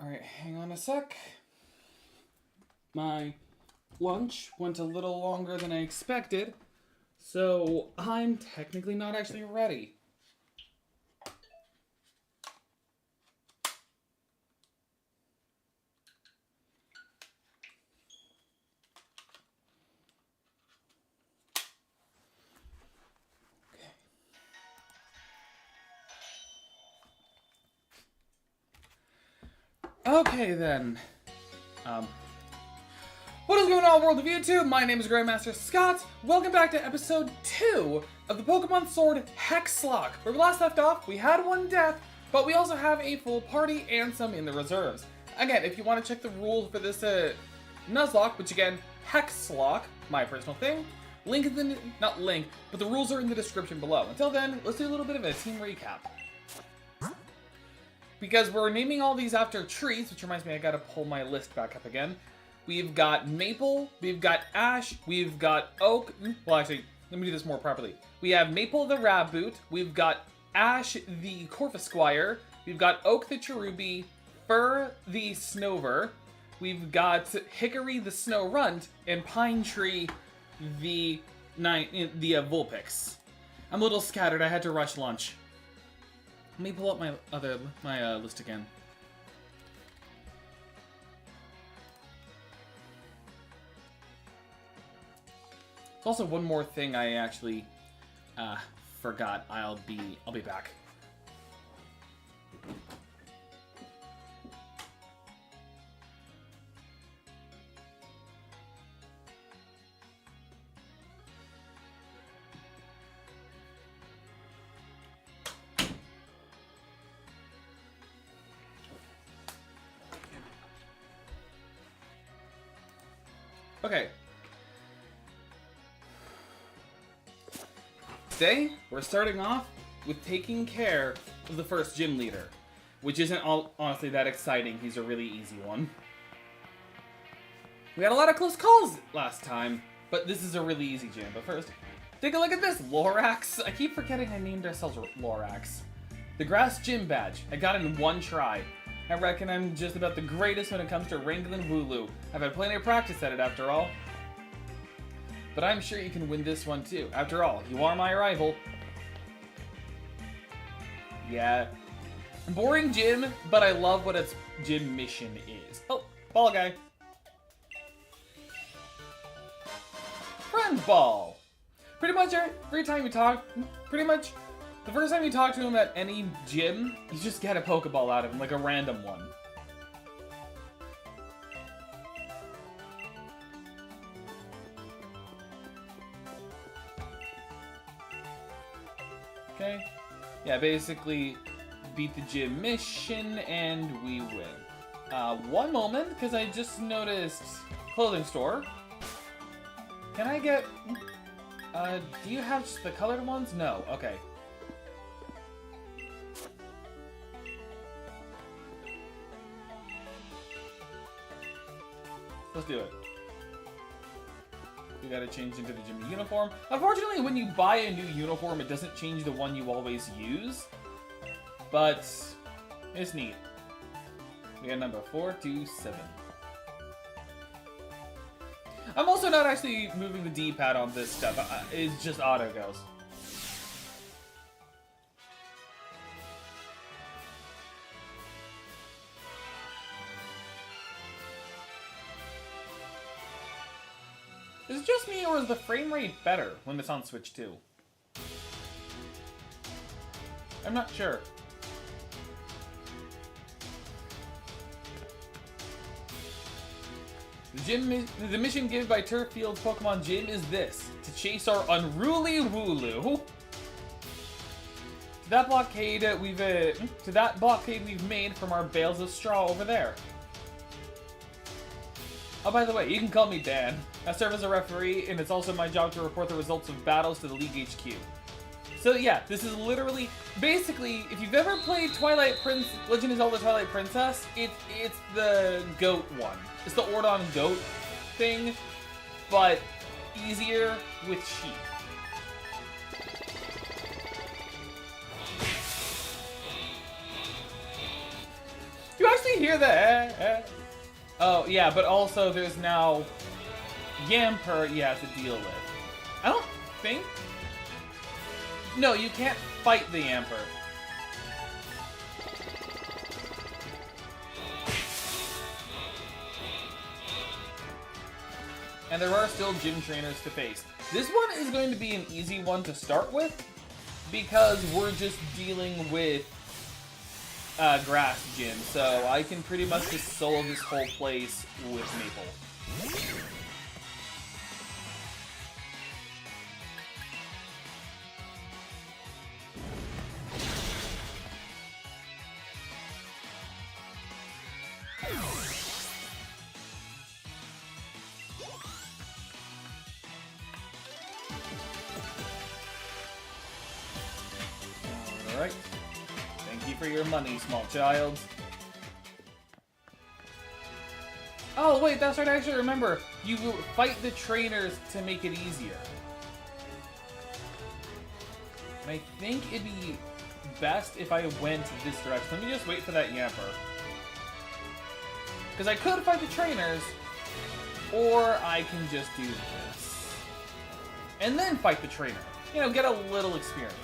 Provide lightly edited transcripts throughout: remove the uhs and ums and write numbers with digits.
Alright, hang on a sec. My lunch went a little longer than I expected, so I'm technically not actually ready. Okay then. What is going on, world of YouTube? My name is Grandmaster Scott. Welcome back to episode 2 of the Pokemon Sword Nuzlocke. Where we last left off, we had one death, but we also have a full party and some in the reserves. Again, if you want to check the rules for this Nuzlocke, which again, Hexlock, my personal thing, link in the, not link, but the rules are in the description below. Until then, let's do a little bit of a team recap. Because we're naming all these after trees, which reminds me I gotta pull my list back up again. We've got Maple, we've got Ash, we've got Oak. Well, actually, let me do this more properly. We have Maple the Raboot, we've got Ash the Corvisquire, we've got Oak the Cherubi, Fir the Snover, we've got Hickory the Snow Runt, and Pine Tree the Vulpix. I'm a little scattered, I had to rush lunch. Let me pull up my list again. There's also one more thing I actually forgot. I'll be back. Okay. Today, we're starting off with taking care of the first gym leader, which isn't honestly that exciting. He's a really easy one. We had a lot of close calls last time, but this is a really easy gym. But first, take a look at this, Lorax. I keep forgetting I named ourselves Lorax. The Grass Gym Badge. I got it in one try. I reckon I'm just about the greatest when it comes to wrangling Wooloo. I've had plenty of practice at it after all. But I'm sure you can win this one too. After all, you are my rival. Yeah. Boring gym, but I love what its gym mission is. Oh, ball guy. Friend ball. Pretty much every time you talk, the first time you talk to him at any gym, you just get a Pokeball out of him, like a random one. Okay. Yeah, basically beat the gym mission and we win. One moment, because I just noticed clothing store. Can I get... do you have just the colored ones? No. Okay. Let's do it. We gotta change into the gym uniform. Unfortunately, when you buy a new uniform, it doesn't change the one you always use. But it's neat. We got number 427. I'm also not actually moving the D-pad on this stuff. It's just auto goes. Is it just me, or is the frame rate better when it's on Switch 2? I'm not sure. The mission given by Turffield's Pokemon Gym is this: to chase our unruly Wooloo. To that blockade we've made from our bales of straw over there. Oh, by the way, you can call me Dan. I serve as a referee, and it's also my job to report the results of battles to the League HQ. So yeah, this is literally, basically, if you've ever played Legend of Zelda Twilight Princess, it's the goat one. It's the Ordon goat thing, but easier with sheep. You actually hear that. Oh, yeah, but also there's now Yamper you have to deal with. I don't think... No, you can't fight the Yamper. And there are still gym trainers to face. This one is going to be an easy one to start with, because we're just dealing with grass gym, so I can pretty much just solo this whole place with Maple. Alright. Thank you for your money, small child. Oh, wait, that's right, I actually remember. You fight the trainers to make it easier. And I think it'd be best if I went this direction. Let me just wait for that Yamper. Because I could fight the trainers, or I can just do this. And then fight the trainer. You know, get a little experience.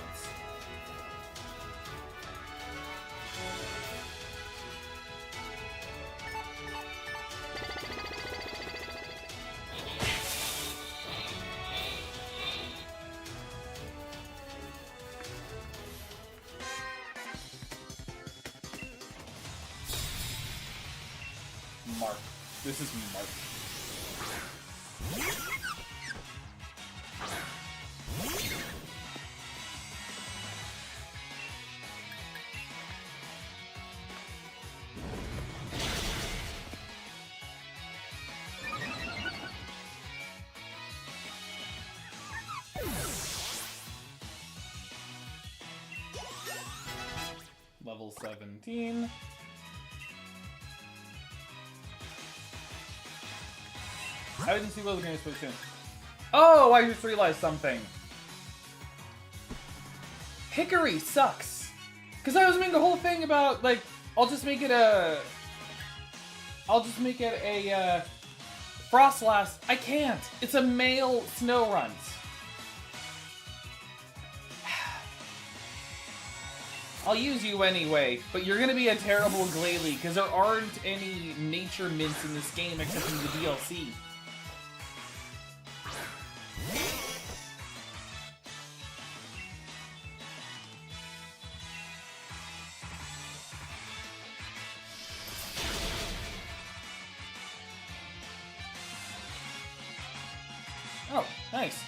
Mark. This is Mark. Level 17. I didn't see what was going to switch in. Oh, I just realized something. Hickory sucks. Because I was making a whole thing about, like, I'll just make it a Frostlass. I can't. It's a male Snorunt. I'll use you anyway, but you're gonna be a terrible Glalie, because there aren't any nature mints in this game except in the DLC. Oh, nice.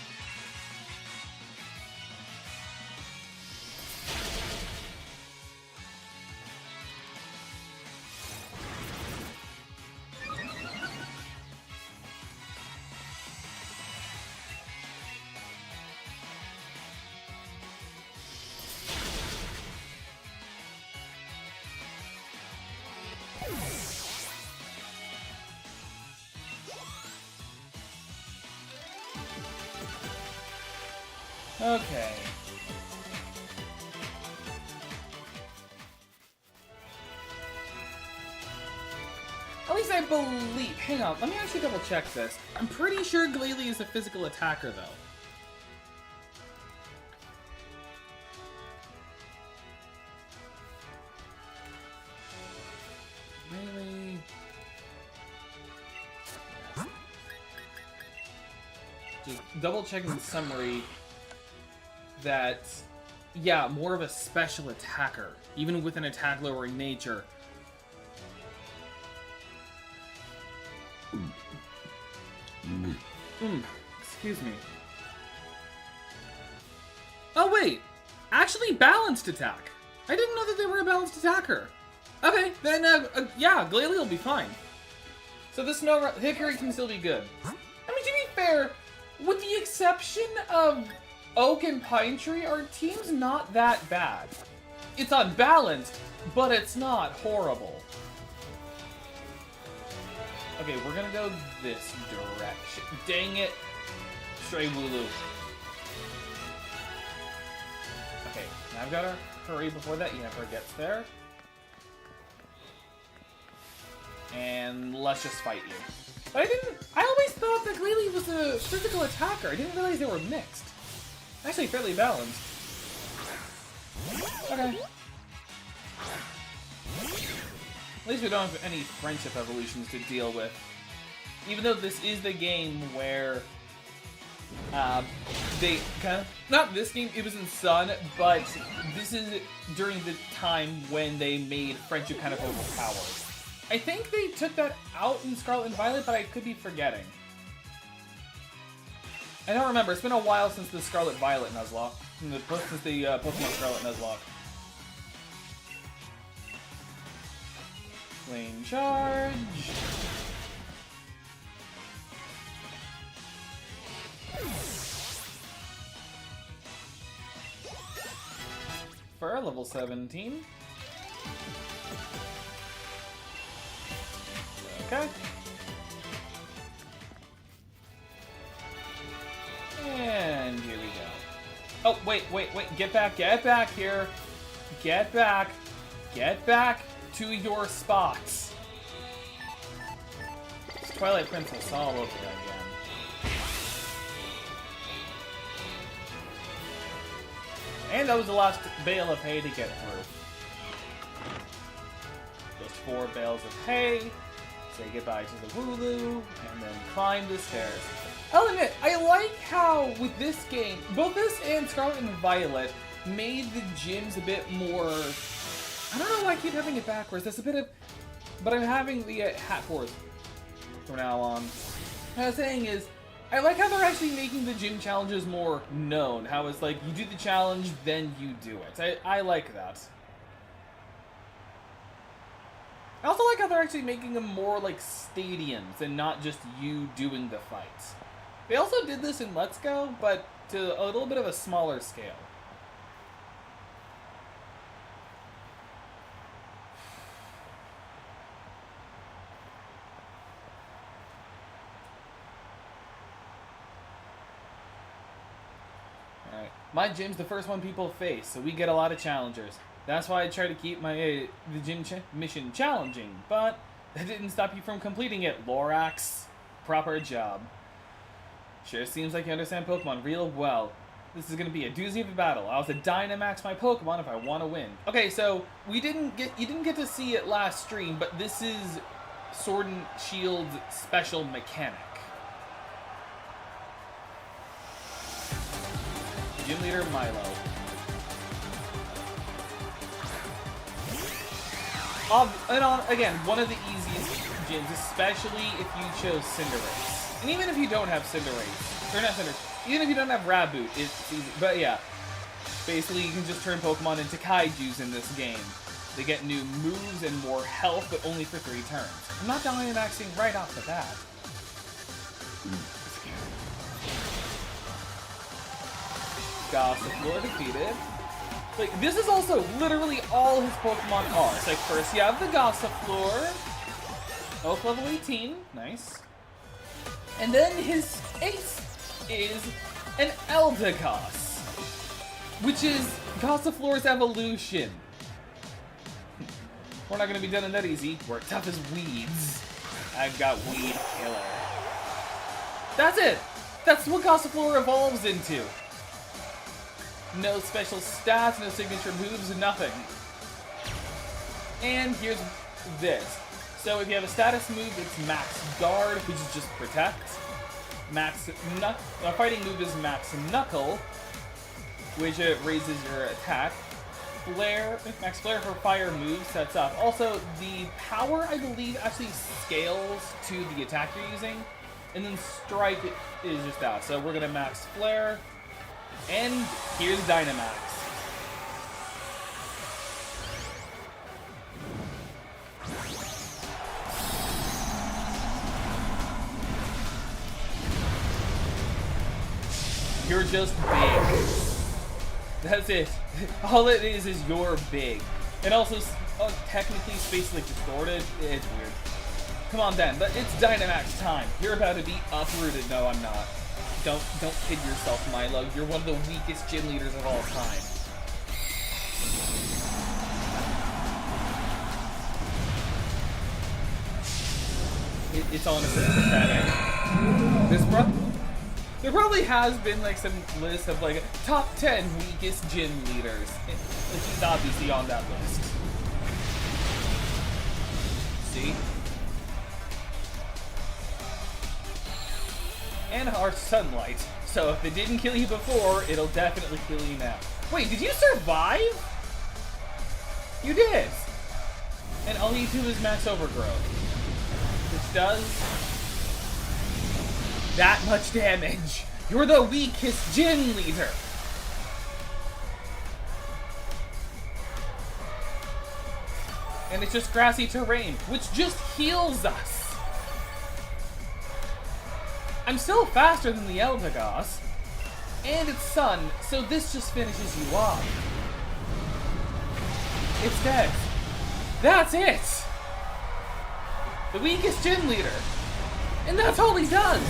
Okay. At least I believe... Hang on, let me actually double check this. I'm pretty sure Glalie is a physical attacker, though. Really? Just double checking the summary that, yeah, more of a special attacker, even with an attack lowering nature. Excuse me. Oh wait, actually balanced attack. I didn't know that they were a balanced attacker. Okay, then yeah, Glalie will be fine. So this Hickory can still be good. I mean, to be fair, with the exception of Oak and Pine Tree, our team's not that bad. It's unbalanced, but it's not horrible. Okay, we're gonna go this direction. Dang it. Stray Wooloo. Okay, now I've gotta hurry before that Yamper gets there. And let's just fight you. But I always thought that Glalie was a physical attacker. I didn't realize they were mixed. Actually, fairly balanced. Okay. At least we don't have any friendship evolutions to deal with. Even though this is the game where they kind of, not this game, it was in Sun, but this is during the time when they made friendship kind of overpowered. I think they took that out in Scarlet and Violet, but I could be forgetting. I don't remember. It's been a while since the Scarlet Violet Nuzlocke. Since the Pokemon Scarlet Nuzlocke. Lane charge. Fur, level 17. Okay. And here we go. Oh, wait. Get back here. Get back to your spots. It's Twilight Princess all over again. And that was the last bale of hay to get through. Just 4 bales of hay. Say goodbye to the Wooloo, and then climb the stairs. I'll admit, I like how with this game, both this and Scarlet and Violet made the gyms a bit more. I don't know why I keep having it backwards. That's a bit of, but I'm having the hat force from now on. What I was saying is, I like how they're actually making the gym challenges more known. How it's like you do the challenge, then you do it. I like that. I also like how they're actually making them more like stadiums and not just you doing the fights. They also did this in Let's Go, but to a little bit of a smaller scale. Alright, my gym's the first one people face, so we get a lot of challengers. That's why I try to keep my the gym mission challenging, but that didn't stop you from completing it, Lorax. Proper job. Sure seems like you understand Pokemon real well. This is gonna be a doozy of a battle. I'll have to Dynamax my Pokemon if I want to win. Okay, so you didn't get to see it last stream, but this is Sword and Shield's special mechanic. Gym Leader Milo. Again, one of the easiest gyms, especially if you chose Cinderace. And even if you don't have Cinderace, or not Cinderace, even if you don't have Raboot, it's easy. But yeah, basically you can just turn Pokemon into Kaijus in this game. They get new moves and more health, but only for 3 turns. I'm not Dynamaxing right off the bat. Gossifleur defeated. Like, this is also literally all his Pokemon are. It's like, first you have the Gossifleur. Oak level 18. Nice. And then his ace is an Eldegoss, which is Gossifleur's evolution. We're not going to be done in that easy. We're tough as weeds. I've got Weed Killer. That's it. That's what Gossifleur evolves into. No special stats, no signature moves, nothing. And here's this. So if you have a status move, it's Max Guard, which is just Protect. Fighting move is Max Knuckle, which raises your attack. Max Flare for fire move sets up. Also, the power, I believe, actually scales to the attack you're using. And then Strike is just out. So we're going to Max Flare. And here's Dynamax. You're just big. That's it. All it is you're big. And also, technically, space like distorted. It's weird. Come on, then. It's Dynamax time. You're about to be uprooted. No, I'm not. Don't kid yourself, Milo. You're one of the weakest gym leaders of all time. it's all in a pathetic. There probably has been like some list of like top 10 weakest gym leaders. He's obviously on that list. See? And our sunlight. So if it didn't kill you before, it'll definitely kill you now. Wait, did you survive? You did. And all you do is max overgrowth, which does that much damage. You're the weakest gym leader. And it's just grassy terrain, which just heals us. I'm still faster than the Eldegoss, and it's sun, so this just finishes you off. It's dead. That's it! The weakest gym leader. And that's all he does!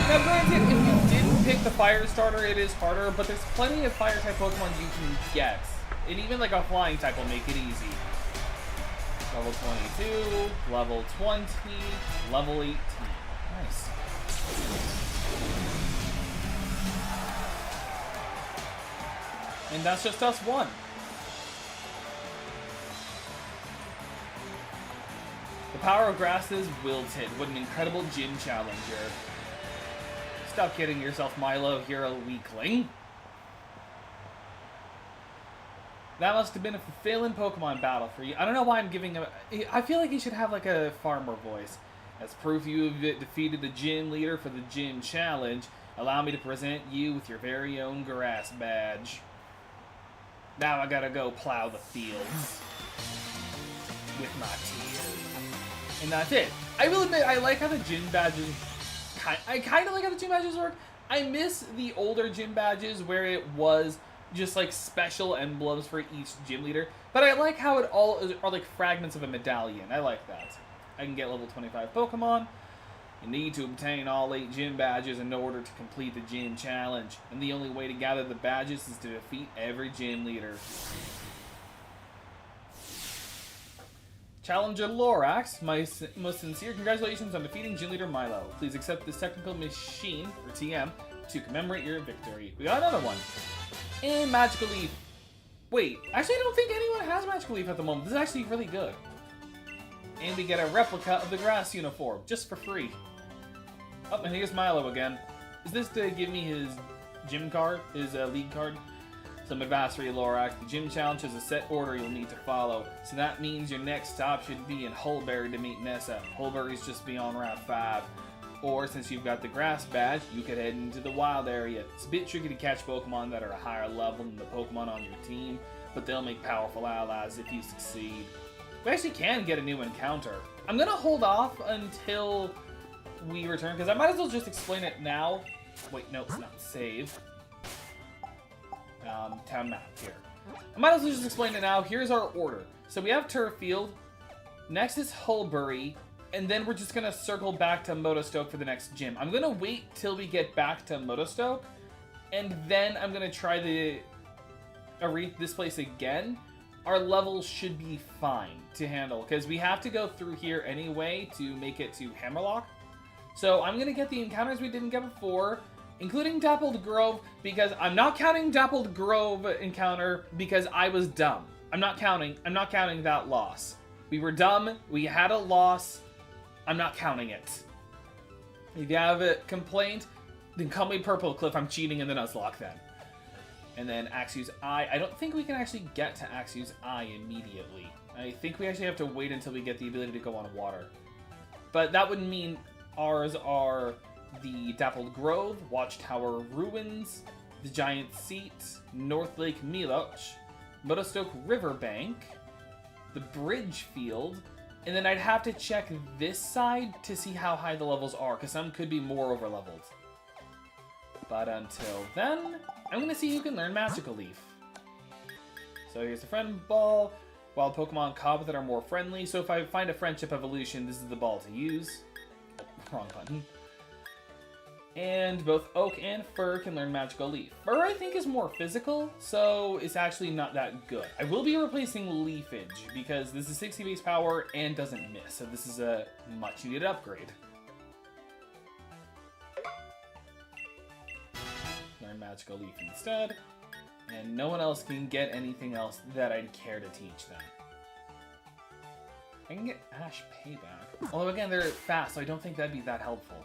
Now granted, if you didn't pick the fire starter, it is harder, but there's plenty of fire type Pokemon you can get. And even like a flying type will make it easy. Level 22, level 20, level 18. Nice. And that's just us one. The power of grass is wilted. What an incredible gym challenger. Stop kidding yourself, Milo. You're a weakling. That must have been a fulfilling Pokemon battle for you. I don't know why I'm giving him... I feel like he should have like a farmer voice. As proof you have defeated the gym leader for the gym challenge, allow me to present you with your very own grass badge. Now I gotta go plow the fields with my tears. And that's it. I will admit, I like how the gym badges... I kind of like how the gym badges work. I miss the older gym badges where it was just like special emblems for each gym leader. But I like how it all are like fragments of a medallion. I like that. I can get level 25 Pokemon. You need to obtain all 8 gym badges in order to complete the gym challenge. And the only way to gather the badges is to defeat every gym leader. Challenger Lorax, my most sincere congratulations on defeating Gym Leader Milo. Please accept this technical machine, or TM, to commemorate your victory. We got another one. And Magical Leaf. Wait, actually I don't think anyone has Magical Leaf at the moment. This is actually really good. And we get a replica of the grass uniform, just for free. Oh, and here's Milo again. Is this to give me his gym card, his league card? Some advice for you, Lorax. The gym challenge has a set order you'll need to follow, so that means your next stop should be in Hulberry to meet Nessa. Hulberry's just beyond Route 5. Or, since you've got the grass badge, you could head into the wild area. It's a bit tricky to catch Pokemon that are a higher level than the Pokemon on your team, but they'll make powerful allies if you succeed. We actually can get a new encounter. I'm gonna hold off until we return, because I might as well just explain it now. Wait, no, it's not. Save. Town map here. I might as well just explain it now. Here's our order. So we have Turf Field, next is Hulberry, and then we're just gonna circle back to Motostoke for the next gym. I'm gonna wait till we get back to Motostoke, and then I'm gonna try this place again. Our levels should be fine to handle, because we have to go through here anyway to make it to Hammerlock. So I'm gonna get the encounters we didn't get before, including Dappled Grove, because I'm not counting Dappled Grove encounter because I was dumb. I'm not counting that loss. We were dumb, we had a loss, I'm not counting it. If you have a complaint, then call me Purple Cliff, I'm cheating in the Nuzlocke then. And then Axew's Eye. I don't think we can actually get to Axew's Eye immediately. I think we actually have to wait until we get the ability to go on water. But that would mean ours are the Dappled Grove, Watchtower Ruins, the Giant Seat, North Lake Miloch, Motostoke Riverbank, the Bridge Field, and then I'd have to check this side to see how high the levels are, because some could be more over-leveled. But until then, I'm going to see who can learn Magical Leaf. So here's the Friend Ball, Wild Pokemon Cobb that are more friendly, so if I find a Friendship Evolution, this is the ball to use. Wrong button. And both Oak and Fur can learn Magical Leaf. Fur, I think, is more physical, so it's actually not that good. I will be replacing Leafage, because this is 60 base power and doesn't miss, so this is a much-needed upgrade. Learn Magical Leaf instead, and no one else can get anything else that I'd care to teach them. I can get Ash Payback. Although, again, they're fast, so I don't think that'd be that helpful.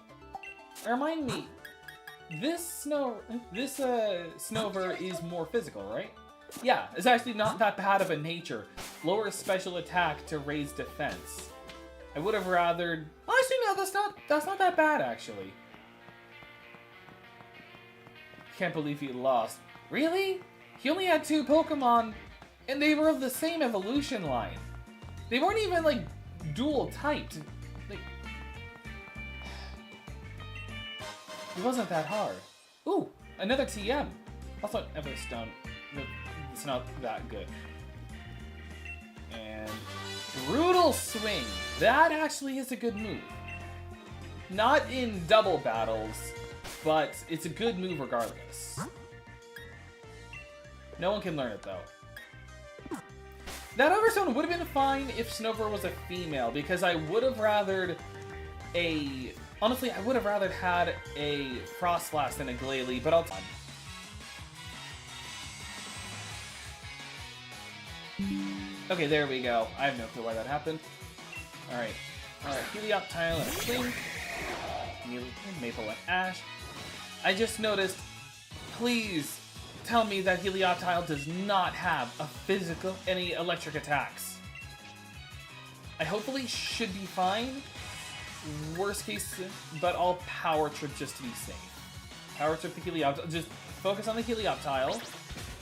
Remind me, this Snover is more physical, right? Yeah, it's actually not that bad of a nature. Lower special attack to raise defense. I would have rather... Actually, no, that's not that bad, actually. Can't believe he lost. Really? He only had 2 Pokemon, and they were of the same evolution line. They weren't even, like, dual-typed. It wasn't that hard. Ooh, another TM. Also, Everstone. It's not that good. And Brutal Swing. That actually is a good move. Not in double battles, but it's a good move regardless. No one can learn it though. That Everstone would have been fine if Snover was a female, because I would have rathered a... Honestly, I would have rather had a Frostlass than a Glalie, but I'll... Okay, there we go. I have no clue why that happened. Alright. Alright, Helioptile and a Clink. Maple and Ash. I just noticed, please tell me that Helioptile does not have any electric attacks. I hopefully should be fine. Worst case, but I'll Power Trip just to be safe. Power Trip the Helioptile. Just focus on the Helioptile.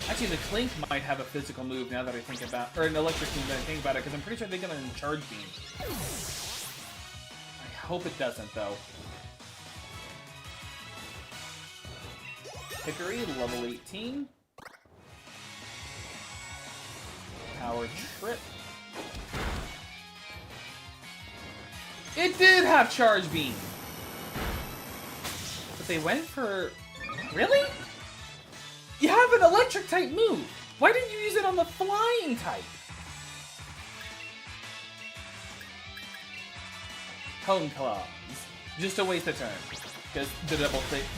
Actually, the Clink might have a physical move now that I think about, or an electric move that I think about it, because I'm pretty sure they're gonna Charge Beam. I hope it doesn't, though. Hickory, level 18. Power Trip. It did have Charge Beam! But they went for... Really? You have an electric type move! Why didn't you use it on the flying type? Home Claws. Just a waste of turn. Because the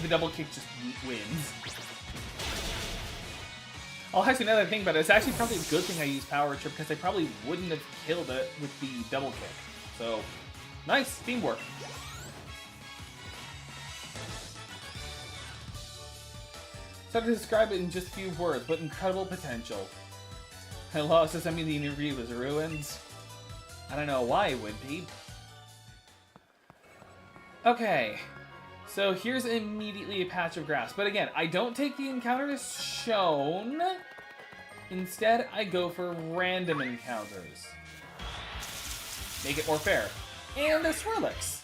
double kick just wins. Oh, actually, now that I think about it, it's actually probably a good thing I used Power Trip, because I probably wouldn't have killed it with the double kick. So... Nice teamwork. So to describe it in just a few words, but incredible potential. I lost this. I mean, the interview was ruined. I don't know why it would be. Okay. So here's immediately a patch of grass. But again, I don't take the encounter as shown. Instead, I go for random encounters. Make it more fair. And a Swirlix.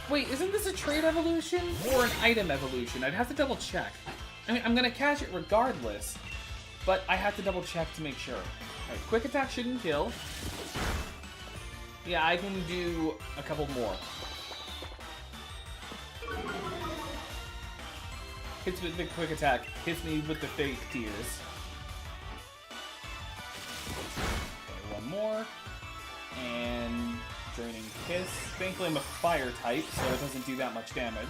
Wait, isn't this a trait evolution or an item evolution? I'd have to double check. I mean, I'm gonna catch it regardless, but I have to double check to make sure. Alright, Quick Attack shouldn't kill. Yeah, I can do a couple more. Hits with the Quick Attack, hits me with the fake tears. Okay, one more. And... Draining Kiss. Thankfully I'm a fire type, so it doesn't do that much damage.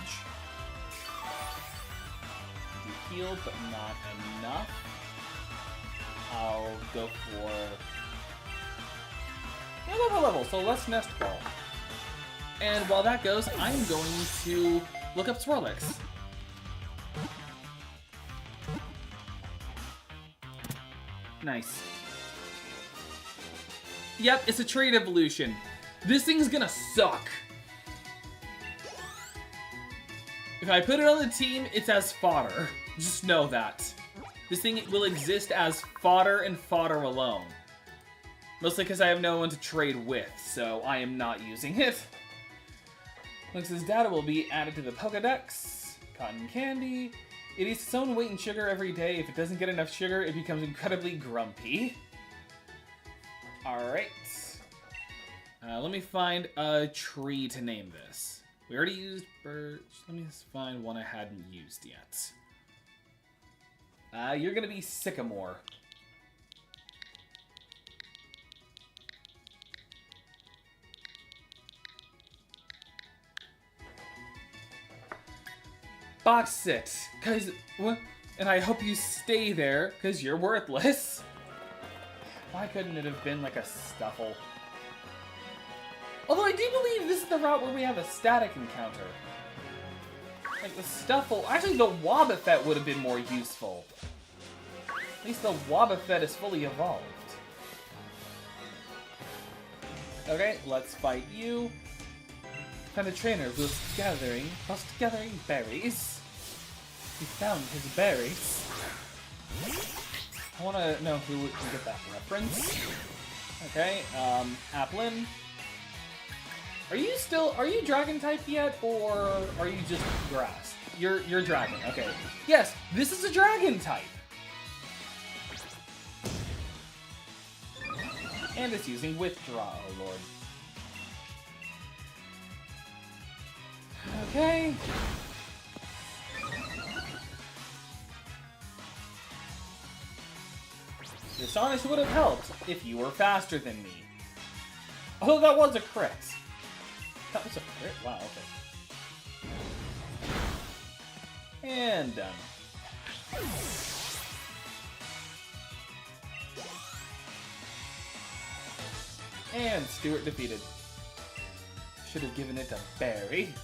Do heal, but not enough. I'll go for... Yeah, level, so less Nest Ball. And while that goes, I'm going to look up Swirlix. Nice. Yep, it's a trait evolution. This thing's gonna suck. If I put it on the team, it's as fodder. Just know that. This thing will exist as fodder and fodder alone. Mostly because I have no one to trade with, so I am not using it. Lynx's data will be added to the Pokedex. Cotton candy. It eats its own weight in sugar every day. If it doesn't get enough sugar, it becomes incredibly grumpy. Alright. Let me find a tree to name this. We already used birch. Let me just find one I hadn't used yet. You're gonna be sycamore. Box 6, and I hope you stay there, because you're worthless. Why couldn't it have been like a Stuffle? Although I do believe this is the route where we have a static encounter. Like the Stuffle, actually the Wobbuffet would have been more useful. At least the Wobbuffet is fully evolved. Okay, let's fight you. Found a trainer whilst gathering berries. He found his berries. I want to know who can get that reference. Okay, Applin. Are you dragon type yet, or are you just grass? You're dragon, okay. Yes, this is a dragon type. And it's using withdraw, oh lord. Okay. Dishonest would have helped if you were faster than me. Although that was a crit. That was a crit? Wow, okay. And done. And Stuart defeated. Should have given it to Barry.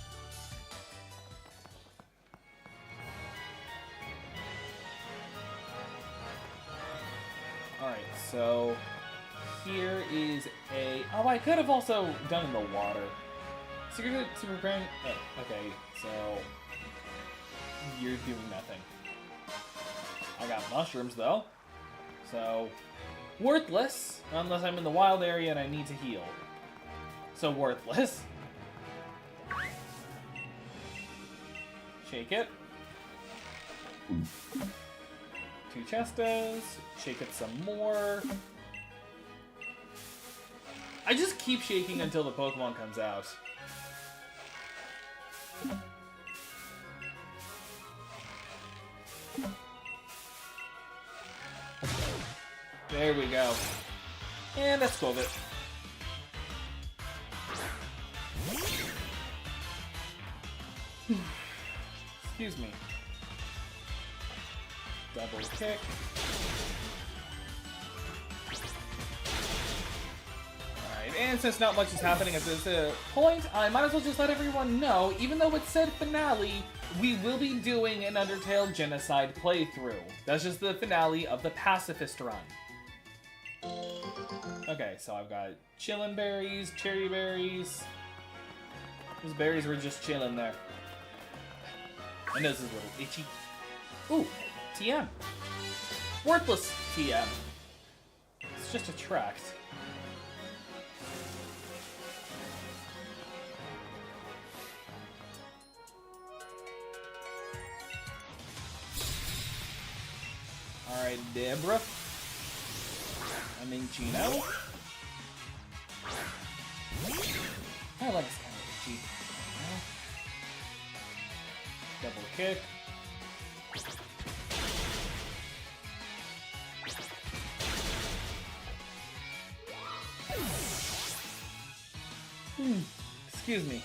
Alright, so here is a... Oh, I could have also done in the water. Secret Super Brain... Oh, okay, so... You're doing nothing. I got mushrooms, though. So... Worthless, unless I'm in the wild area and I need to heal. So worthless. Shake it. 2 Chestas. Shake it some more. I just keep shaking until the Pokemon comes out. There we go. And let's go of it. Excuse me. Double kick. Alright, and since not much is happening at this point, I might as well just let everyone know, even though it said finale, we will be doing an Undertale Genocide playthrough. That's just the finale of the Pacifist run. Okay, so I've got chillin' berries, cherry berries. Those berries were just chilling there. My nose is a little itchy. Ooh, TM. Worthless TM. It's just a tract. Alright, Deborah. I mean, Gino. My leg's kind of itchy. Double kick. Excuse me.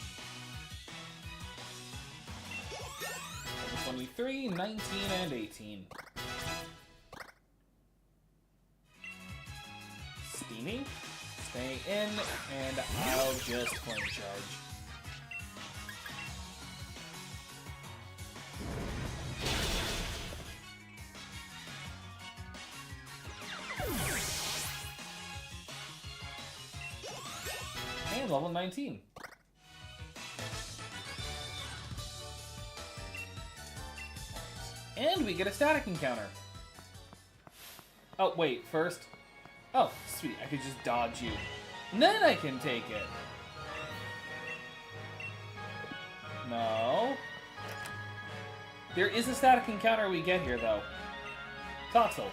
23, 19, and 18. Steamy. Stay in, and I'll just flame charge. And level 19. And we get a static encounter. Oh, wait, first. Oh, sweet, I could just dodge you. And then I can take it. No. There is a static encounter we get here, though. Toxel.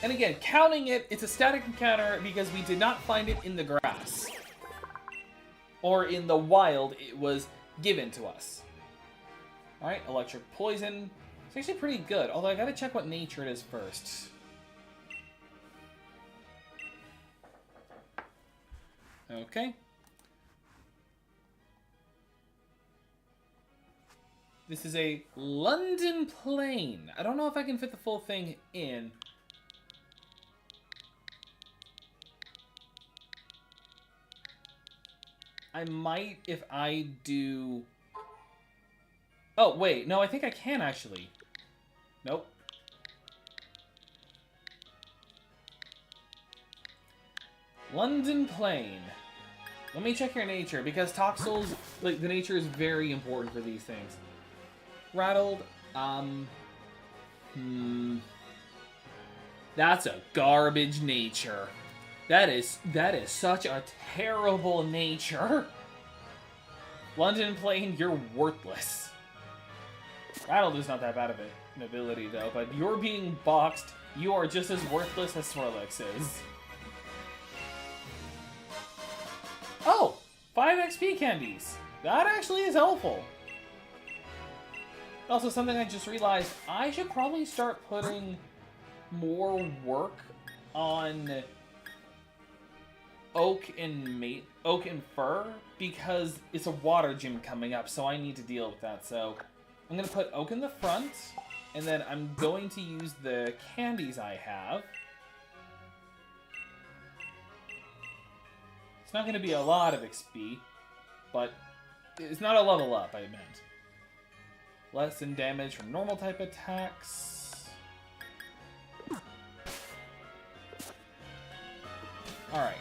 And again, counting it, it's a static encounter because we did not find it in the grass. or in the wild, it was given to us. Alright, electric poison. It's actually pretty good, although I gotta check what nature it is first. Okay. This is a London plane. I don't know if I can fit the full thing in. I might if I do... Oh, wait. No, I think I can actually. Nope. London plane. Let me check your nature, because Toxels, like, the nature is very important for these things. Rattled, That's a garbage nature. That is such a terrible nature. London plane, you're worthless. Rattled is not that bad of an ability, though, but you're being boxed. You are just as worthless as Swirlix is. Oh! 5 XP candies! That actually is helpful. Also, something I just realized, I should probably start putting more work on Oak and Fur, because it's a water gym coming up, so I need to deal with that. So I'm going to put Oak in the front, and then I'm going to use the candies I have. It's not going to be a lot of XP, but it's not a level up, I meant. Less in damage from normal type attacks. Alright.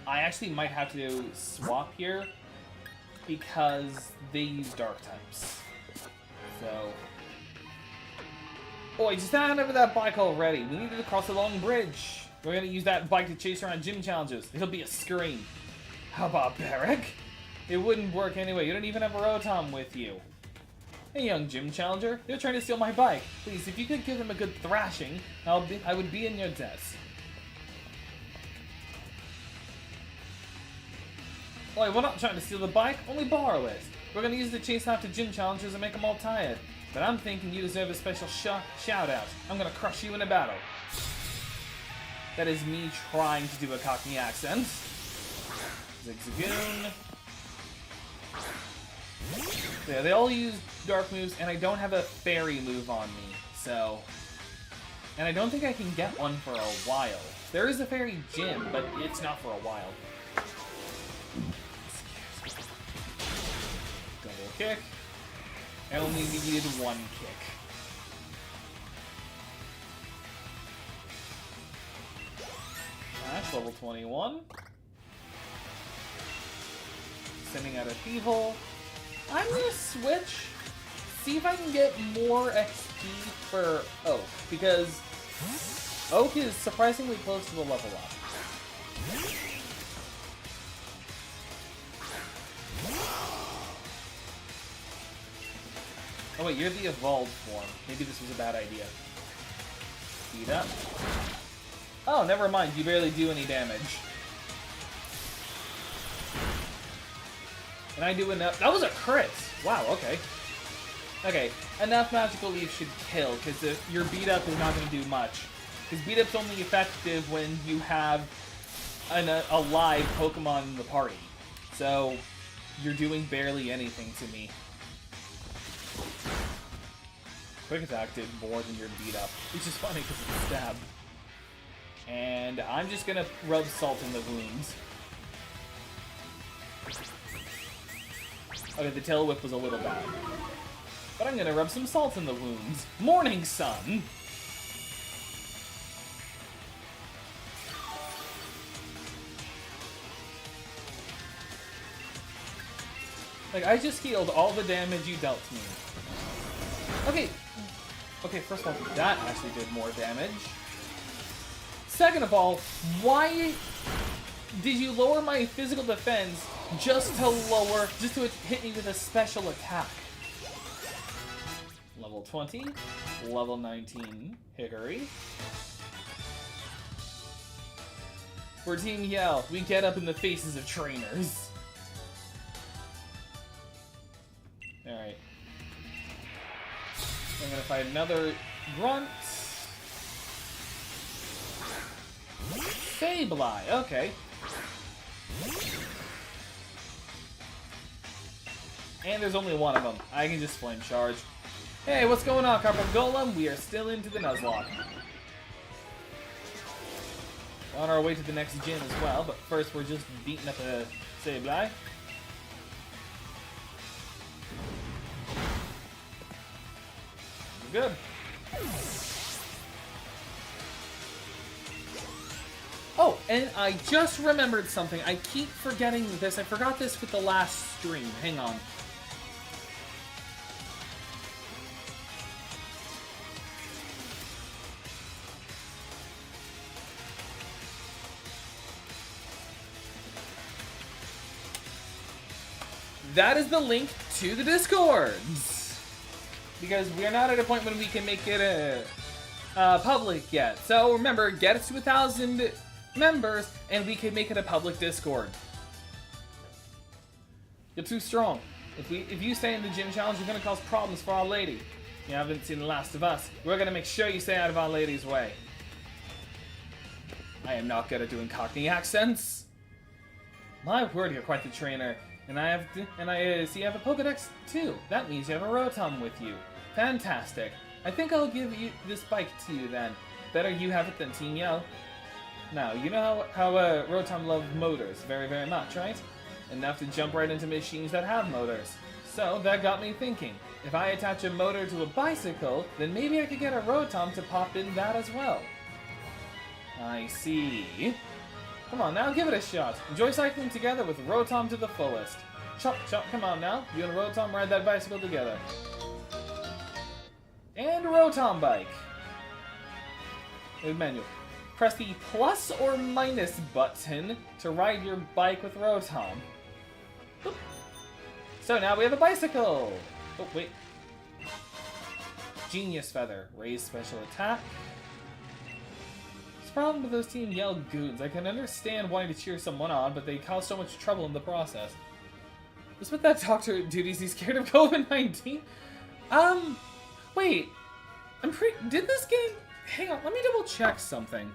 I actually might have to swap here because they use dark types. So... Oh, I just ran over that bike already. We needed to cross a long bridge. We're gonna use that bike to chase around gym challenges. It'll be a scream. How barbaric? It wouldn't work anyway. You don't even have a Rotom with you. Hey, young gym challenger. They're trying to steal my bike. Please, if you could give them a good thrashing, I would be in your debt. Wait, we're not trying to steal the bike. Only borrow it. We're gonna use it to chase after gym challengers and make them all tired. But I'm thinking you deserve a special shout-out. I'm gonna crush you in a battle. That is me trying to do a Cockney accent. Zigzagoon. Yeah, they all use dark moves, and I don't have a fairy move on me, so... And I don't think I can get one for a while. There is a fairy gym, but it's not for a while. Double kick. I only needed one kick. That's level 21. Sending out a Thievul. I'm gonna switch. See if I can get more XP for Oak, because Oak is surprisingly close to the level up. Oh wait, you're the evolved form. Maybe this was a bad idea. Speed up. Oh, never mind. You barely do any damage. And I do enough. That was a crit! Wow, okay. Okay, enough Magical Leaf should kill, because your beat up is not going to do much. Because beat up's only effective when you have a live Pokemon in the party. So, you're doing barely anything to me. Quick Attack did more than your beat up, which is funny because it's stab. And I'm just gonna rub salt in the wounds. Okay, the Tail Whip was a little bad. But I'm gonna rub some salt in the wounds. Morning Sun! Like, I just healed all the damage you dealt to me. Okay, first of all, that actually did more damage. Second of all, why did you lower my physical defense just to hit me with a special attack? Level 20, level 19, Hickory. We're Team Yell. We get up in the faces of trainers. Alright. I'm gonna fight another grunt. Sableye, okay. And there's only one of them. I can just flame charge. Hey, what's going on, Carpal Golem? We are still into the Nuzlocke. On our way to the next gym as well, but first we're just beating up a Sableye. We're good. Oh, and I just remembered something. I keep forgetting this. I forgot this with the last stream. Hang on. That is the link to the Discords. Because we are not at a point when we can make it public yet. So remember, get us to 1,000 members and we can make it a public Discord. You're too strong. If you stay in the gym challenge, you're going to cause problems for Our Lady. You haven't seen The Last of Us. We're going to make sure you stay out of Our Lady's way. I am not good at doing Cockney accents. My word, you're quite the trainer. And I see you have a Pokedex too. That means you have a Rotom with you. Fantastic. I think I'll give you this bike to you then. Better you have it than Team Yell. Now, you know how Rotom love motors very, very much, right? Enough to jump right into machines that have motors. So that got me thinking. If I attach a motor to a bicycle, then maybe I could get a Rotom to pop in that as well. I see. Come on now, give it a shot. Enjoy cycling together with Rotom to the fullest. Chop, chop, come on now. You and Rotom ride that bicycle together. And Rotom bike. Menu. Press the plus or minus button to ride your bike with Rotom. Oop. So now we have a bicycle. Oh, wait. Genius Feather. Raise special attack. Problem with those Team Yell goons. I can understand wanting to cheer someone on, but they cause so much trouble in the process. What's with that doctor dude? Is he scared of COVID-19? Wait. Did this game... Hang on, let me double check something.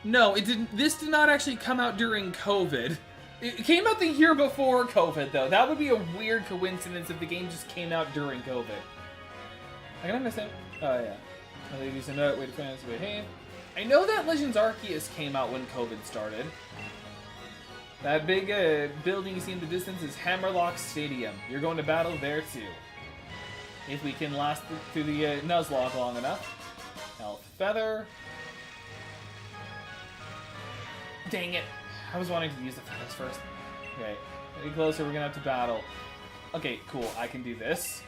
No, it didn't. This did not actually come out during COVID. It came out the year before COVID, though. That would be a weird coincidence if the game just came out during COVID. I can understand. Oh, yeah. Ladies and way to fans to behave. I know that Legends Arceus came out when COVID started. That big building you see in the distance is Hammerlock Stadium. You're going to battle there, too. If we can last through the Nuzlocke long enough. Elf Feather. Dang it. I was wanting to use the feathers first. Okay, getting closer, we're gonna have to battle. Okay, cool, I can do this.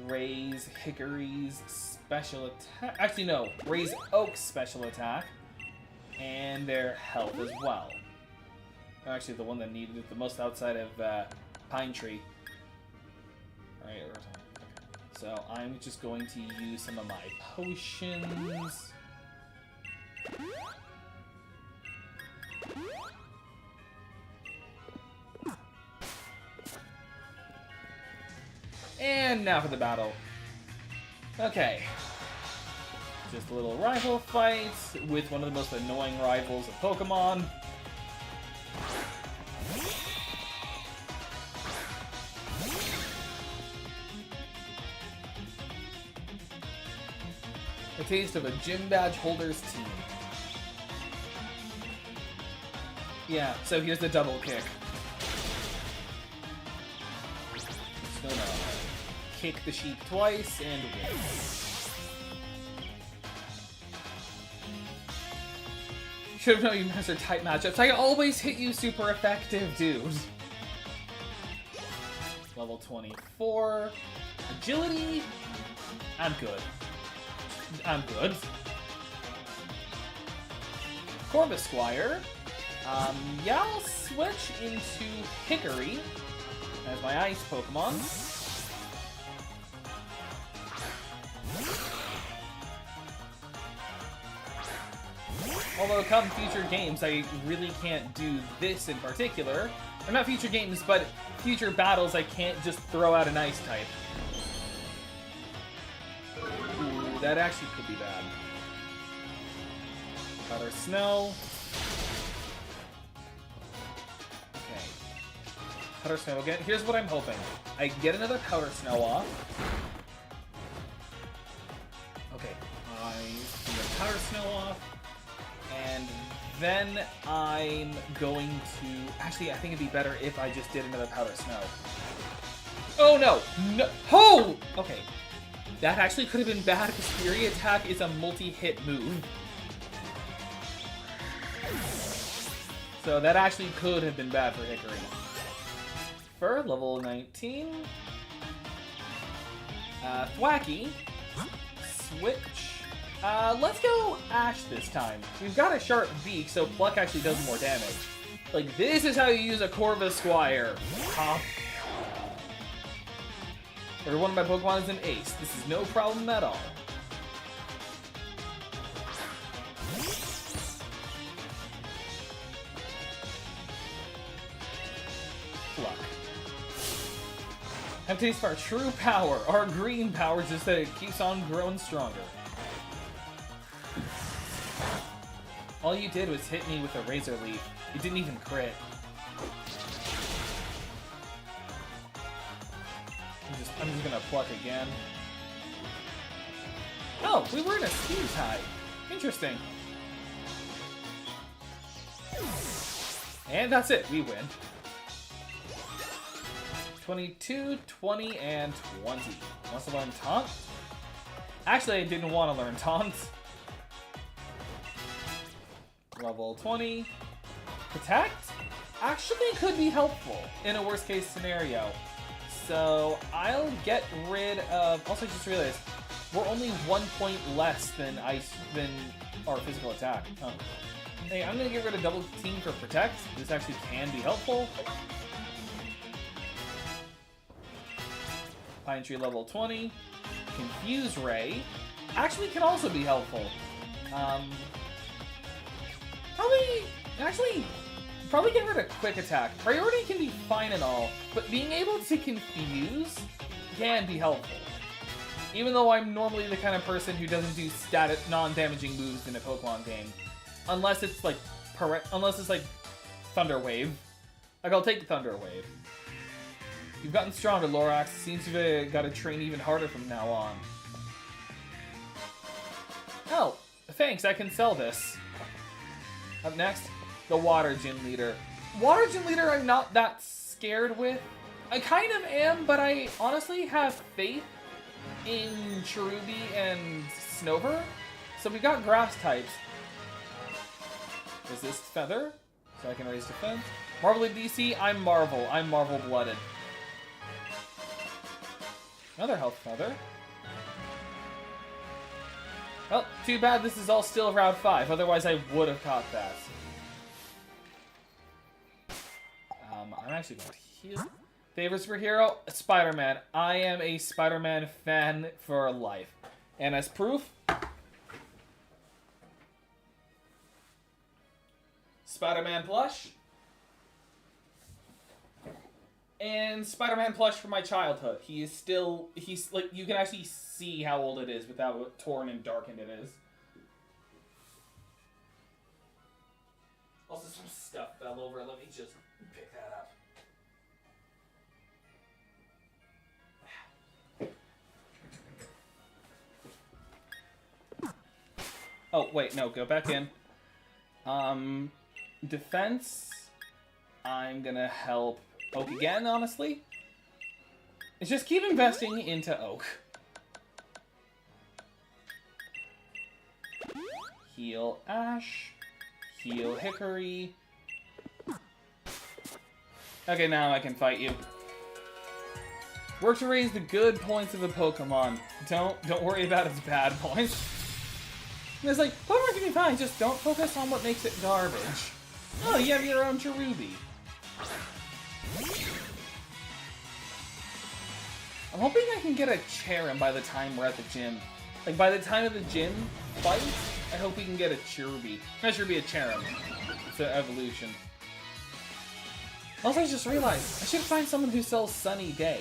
Raise Hickory's special attack. Actually, no, raise Oak's special attack. And their health as well. Actually, the one that needed it the most outside of Pine Tree. Alright, so I'm just going to use some of my potions. And now for the battle. Okay. Just a little rival fight with one of the most annoying rivals of Pokemon. A taste of a gym badge holder's team. Yeah, so here's the double kick. Just gonna kick the sheep twice and win. Should have known you mastered type matchups. I always hit you super effective, dude. Level 24. Agility. I'm good. I'm good. Corvusquire. Yeah, I'll switch into Hickory as my ice Pokemon. Although come future games, I really can't do this in particular. Or not future games, but future battles, I can't just throw out an ice type. Ooh, that actually could be bad. Powder Snow. Okay. Powder Snow again. Here's what I'm hoping. I get another Powder Snow off. Okay. I get Powder Snow off. And then I'm going to... Actually, I think it'd be better if I just did another Powder Snow. Oh, no! No! Oh! Okay. That actually could have been bad because Fury Attack is a multi-hit move. So that actually could have been bad for Hickory. For level 19. Thwacky. Switch. Let's go Ash this time. We've got a sharp beak, so Pluck actually does more damage. Like, this is how you use a Corvusquire. Every one of my Pokemon is an ace. This is no problem at all. Pluck. Have taste for our true power. Our green power is just that it keeps on growing stronger. All you did was hit me with a Razor Leaf. You didn't even crit. I'm just gonna Pluck again. Oh, we were in a steam tie. Interesting. And that's it. We win. 22, 20, and 20. Wants to learn Taunt? Actually, I didn't want to learn Taunt. Level 20. Protect? Actually could be helpful in a worst case scenario. So I'll get rid of... Also, I just realized we're only 1 point less than our physical attack. Huh. Hey, I'm gonna get rid of Double Team for Protect. This actually can be helpful. Pine Tree level 20. Confuse Ray actually can also be helpful. Probably get rid of Quick Attack. Priority can be fine and all, but being able to confuse can be helpful. Even though I'm normally the kind of person who doesn't do static, non-damaging moves in a Pokemon game, unless it's like Thunder Wave. Like, I'll take the Thunder Wave. You've gotten stronger, Lorax. Seems you've got to train even harder from now on. Oh, thanks. I can sell this. Up next, the Water Gym Leader. Water Gym Leader I'm not that scared with. I kind of am, but I honestly have faith in Cherubi and Snover. So we got grass types. Resist Feather, so I can raise defense. Marvel DC, I'm Marvel. I'm Marvel-blooded. Another Health Feather. Well, too bad this is all still Route 5, otherwise I would have caught that. I'm actually going to heal. Favorite superhero? Spider-Man. I am a Spider-Man fan for life. And as proof, Spider-Man plush. And Spider-Man plush from my childhood. He's like, you can actually see how old it is without how torn and darkened it is. Also, some stuff fell over. Let me just pick that up. Oh, wait, no, go back in. Defense. I'm gonna help Oak again, honestly. It's just keep investing into Oak. Heal Ash. Heal Hickory. Okay, now I can fight you. Work to raise the good points of a Pokemon. Don't worry about its bad points. And it's like, Pokemon can be fine, just don't focus on what makes it garbage. Oh, you have your own Cherubi. I'm hoping I can get a Cherim by the time we're at the gym. Like, by the time of the gym fight, I hope we can get a Cherubi. Not Cherubi, a Cherim. It's an evolution. Also, I just realized, I should find someone who sells Sunny Day.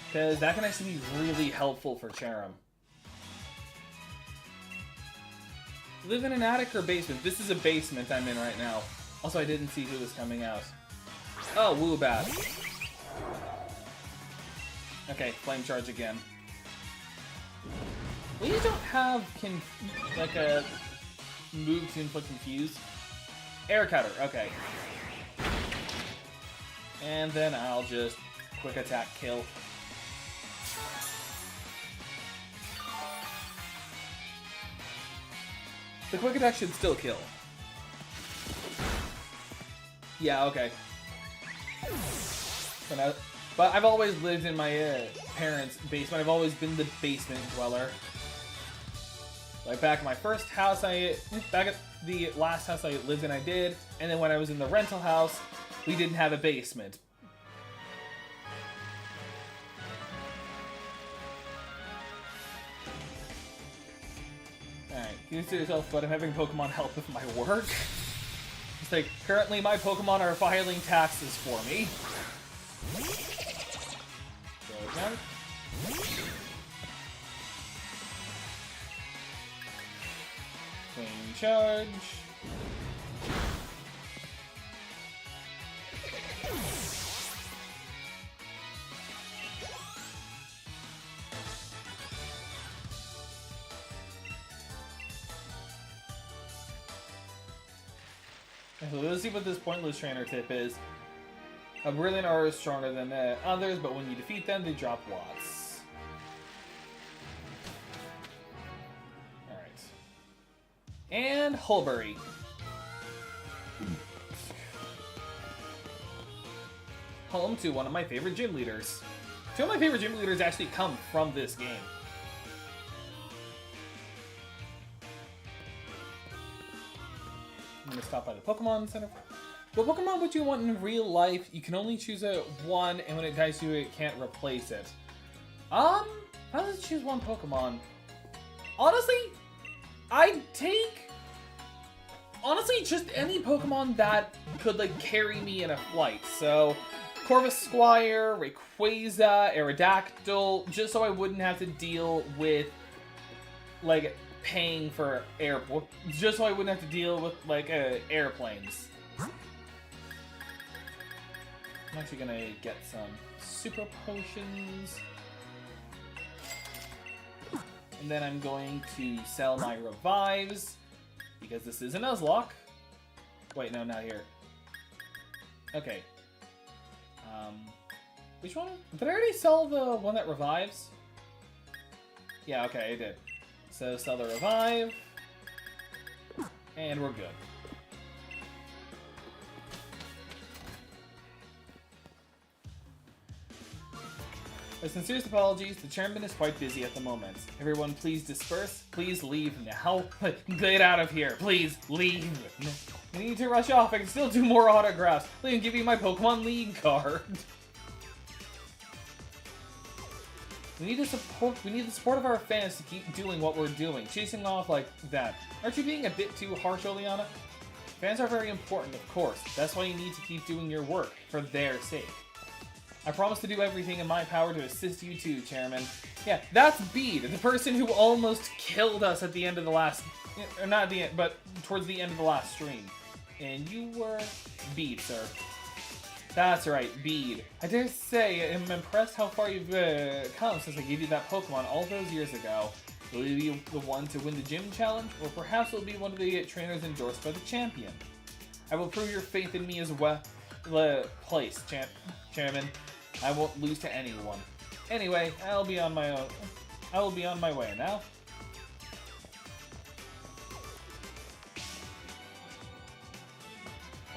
Because that can actually be really helpful for Cherim. Live in an attic or basement? This is a basement I'm in right now. Also, I didn't see who was coming out. Oh, Woobat. Okay, Flame Charge again. We don't have like a move to inflict Confuse. Air Cutter, okay. And then I'll just quick attack kill. The quick attack should still kill. Yeah, okay. But I've always lived in my parents' basement. I've always been the basement dweller. Like back at my first house, back at the last house I lived in, I did. And then when I was in the rental house, we didn't have a basement. Alright, you to yourself, but I'm having Pokemon help with my work. It's like, currently my Pokemon are filing taxes for me. So, now. Flame Charge. So let's see what this pointless trainer tip is. A brilliant aura is stronger than others, but when you defeat them, they drop lots. Alright. And Hulbury. Home to one of my favorite gym leaders. Two of my favorite gym leaders actually come from this game. I'm gonna stop by the Pokemon Center. What Pokemon would you want in real life? You can only choose one, and when it dies to you, it can't replace it. How does it choose one Pokemon? Honestly, I'd take... Honestly, just any Pokemon that could, like, carry me in a flight. So, Corvusquire, Rayquaza, Aerodactyl, just so I wouldn't have to deal with, like, paying for airport, just so I wouldn't have to deal with like airplanes. I'm actually gonna get some super potions, and then I'm going to sell my revives because this is a Nuzlocke. Wait, no, not here. Okay. Which one? Did I already sell the one that revives? Yeah, okay, I did. So sell the revive, and we're good. My sincerest apologies, the chairman is quite busy at the moment. Everyone please disperse, please leave now. Get out of here, please leave. I need to rush off, I can still do more autographs. Let me give you my Pokemon League card. We need the support of our fans to keep doing what we're doing, chasing off like that. Aren't you being a bit too harsh, Oleana? Fans are very important, of course. That's why you need to keep doing your work, for their sake. I promise to do everything in my power to assist you too, Chairman. Yeah, that's Bede, the person who almost killed us at the end of the last... Or not at the end, but towards the end of the last stream. And you were Bede, sir. That's right, Bede. I dare say I'm impressed how far you've come since I gave you that Pokemon all those years ago. Will you be the one to win the gym challenge? Or perhaps you'll be one of the trainers endorsed by the champion. I will prove your faith in me as well. Place, Chairman. I won't lose to anyone. Anyway, I will be on my way now.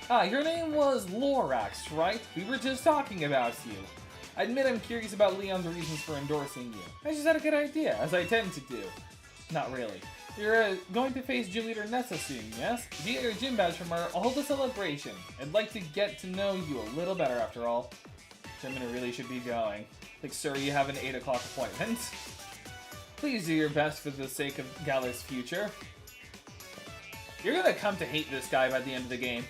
Ah, your name was Lorax, right? We were just talking about you. I admit I'm curious about Leon's reasons for endorsing you. I just had a good idea, as I tend to do. Not really. You're going to face Gym Leader Nessa soon, yes? If you get your gym badge from her, I'll hold a celebration. I'd like to get to know you a little better after all. Gentlemen really should be going. Like, sir, you have an 8 o'clock appointment. Please do your best for the sake of Galar's future. You're gonna come to hate this guy by the end of the game.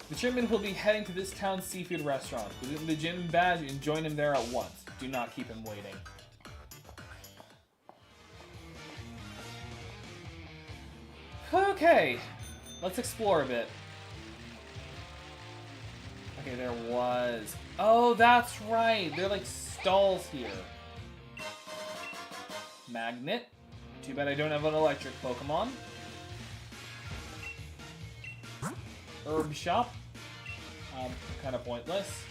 The chairman will be heading to this town's seafood restaurant. Give him the gym badge and join him there at once. Do not keep him waiting. Okay, let's explore a bit. Okay, there was... Oh, that's right. They're like stalls here. Magnet. Too bad I don't have an electric Pokemon. Herb shop. Kind of pointless.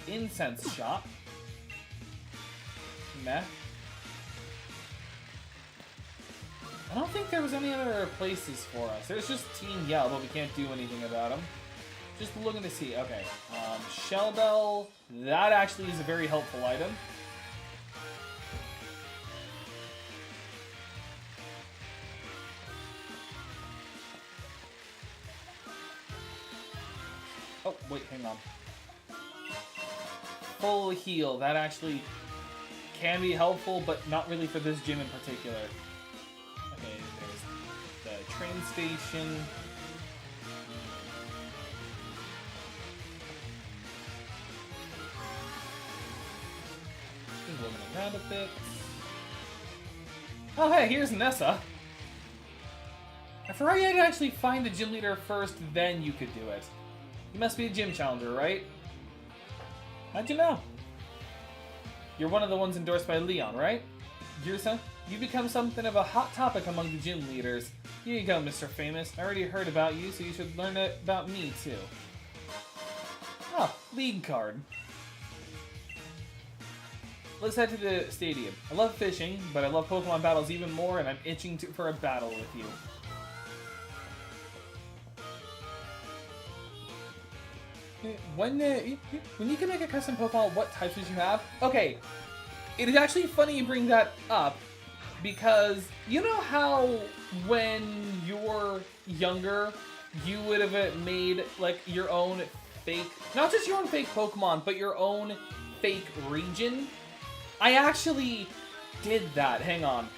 Incense shop. Meh. I don't think there was any other places for us. There's just Team Yell, but we can't do anything about them. Just looking to see. Okay. Shell Bell. That actually is a very helpful item. Oh, wait, hang on. Full heal. That actually can be helpful, but not really for this gym in particular. Okay, there's the train station. Just moving around a bit. Oh, hey, here's Nessa. I forgot you had to actually find the gym leader first, then you could do it. You must be a gym challenger, right? How'd you know? You're one of the ones endorsed by Leon, right? You become something of a hot topic among the gym leaders. Here you go, Mr. Famous. I already heard about you, so you should learn about me, too. Oh, league card. Let's head to the stadium. I love fishing, but I love Pokemon battles even more, and I'm itching for a battle with you. When you can make a custom Pokemon, what types would you have? Okay, it is actually funny you bring that up, because you know how when you're younger, you would have made like your own fake, not just your own fake Pokemon, but your own fake region? I actually did that. Hang on.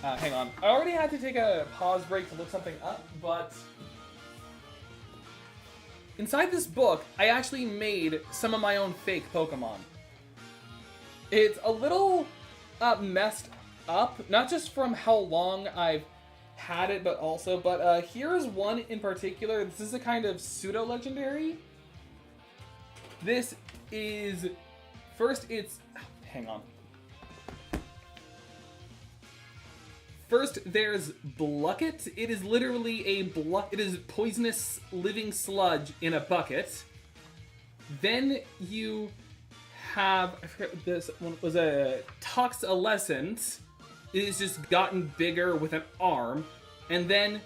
I already had to take a pause break to look something up, but inside this book, I actually made some of my own fake Pokemon. It's a little messed up, not just from how long I've had it, but also, here's one in particular. This is a kind of pseudo-legendary. This is, hang on. First, there's Blucket. It is literally it is poisonous living sludge in a bucket. Then you have, I forget what this one was, a Toxalescent. It has just gotten bigger with an arm. And then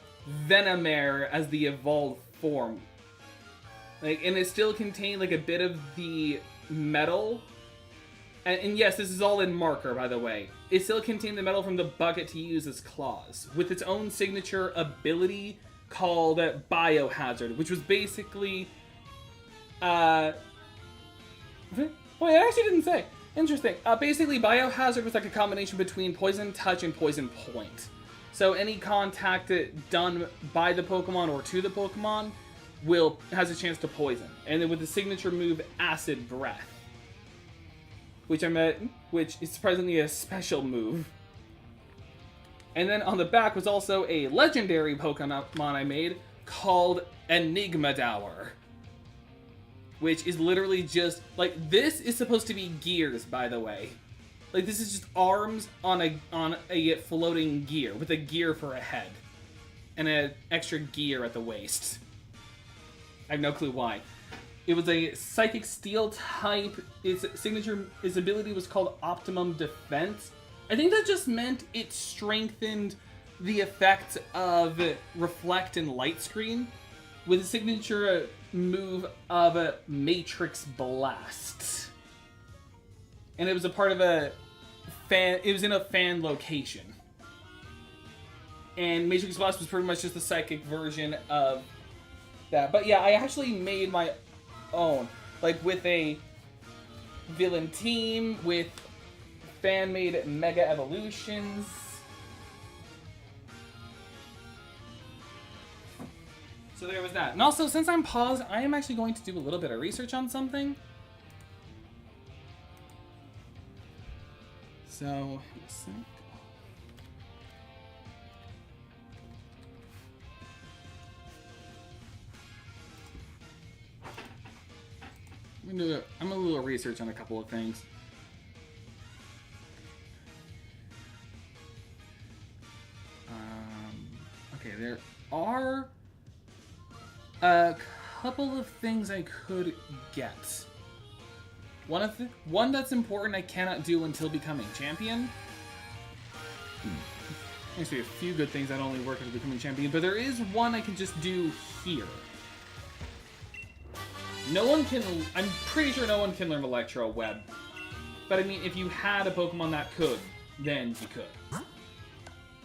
Venomare as the evolved form. And it still contained like a bit of the metal. And yes, this is all in marker, by the way. It still contained the metal from the bucket to use as claws, with its own signature ability called Biohazard, which was basically, wait, I actually didn't say. Interesting. Basically, Biohazard was like a combination between Poison Touch and Poison Point. So any contact done by the Pokemon or to the Pokemon has a chance to poison. And then with the signature move, Acid Breath, which is surprisingly a special move. And then on the back was also a legendary Pokemon I made called Enigmadour, which is literally just, like, this is supposed to be gears, by the way. Like, this is just arms on a floating gear, with a gear for a head, and an extra gear at the waist. I have no clue why. It was a Psychic Steel type. Its ability was called Optimum Defense. I think that just meant it strengthened the effects of Reflect and Light Screen with a signature move of Matrix Blast. And it was a part of a in a fan location. And Matrix Blast was pretty much just the psychic version of that. But yeah, I actually made my own. Like with a villain team, with fan-made Mega Evolutions. So there was that. And also, since I'm paused, I am actually going to do a little bit of research on something. So, let's see. I'm gonna do a little research on a couple of things. Okay, there are a couple of things I could get. One that's important I cannot do until becoming champion. There's a few good things that only work until becoming champion, but there is one I can just do here. No one can... I'm pretty sure no one can learn Electro Web. But I mean, if you had a Pokemon that could, then you could.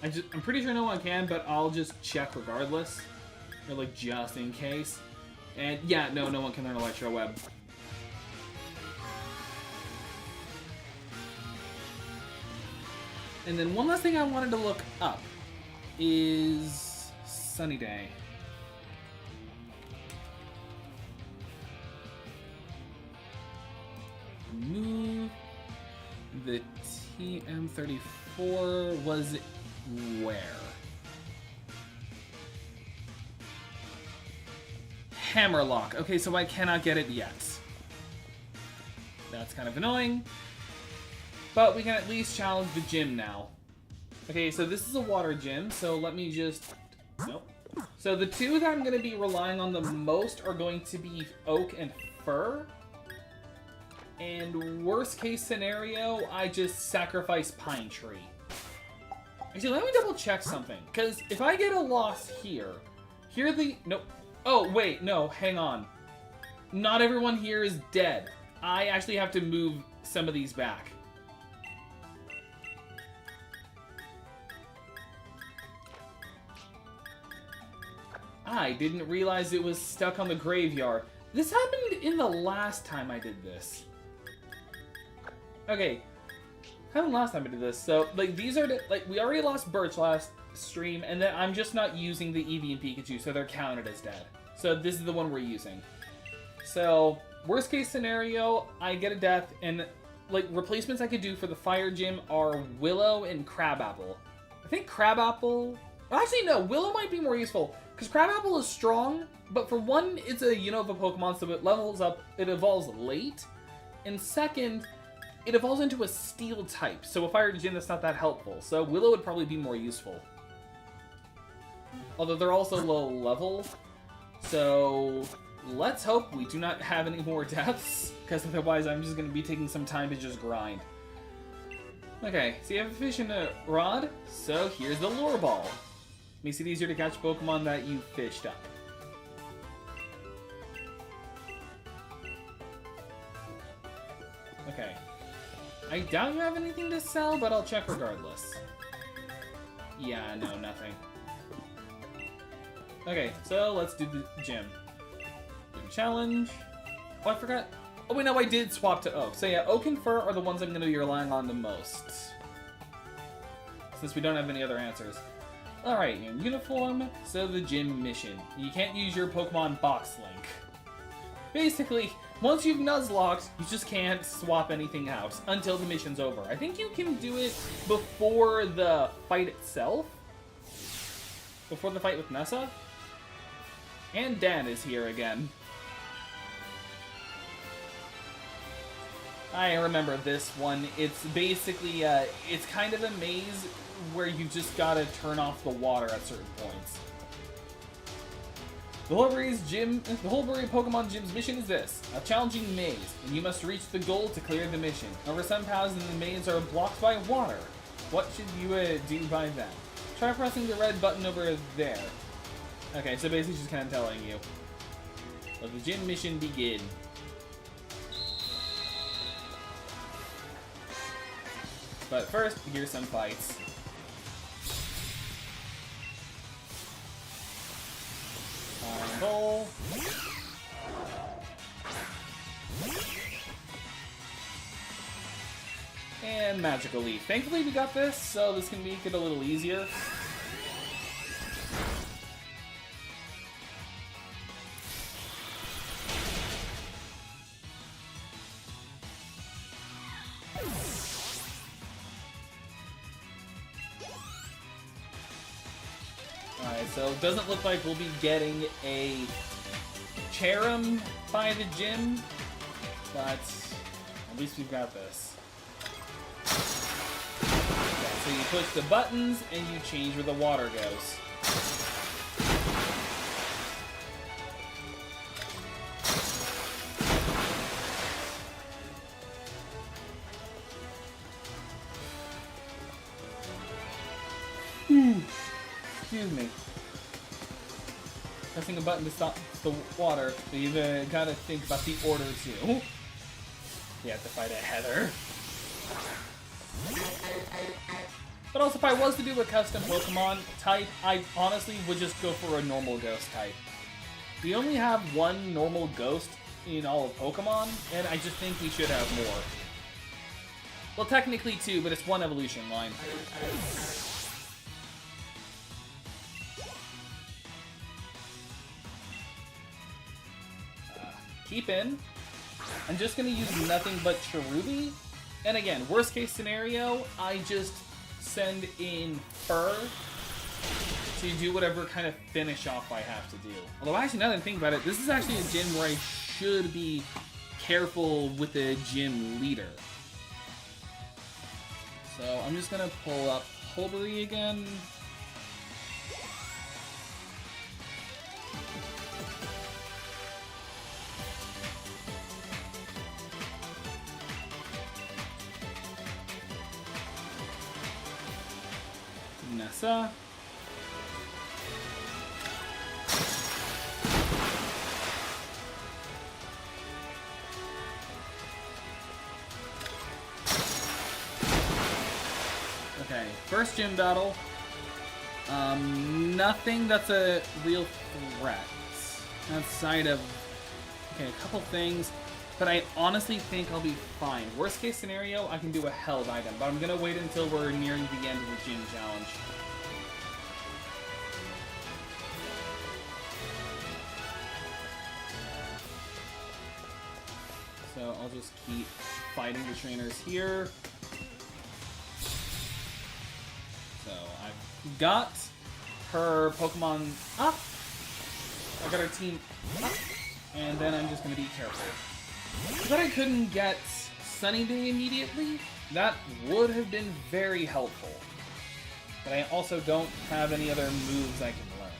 I'm pretty sure no one can, but I'll just check regardless. Or like, just in case. And yeah, no one can learn Electro Web. And then one last thing I wanted to look up is Sunny Day. Move the TM34 was where? Hammerlock. Okay, so I cannot get it yet. That's kind of annoying. But we can at least challenge the gym now. Okay, so this is a water gym, so let me just... Nope. So the two that I'm going to be relying on the most are going to be Oak and Fur. And worst case scenario, I just sacrifice Pine Tree. Actually, let me double check something. Because if I get a loss here the... Nope. Oh, wait, no, hang on. Not everyone here is dead. I actually have to move some of these back. I didn't realize it was stuck on the graveyard. This happened in the last time I did this. Okay. Happened last time I did this. So, like, these are, like, we already lost Birch last stream, and then I'm just not using the Eevee and Pikachu, so they're counted as dead. So this is the one we're using. So, worst case scenario, I get a death, and, like, replacements I could do for the Fire Gym are Willow and Crabapple. I think Crabapple... Actually, no, Willow might be more useful. Because Crabapple is strong, but for one, it's a Unova Pokemon, so it levels up, it evolves late. And second, it evolves into a Steel type, so a Fire Gym that's not that helpful. So Willow would probably be more useful. Although they're also low level, so let's hope we do not have any more deaths, because otherwise I'm just going to be taking some time to just grind. Okay, so you have a fish and a rod, so here's the Lure Ball. Makes it easier to catch Pokemon that you fished up. Okay. I doubt you have anything to sell, but I'll check regardless. Yeah, no, nothing. Okay, so let's do the gym. Do the challenge. Oh, I forgot. Oh, wait, no, I did swap to Oak. So yeah, Oak and Fur are the ones I'm going to be relying on the most. Since we don't have any other answers. Alright, in uniform, so the gym mission. You can't use your Pokemon Box Link. Basically, once you've Nuzlocked, you just can't swap anything out until the mission's over. I think you can do it before the fight itself. Before the fight with Nessa. And Dan is here again. I remember this one. It's basically, it's kind of a maze where you just gotta turn off the water at certain points. The Holbury Pokemon Gym's mission is this: a challenging maze, and you must reach the goal to clear the mission. However, some paths in the maze are blocked by water. What should you do by then? Try pressing the red button over there. Okay, so basically just kind of telling you. Let the gym mission begin. But first, here's some fights. Fireball. And Magical Leaf. Thankfully we got this, so this can make it a little easier. Alright, so it doesn't look like we'll be getting a Cherrim by the gym, but at least we've got this. Okay, so you push the buttons and you change where the water goes. Excuse me. Pressing a button to stop the water, but you gotta think about the order too. You have to fight a Heather. But also, if I was to do a custom Pokemon type, I honestly would just go for a normal ghost type. We only have one normal ghost in all of Pokemon, and I just think we should have more. Well, technically two, but it's one evolution line. Keep in. I'm just going to use nothing but Cherubi. And again, worst case scenario, I just send in Fur to do whatever kind of finish off I have to do. Although actually, now that I think about it, this is actually a gym where I should be careful with the gym leader. So I'm just going to pull up Hulbury again. Nessa. Okay, first gym battle. Nothing that's a real threat outside of, okay, a couple things, but I honestly think I'll be fine. Worst case scenario, I can do a held item, but I'm gonna wait until we're nearing the end of the gym challenge. So I'll just keep fighting the trainers here. So I've got her Pokemon up. I got her team up. And then I'm just going to be careful. But I couldn't get Sunny Day immediately. That would have been very helpful. But I also don't have any other moves I can learn.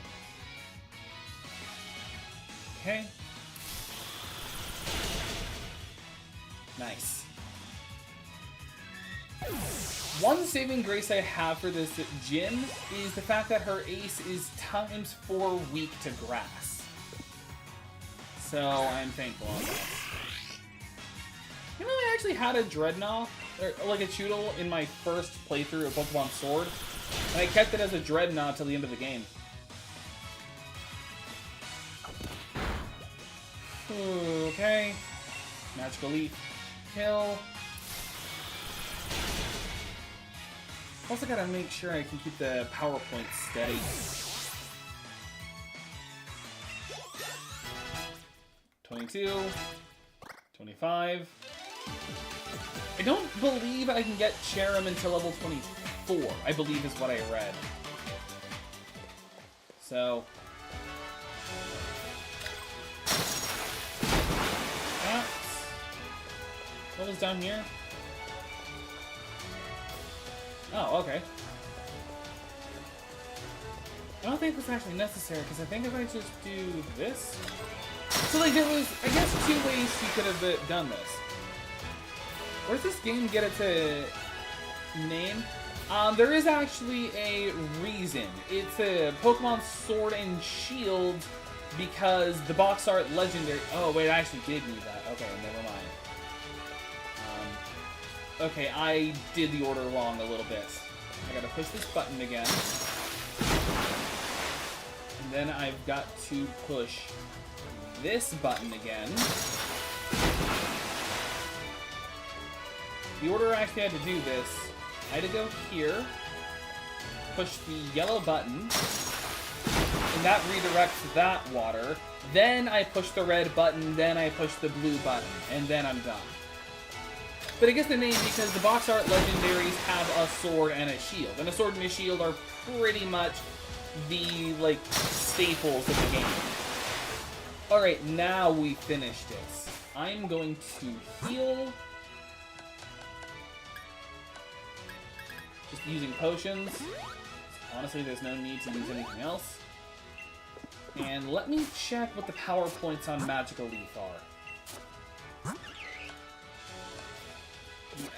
Okay. Nice. One saving grace I have for this gym is the fact that her ace is ×4 weak to grass. So I'm thankful on that. You know, I actually had a Dreadnought, or like a Choodle in my first playthrough of Pokemon Sword, and I kept it as a Dreadnought till the end of the game. Okay. Magical Leaf. Kill. Also gotta make sure I can keep the power points steady. $22, $25. I don't believe I can get Cherrim until level 24, I believe is what I read. So. What was down here? Oh, okay. I don't think that's actually necessary, because I think if I just do this... So, like, there was, I guess, 2 ways you could have done this. Where's this game get its name? There is actually a reason. It's a Pokemon Sword and Shield, because the box art legendary... Oh, wait, I actually did need that. Okay, never mind. Okay, I did the order wrong a little bit. I gotta push this button again. And then I've got to push this button again. The order I actually had to do this, I had to go here, push the yellow button, and that redirects that water. Then I push the red button, then I push the blue button, and then I'm done. But I guess the name, because the box art legendaries have a sword and a shield. And a sword and a shield are pretty much the, like, staples of the game. Alright, now we finished this. I'm going to heal. Just using potions. Honestly, there's no need to use anything else. And let me check what the power points on Magical Leaf are.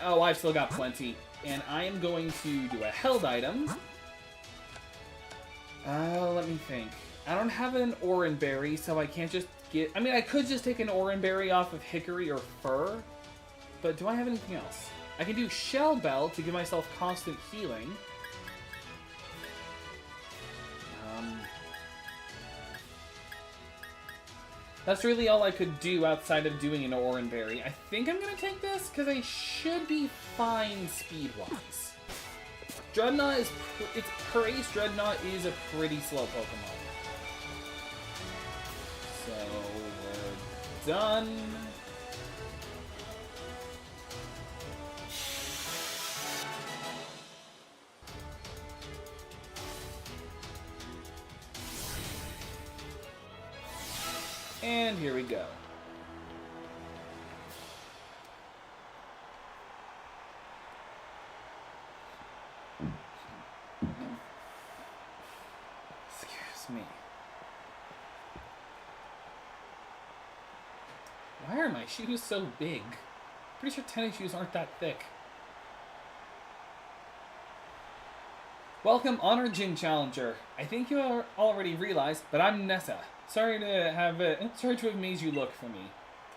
Oh, I've still got plenty. And I am going to do a held item. Let me think. I don't have an Oran Berry, so I can't just get... I mean, I could just take an Oran Berry off of Hickory or Fir. But do I have anything else? I can do Shell Bell to give myself constant healing. That's really all I could do outside of doing an Oran Berry. I think I'm going to take this, because I should be fine speed-wise. Dreadnought is... Per Ace, Dreadnought is a pretty slow Pokemon. So, we're done. And here we go. Excuse me. Why are my shoes so big? Pretty sure tennis shoes aren't that thick. Welcome, Honored Gym Challenger. I think you already realized, but I'm Nessa. Sorry to have made you look for me.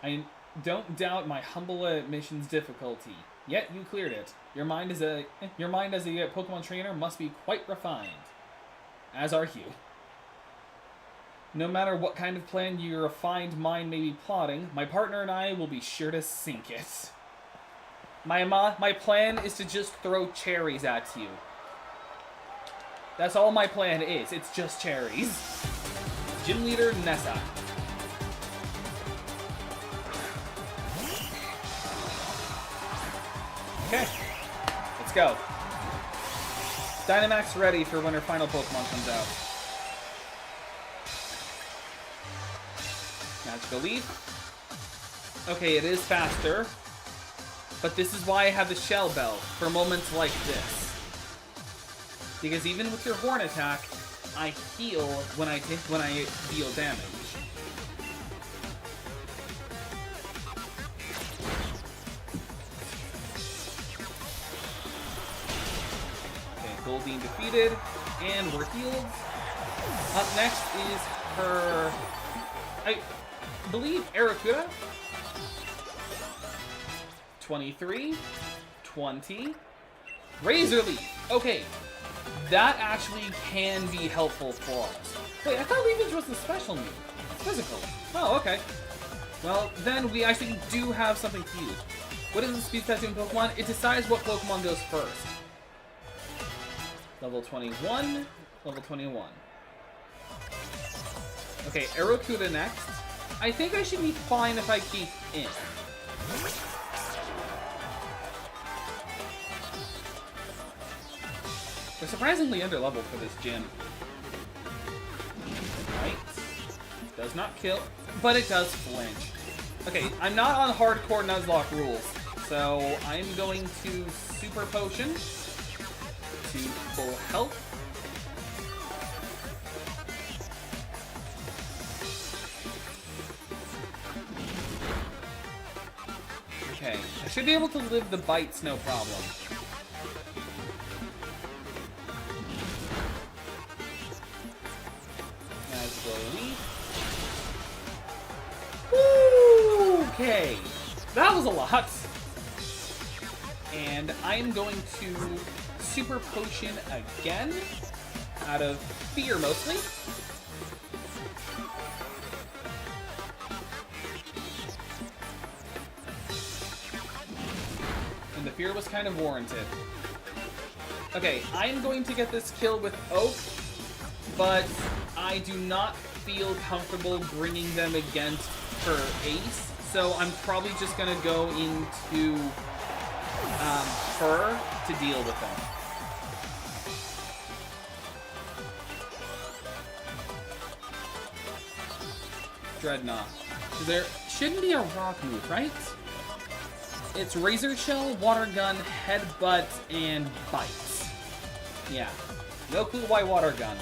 I don't doubt my humble mission's difficulty. Yet you cleared it. Your mind as a Pokemon trainer must be quite refined. As are you. No matter what kind of plan your refined mind may be plotting, my partner and I will be sure to sink it. My plan is to just throw cherries at you. That's all my plan is. It's just cherries. Gym Leader Nessa. Okay. Let's go. Dynamax ready for when her final Pokemon comes out. Magical Leaf. Okay, it is faster. But this is why I have the Shell Bell, for moments like this. Because even with your Horn attack, I heal when I deal damage. Okay, Goldeen defeated, and we're healed. Up next is her, I believe, Arrokuda. 23, 20, Razor Leaf. Okay. That actually can be helpful for us. Wait, I thought Leafage was the special move. Physical. Oh, okay. Well, then we actually do have something huge. What is the speed tattoo in Pokemon? It decides what Pokemon goes first. Level 21, level 21. Okay, Arrokuda next. I think I should be fine if I keep in. We're surprisingly underleveled for this gym. Right. Does not kill, but it does flinch. Okay, I'm not on hardcore Nuzlocke rules, so I'm going to Super Potion to full health. Okay, I should be able to live the bites no problem. Okay, that was a lot. And I am going to Super Potion again, out of fear mostly. And the fear was kind of warranted. Okay, I am going to get this kill with Oak, but I do not feel comfortable bringing them against her ace, so I'm probably just gonna go into her to deal with them. Dreadnought. There shouldn't be a rock move, right? It's Razor Shell, Water Gun, Headbutt, and Bite. Yeah. No clue why Water Gun.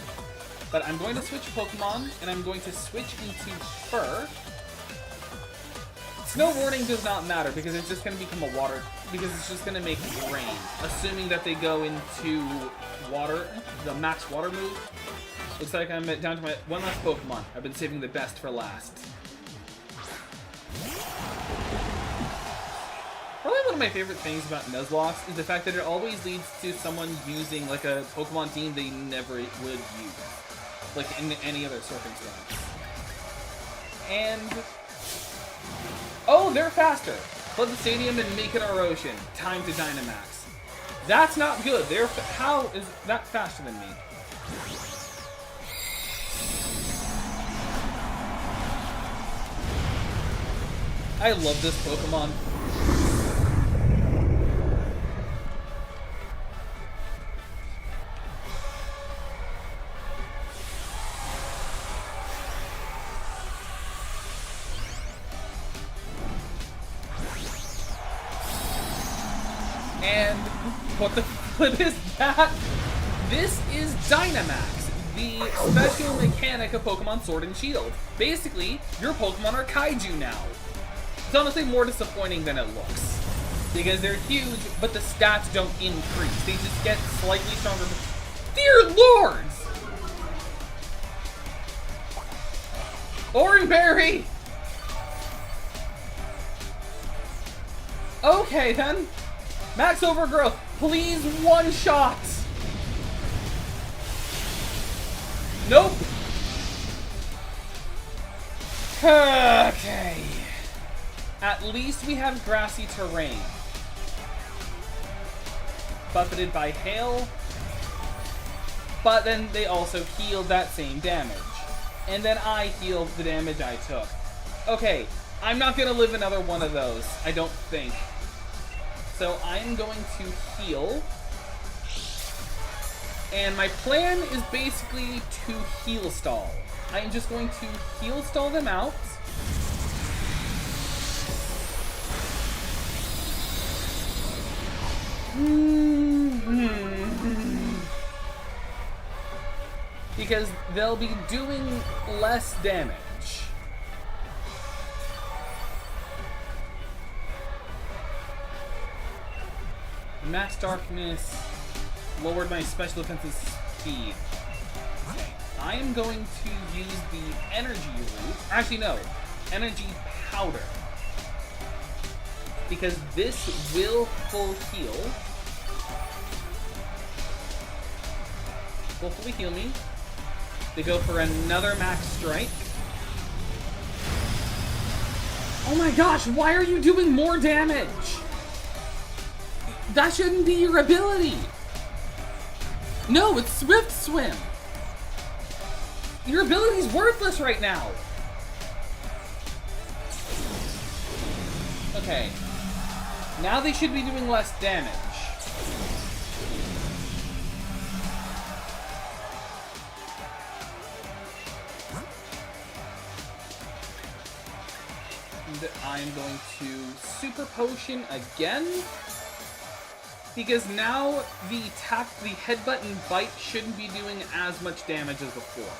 But I'm going to switch Pokemon, and I'm going to switch into Fur. Snow Warning does not matter, because it's just going to become a water... Because it's just going to make rain. Assuming that they go into water, the max water move. Looks like I'm down to my one last Pokemon. I've been saving the best for last. Probably one of my favorite things about Nuzlocke is the fact that it always leads to someone using like a Pokemon team they never would use. Like in any other circumstance. And... oh, they're faster! Flood the stadium and make it our ocean. Time to Dynamax. That's not good. How is that faster than me? I love this Pokemon. And what the flip is that? This is Dynamax, the special mechanic of Pokemon Sword and Shield. Basically, your Pokemon are Kaiju now. It's honestly more disappointing than it looks. Because they're huge, but the stats don't increase. They just get slightly stronger. Dear lords! Oranberry! Okay then. Max Overgrowth, please one shot! Nope. Okay. At least we have grassy terrain. Buffeted by hail. But then they also healed that same damage. And then I healed the damage I took. Okay, I'm not gonna live another one of those, I don't think. So I'm going to heal. And my plan is basically to heal stall. I am just going to heal stall them out. Because they'll be doing less damage. Max Darkness lowered my special defense's speed. Okay. I am going to use the energy root. Actually, no. Energy powder. Because this will full heal. Will fully heal me. They go for another max strike. Oh my gosh, why are you doing more damage? That shouldn't be your ability. No, it's Swift Swim. Your ability's worthless right now. Okay. Now they should be doing less damage. And I'm going to Super Potion again. Because now the headbutt and bite shouldn't be doing as much damage as before.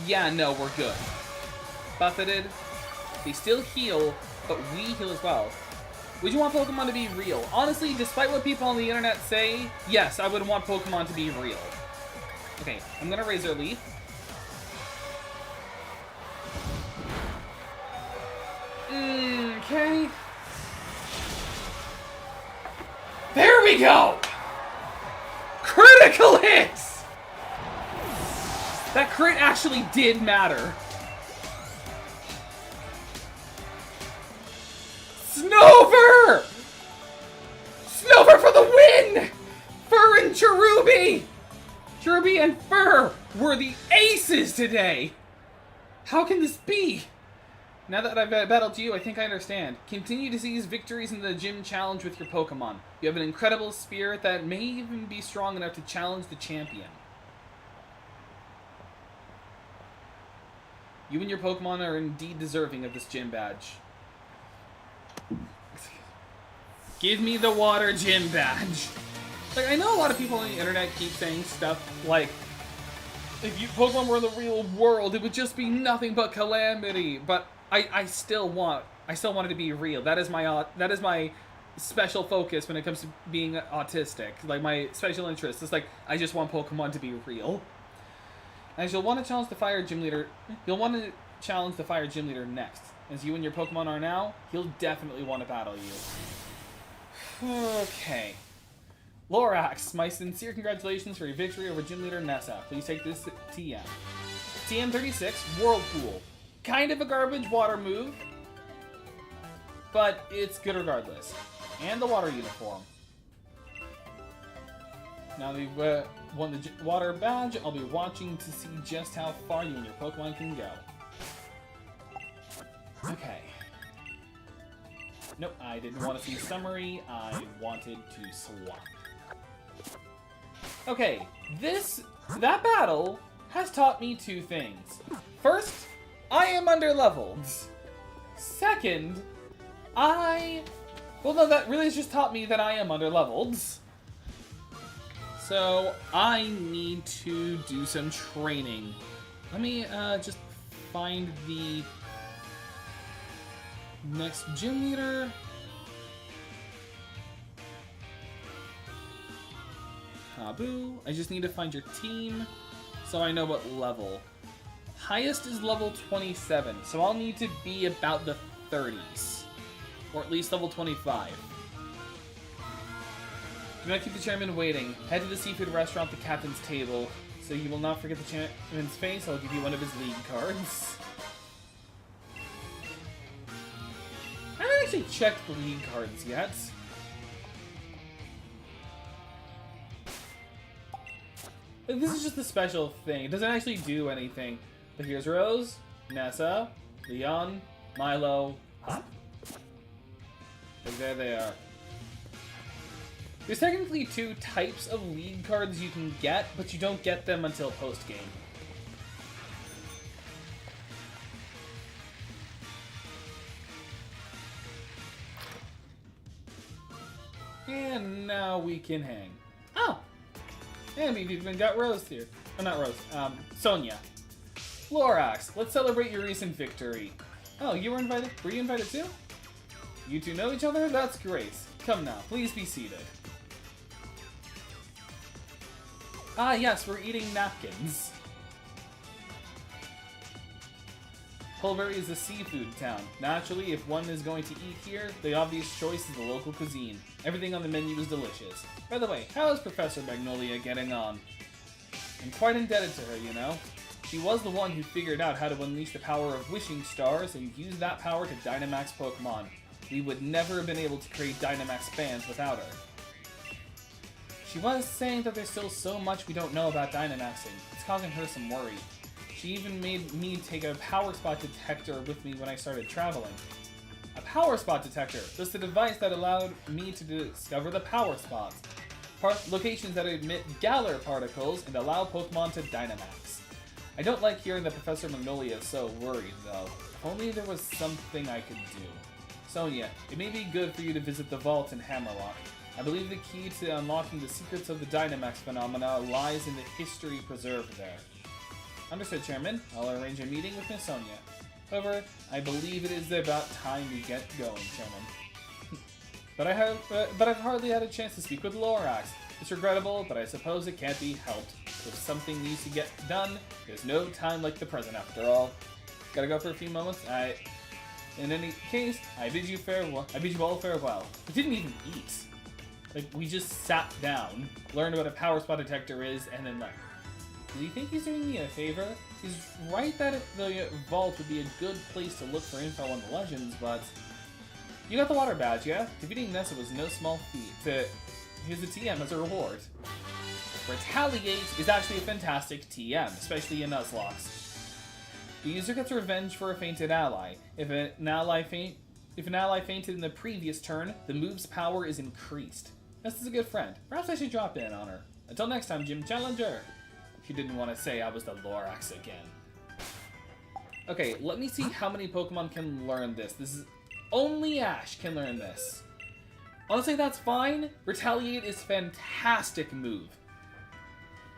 Yeah, no, we're good. Buffeted. They still heal, but we heal as well. Would you want Pokemon to be real? Honestly, despite what people on the internet say, yes, I would want Pokemon to be real. Okay, I'm gonna Razor Leaf. Okay. we go! Critical hits! That crit actually did matter. Snover! Snover for the win! Fur and Cherubi! Cherubi and Fur were the aces today! How can this be? Now that I've battled you, I think I understand. Continue to seize victories in the gym challenge with your Pokemon. You have an incredible spirit that may even be strong enough to challenge the champion. You and your Pokemon are indeed deserving of this gym badge. Give me the water gym badge. Like, I know a lot of people on the internet keep saying stuff like, if you Pokemon were in the real world, it would just be nothing but calamity. But I still want it to be real. That is my special focus when it comes to being autistic. Like, my special interest. It's like, I just want Pokemon to be real. As you'll want to challenge the Fire Gym Leader, next. As you and your Pokemon are now, he'll definitely want to battle you. Okay. Lorax, my sincere congratulations for your victory over Gym Leader Nessa. Please take this to TM. TM36, Whirlpool. Kind of a garbage water move, but it's good regardless. And the water uniform. Now that you've won the water badge, I'll be watching to see just how far you and your Pokemon can go. Okay. Nope, I didn't want to see summary. I wanted to swap. Okay, that battle has taught me two things. First, I am underleveled. Second, well, no, that really has just taught me that I am underleveled. So, I need to do some training. Let me just find the next gym leader. Kabu. I just need to find your team so I know what level. Highest is level 27, so I'll need to be about the 30s. Or at least level 25. Do not keep the chairman waiting. Head to the seafood restaurant at the captain's table. So you will not forget the chairman's face. I'll give you one of his league cards. I haven't actually checked the league cards yet. This is just a special thing. It doesn't actually do anything. But here's Rose, Nessa, Leon, Milo, Hop. And there they are. There's technically two types of league cards you can get, but you don't get them until post-game. And now we can hang. Oh! And we've even got Rose here. Oh, not Rose. Sonia. Lorax, let's celebrate your recent victory. Oh, you were invited? Were you invited too? You two know each other? That's great. Come now, please be seated. Ah, yes, we're eating napkins. Pulbury is a seafood town. Naturally, if one is going to eat here, the obvious choice is the local cuisine. Everything on the menu is delicious. By the way, how is Professor Magnolia getting on? I'm quite indebted to her, you know. She was the one who figured out how to unleash the power of wishing stars and use that power to Dynamax Pokemon. We would never have been able to create Dynamax bands without her. She was saying that there's still so much we don't know about Dynamaxing. It's causing her some worry. She even made me take a power spot detector with me when I started traveling. A power spot detector, just a device that allowed me to discover the power spots. Locations that emit Galar particles and allow Pokemon to Dynamax. I don't like hearing that Professor Magnolia is so worried, though. If only there was something I could do. Sonia, it may be good for you to visit the vault in Hammerlock. I believe the key to unlocking the secrets of the Dynamax phenomena lies in the history preserved there. Understood, Chairman. I'll arrange a meeting with Miss Sonia. However, I believe it is about time we get going, Chairman. but I've hardly had a chance to speak with Lorax. It's regrettable, but I suppose it can't be helped. If something needs to get done, there's no time like the present after all. Gotta go for a few moments. In any case, I bid you all farewell. I didn't even eat. Like, we just sat down, learned what a power spot detector is, and then left. Does he think he's doing me a favor? He's right that the vault would be a good place to look for info on the legends, but... You got the water badge, yeah? Defeating Nessa was no small feat. Here's the TM as a reward. Retaliate is actually a fantastic TM, especially in Nuzlocke. The user gets revenge for a fainted ally. If an ally fainted in the previous turn, the move's power is increased. Nessa's a good friend. Perhaps I should drop in on her. Until next time, Gym Challenger. She didn't want to say I was the Lorax again. Okay, let me see how many Pokemon can learn this. This is only Ash can learn this. Honestly, that's fine. Retaliate is a fantastic move.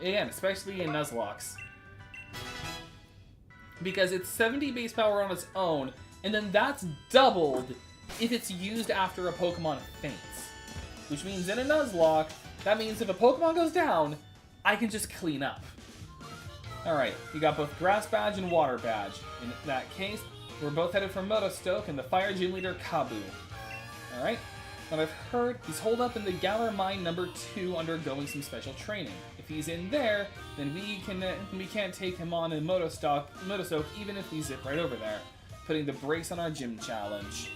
Again, especially in Nuzlocke. Because it's 70 base power on its own, and then that's doubled if it's used after a Pokemon faints. Which means in a Nuzlocke, that means if a Pokemon goes down, I can just clean up. Alright, you got both Grass Badge and Water Badge. In that case, we're both headed for Motostoke and the Fire Gym Leader Kabu. Alright, what I've heard, he's holed up in the Galar Mine number 2 undergoing some special training. If he's in there, then we can't take him on in Motostoke even if we zip right over there, putting the brakes on our gym challenge.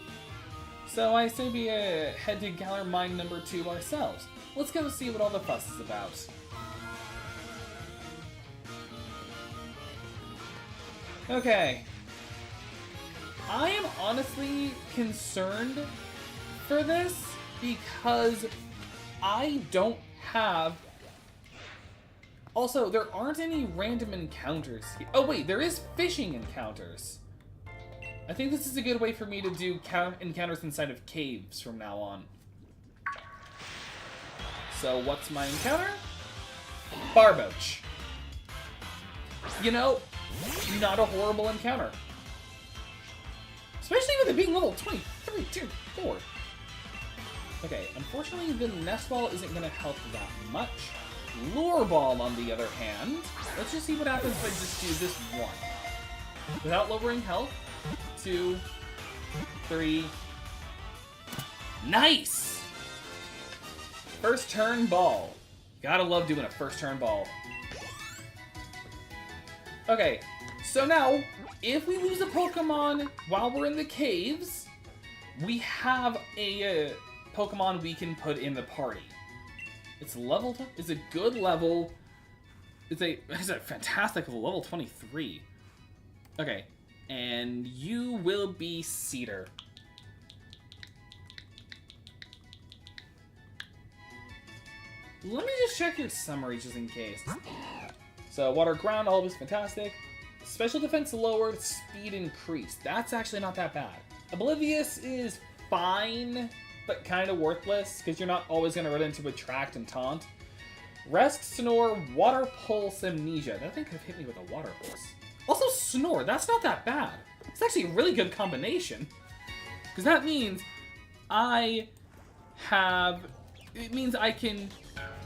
So I say we head to Galar Mine number 2 ourselves. Let's go see what all the fuss is about. Okay. I am honestly concerned for this because I don't have... Also, there aren't any random encounters here. Oh wait, there is fishing encounters. I think this is a good way for me to do encounters inside of caves from now on. So what's my encounter? Barboach. You know, not a horrible encounter. Especially with it being level 23, tier 4. Okay, unfortunately the Nest Ball isn't going to help that much. Lure Ball, on the other hand. Let's just see what happens if I just do this one. Without lowering health. 2, 3. Nice! First turn ball. Gotta love doing a first turn ball. Okay, so now, if we lose a Pokemon while we're in the caves, we have a Pokemon we can put in the party. It's level, it's a good level. It's a fantastic level 23. Okay, and you will be Cedar. Let me just check your summary just in case. So, Water Ground, always fantastic. Special defense lowered, speed increased. That's actually not that bad. Oblivious is fine, but kind of worthless, because you're not always going to run into Attract and Taunt. Rest, Snore, Water Pulse, Amnesia. That thing could have hit me with a Water Pulse. Also, Snore, that's not that bad. It's actually a really good combination. Because that means it means I can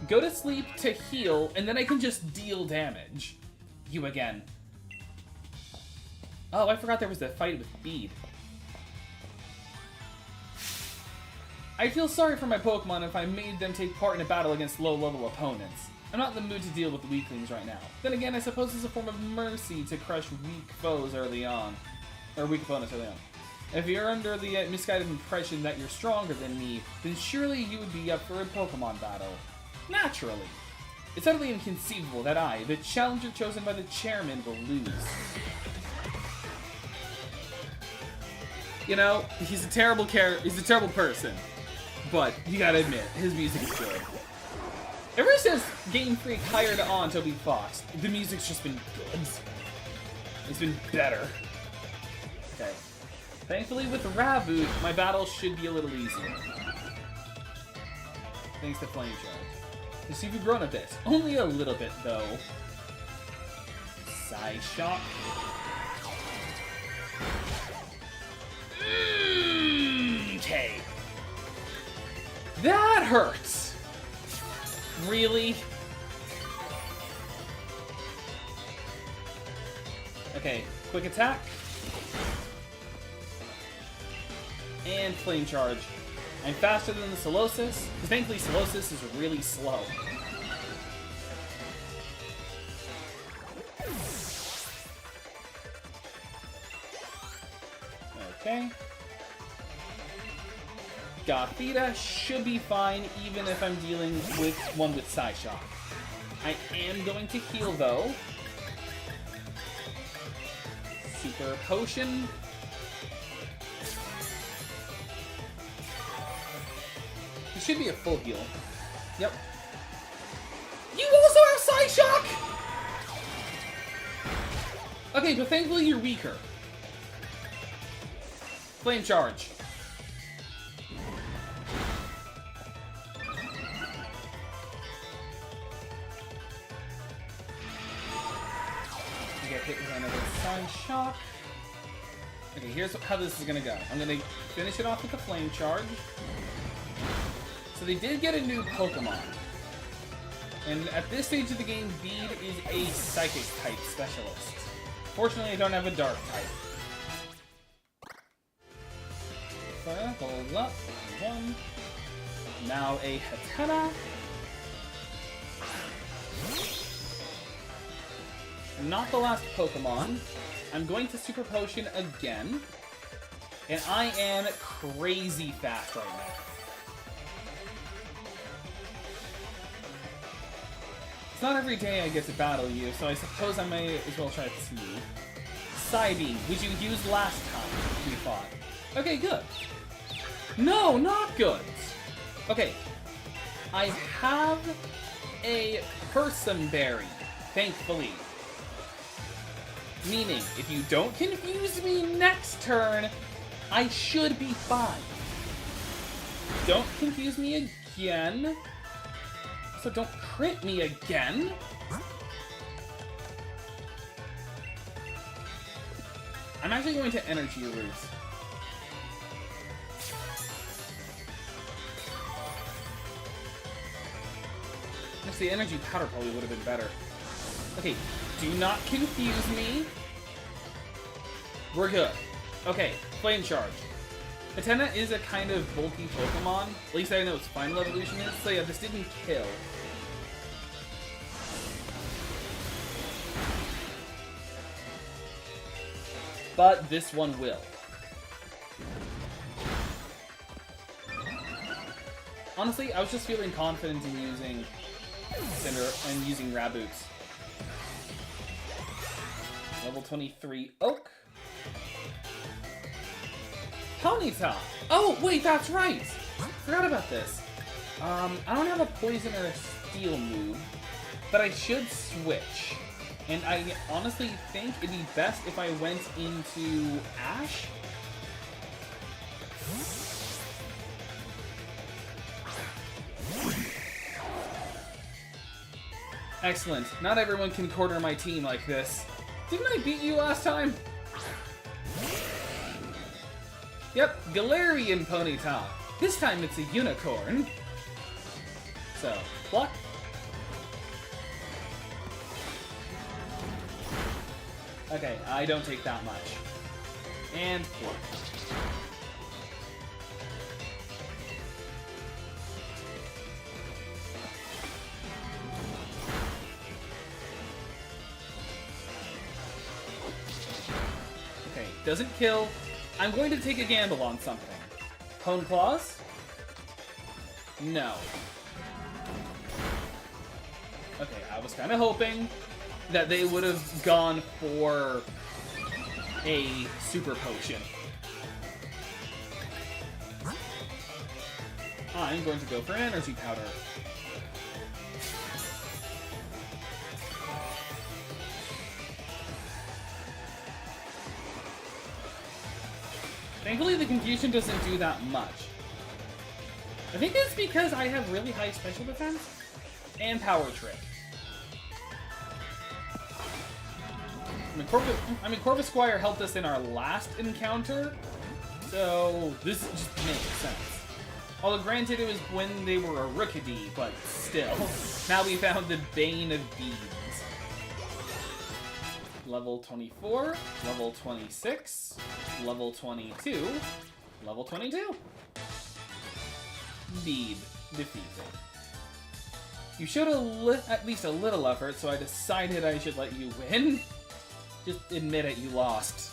go to sleep to heal, and then I can just deal damage. You again. Oh, I forgot there was the fight with Bead. I feel sorry for my Pokemon if I made them take part in a battle against low-level opponents. I'm not in the mood to deal with weaklings right now. Then again, I suppose it's a form of mercy to crush weak foes early on. Or weak opponents early on. If you're under the misguided impression that you're stronger than me, then surely you would be up for a Pokemon battle. Naturally. It's utterly inconceivable that I, the challenger chosen by the chairman, will lose. You know, he's a terrible person. But, you gotta admit, his music is good. Ever since Game Freak hired on Toby Fox, the music's just been good. It's been better. Okay. Thankfully, with Raboot, my battle should be a little easier. Thanks to Flame Charge. To see if you've grown a bit. Only a little bit, though. Side Shock. Okay. That hurts! Really? Okay, quick attack. And Flame Charge. I'm faster than the Solosis, because thankfully Solosis is really slow. Okay. Gothita should be fine, even if I'm dealing with one with Psyshock. I am going to heal, though. Super Potion. It should be a full heal. Yep. You also have Psyshock! Okay, but thankfully you're weaker. Flame Charge. Get hit with another Psyshock. Okay, here's how this is gonna go. I'm gonna finish it off with the Flame Charge. So they did get a new Pokemon. And at this stage of the game, Bede is a Psychic type specialist. Fortunately, I don't have a Dark type. Hold up. One. Now a Hatena. Not the last Pokemon. I'm going to Super Potion again. And I am crazy fast right now. It's not every day I get to battle you, so I suppose I may as well try it smooth. Psybeam, which you used last time we fought. Okay, good. No, not good. Okay. I have a Persimberry, thankfully. Meaning, if you don't confuse me next turn, I should be fine. Don't confuse me again. So don't crit me again. I'm actually going to Energy Root. Actually, Energy Powder probably would have been better. Okay, do not confuse me. We're good. Okay, Flame Charge. Hatena is a kind of bulky Pokemon. At least I know its final evolution is. So yeah, this didn't kill. But this one will. Honestly, I was just feeling confident in using Cinder and using Raboots. Level 23 Oak. Ponyta! Oh, wait, that's right! Forgot about this. I don't have a Poison or a Steel move, but I should switch. And I honestly think it'd be best if I went into Ash. Excellent. Not everyone can corner my team like this. Didn't I beat you last time? Yep, Galarian Ponyta. This time it's a unicorn. So, pluck. Okay, I don't take that much. And pluck. Okay, doesn't kill. I'm going to take a gamble on something. Cone Claws? No. Okay, I was kind of hoping that they would have gone for a Super Potion. I'm going to go for Energy Powder. Thankfully, the confusion doesn't do that much. I think it's because I have really high special defense and power trip. I mean, Corvusquire helped us in our last encounter, so this just makes sense. Although, granted, it was when they were a Rookidee, but still. Now we found the Bane of Bees. Level 24, level 26, level 22, level 22. indeed defeated. You showed at least a little effort, so I decided I should let you win. Just admit it, you lost.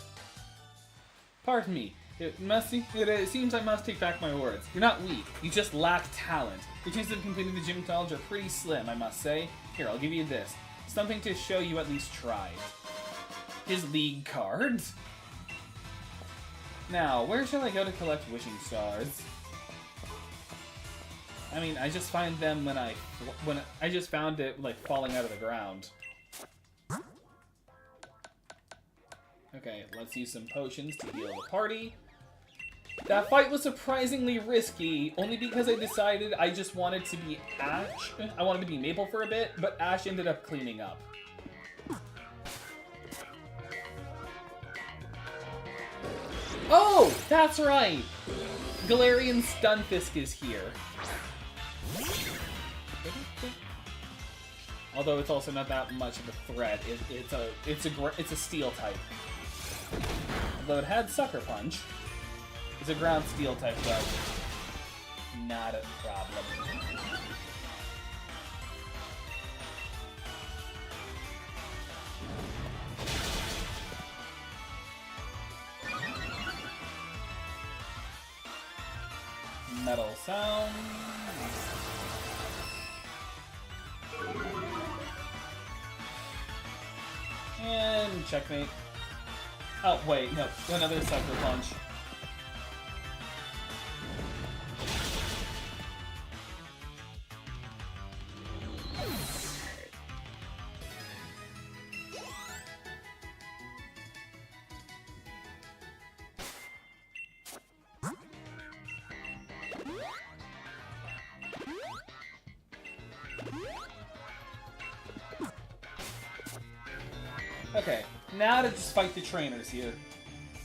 Pardon me. It seems I must take back my words. You're not weak. You just lack talent. Your chances of completing the gym challenge are pretty slim, I must say. Here, I'll give you this. Something to show you at least tried. His league cards. Now, where shall I go to collect wishing stars? I mean, I just find them when I just found it like falling out of the ground. Okay, let's use some potions to heal the party. That fight was surprisingly risky, only because I decided I just wanted to be Ash. I wanted to be Maple for a bit, but Ash ended up cleaning up. Oh, that's right! Galarian Stunfisk is here. Although it's also not that much of a threat. It's a steel type. Although it had Sucker Punch. It's a ground steel type though. Not a problem. Metal sound. And checkmate. Oh, wait, no. Another Sucker Punch. Okay, now to just fight the trainers here.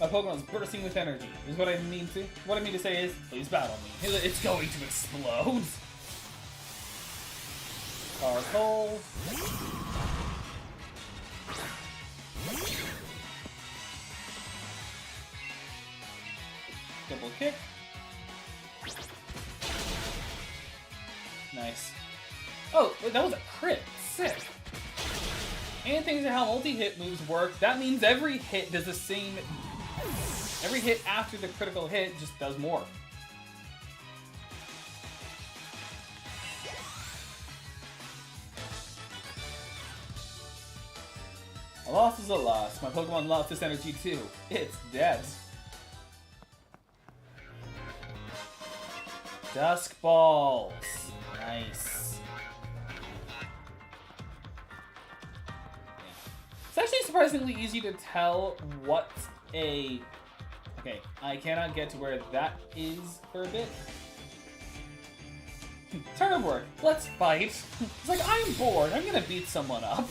My Pokemon's bursting with energy. Is what I mean to say is, please battle me. It's going to explode. Sparkle. Double kick. Nice. Oh, that was a crit. Sick. And thanks to how multi-hit moves work, that means every hit does the same... Every hit after the critical hit just does more. A loss is a loss. My Pokemon lost its energy too. It's dead. Dusk Balls. Nice. It's actually surprisingly easy to tell what's a... Okay, I cannot get to where that is for a bit. Turn work. Let's fight. It's like, I'm bored. I'm gonna beat someone up.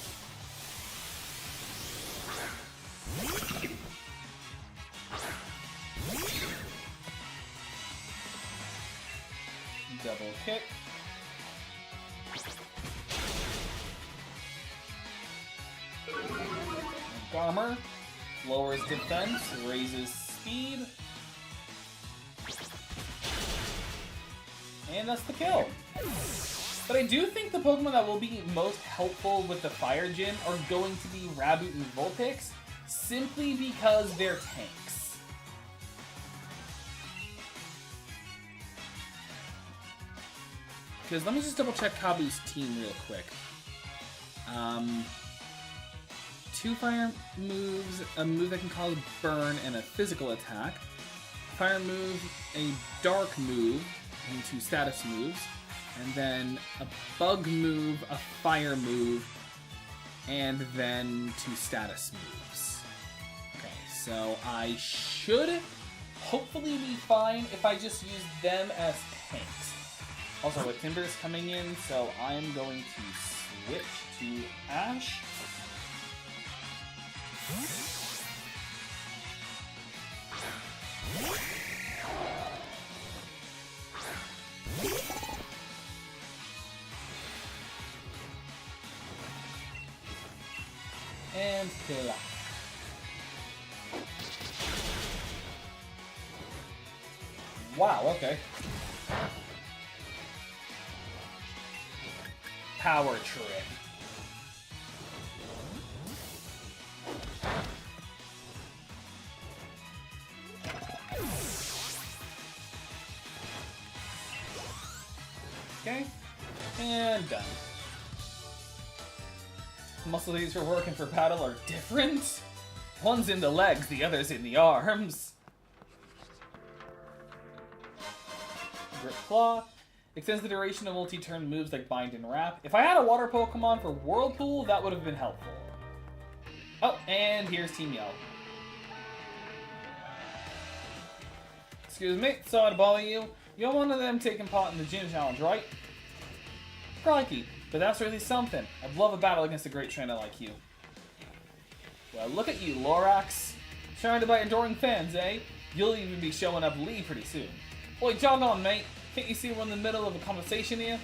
Double kick. Armor, lowers defense, raises speed, and that's the kill. But I do think the Pokemon that will be most helpful with the Fire Gym are going to be Raboot and Vulpix, simply because they're tanks. Because let me just double check Kabu's team real quick. 2 fire moves, a move that can cause burn, and a physical attack. Fire move, a dark move, and 2 status moves. And then a bug move, a fire move, and then 2 status moves. Okay, so I should hopefully be fine if I just use them as tanks. Also, with Timber's coming in, so I'm going to switch to Ash. And Pilla. Wow, okay. power trip. Okay, and done. Muscle days for work and for battle are different. One's in the legs, the other's in the arms. Grip Claw. Extends the duration of multi-turn moves like Bind and Wrap. If I had a water Pokemon for Whirlpool, that would have been helpful. Oh, and here's Team Yell. Excuse me, sorry to bother you. You're one of them taking part in the gym challenge, right? Crikey, but that's really something. I'd love a battle against a great trainer like you. Well, look at you, Lorax. Surrounded by adoring fans, eh? You'll even be showing up Lee pretty soon. Oi, jog on, mate. Can't you see we're in the middle of a conversation here?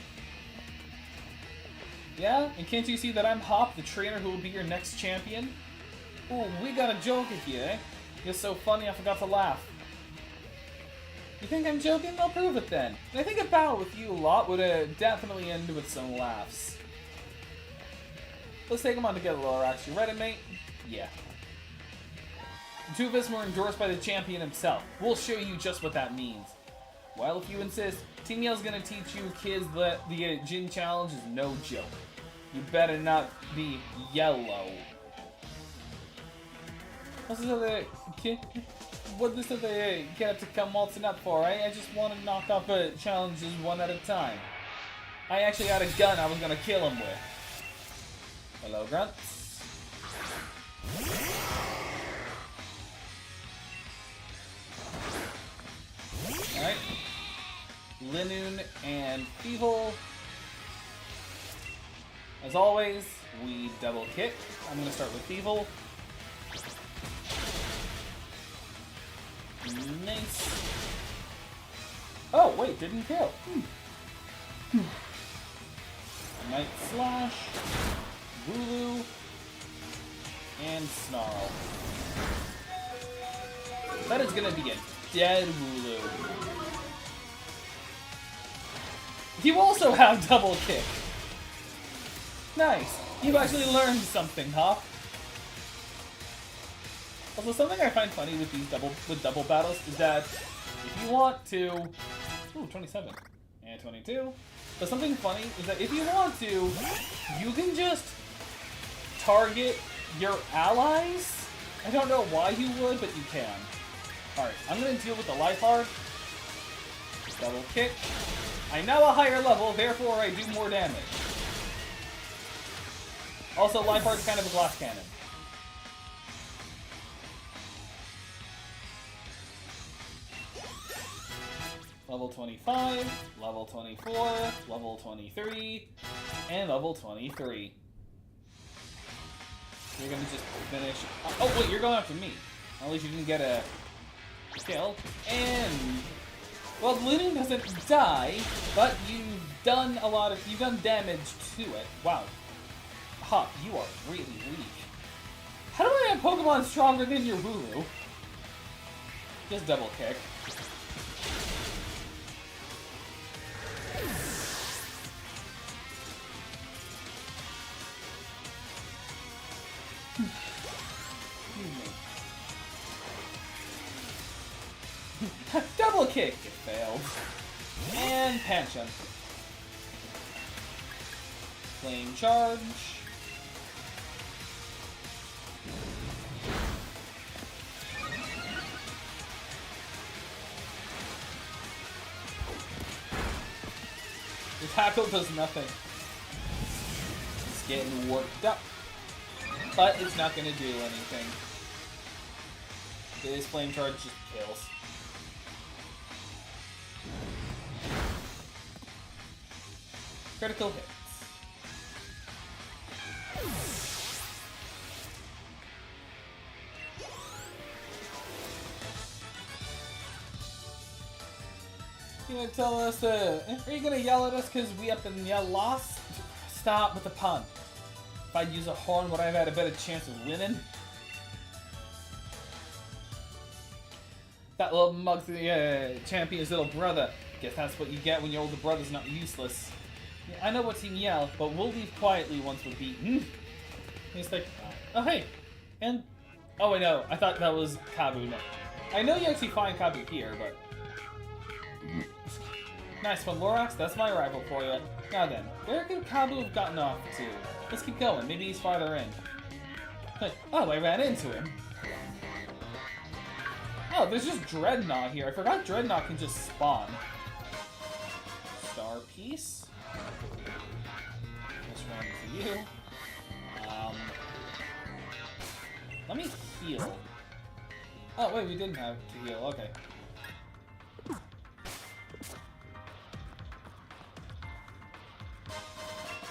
Yeah? And can't you see that I'm Hop, the trainer who will be your next champion? Ooh, we got a joke with you, eh? You're so funny I forgot to laugh. You think I'm joking? I'll prove it then. And I think a battle with you a lot would definitely end with some laughs. Let's take them on together, Lorax. You ready, mate? Yeah. The two of us were endorsed by the champion himself. We'll show you just what that means. Well, if you insist, Team Yell's gonna teach you kids that the gym challenge is no joke. You better not be yellow. What's this other kid? What this other get up to come waltzing up for, eh? I just want to knock off challenges one at a time. I actually had a gun I was gonna kill him with. Hello, Grunts. Alright. Linoon and Feeble. As always, we double kick. I'm gonna start with Feeble. Nice. Oh, wait, didn't kill. Night Slash, Wooloo, and Snarl. That is gonna be a dead Wooloo. You also have double kick. Nice. You've actually learned something, huh? Also, something I find funny with these double battles is that if you want to... Ooh, 27. And 22. But something funny is that if you want to, you can just target your allies. I don't know why you would, but you can. Alright, I'm going to deal with the Life Hard. Double kick. I'm now a higher level, therefore I do more damage. Also, Life Hard's kind of a glass cannon. Level 25, level 24, level 23, and level 23. You're gonna just finish... Oh, wait, you're going after me. At least you didn't get a kill. And... Well, Linen doesn't die, but you've done you've done damage to it. Wow. Hop, you are really weak. How do I have Pokemon stronger than your Wooloo? Just double kick. Double kick! It failed. And Pancham. Flame charge. The tackle does nothing. It's getting worked up. But it's not going to do anything. This flame charge just kills. Critical hits. You gonna tell us are you gonna yell at us because we up and yell lost? Stop with the pun. If I'd use a horn, would I have had a better chance of winning? That little mug's the champion's little brother. Guess that's what you get when your older brother's not useless. Yeah, I know what Team Yell, but we'll leave quietly once we're beaten. He's like, oh hey, and oh wait no, I thought that was Kabu. No, I know you actually find Kabu here, but nice one, Lorax. That's my rival for you. Now then, where could Kabu have gotten off to? Let's keep going. Maybe he's farther in. Oh, I ran into him. Oh, there's just Dreadnought here. I forgot Dreadnought can just spawn. Star Piece. This round for you. Let me heal. Oh, wait, we didn't have to heal. Okay.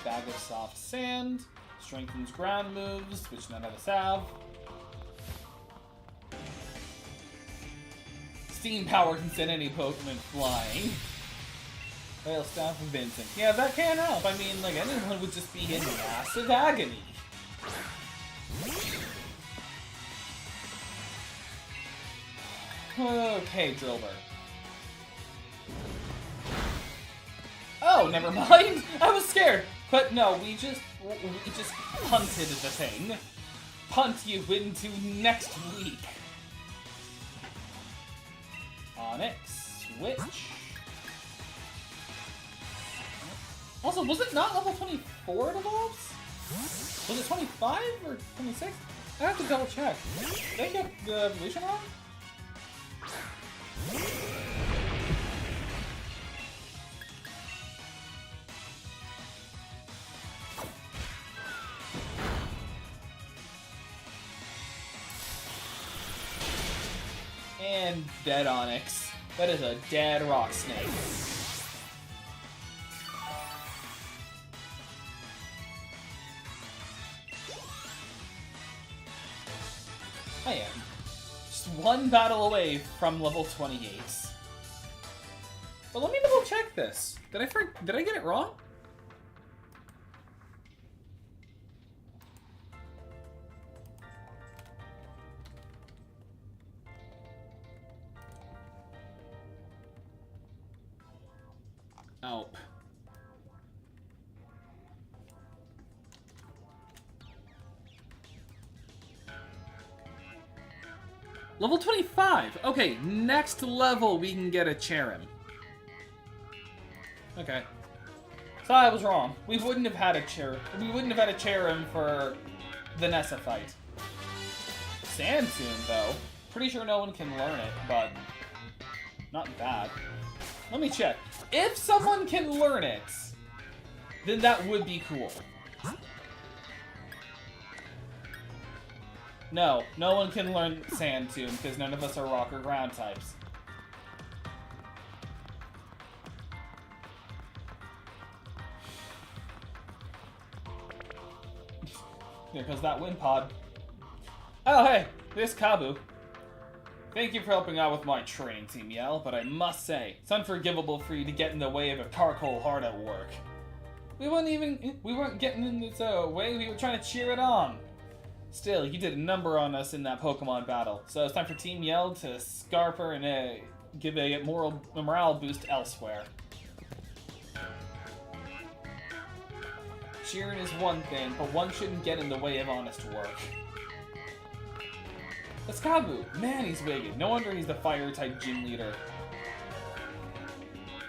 Bag of soft sand. Strengthens ground moves, which none of us have. Steam power can send any Pokemon flying. Rail Staff of Vincent. Yeah, that can help. I mean, like, anyone would just be in massive agony. Okay, Drillbur. Oh, never mind. I was scared. But no, we just punted the thing. Punt you into next week. Onyx, switch. Also, was it not level 24 it evolves? Was it 25 or 26? I have to double check. Did I get the evolution wrong? And dead Onyx. That is a dead rock snake. I am just one battle away from level 28. But let me double check this. Did I get it wrong? Alp. Level 25! Okay, next level we can get a Cherim. Okay. So I was wrong. We wouldn't have had a Cherim for the Nessa fight. Sandtoon, though. Pretty sure no one can learn it, but not bad. Let me check. If someone can learn it, then that would be cool. No, no one can learn Sandtoon because none of us are rock or ground types. Here goes that wind pod. Oh hey, this Kabu. Thank you for helping out with my training, Team Yell, but I must say, it's unforgivable for you to get in the way of a Carkol hard at work. We weren't getting in its way, we were trying to cheer it on. Still, you did a number on us in that Pokemon battle, so it's time for Team Yell to scarper and give a morale boost elsewhere. Cheering is one thing, but one shouldn't get in the way of honest work. That's Kabu. Man, he's wicked. No wonder he's the fire-type gym leader.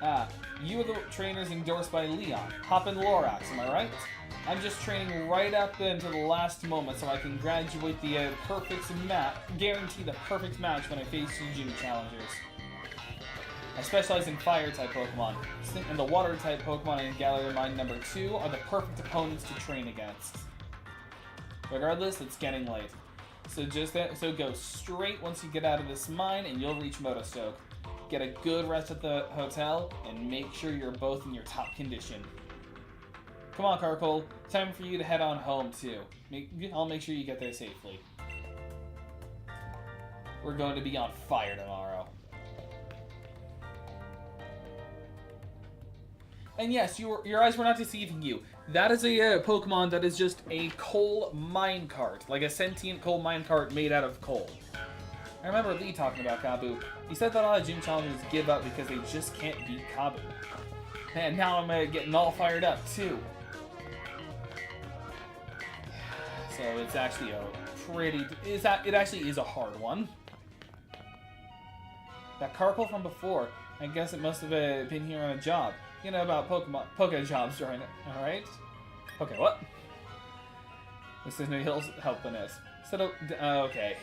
Ah, you are the trainers endorsed by Leon. Hop and Lorax, am I right? I'm just training right up into the last moment so I can graduate the guarantee the perfect match when I face you gym challengers. I specialize in fire-type Pokemon, and the water-type Pokemon in Gallery Mine number 2 are the perfect opponents to train against. Regardless, it's getting late. So go straight once you get out of this mine and you'll reach Motostoke. Get a good rest at the hotel and make sure you're both in your top condition. Come on, Carkol. Time for you to head on home too. I'll make sure you get there safely. We're going to be on fire tomorrow. And yes, your eyes were not deceiving you. That is a Pokemon that is just a coal minecart. Like a sentient coal minecart made out of coal. I remember Lee talking about Kabu. He said that a lot of gym challengers give up because they just can't beat Kabu. And now I'm getting all fired up, too. So it's actually a pretty... it actually is a hard one. That Carkle from before, I guess it must have been here on a job. You know about Poke jobs, right? Alright? Okay, what? This is no helping us. So, okay.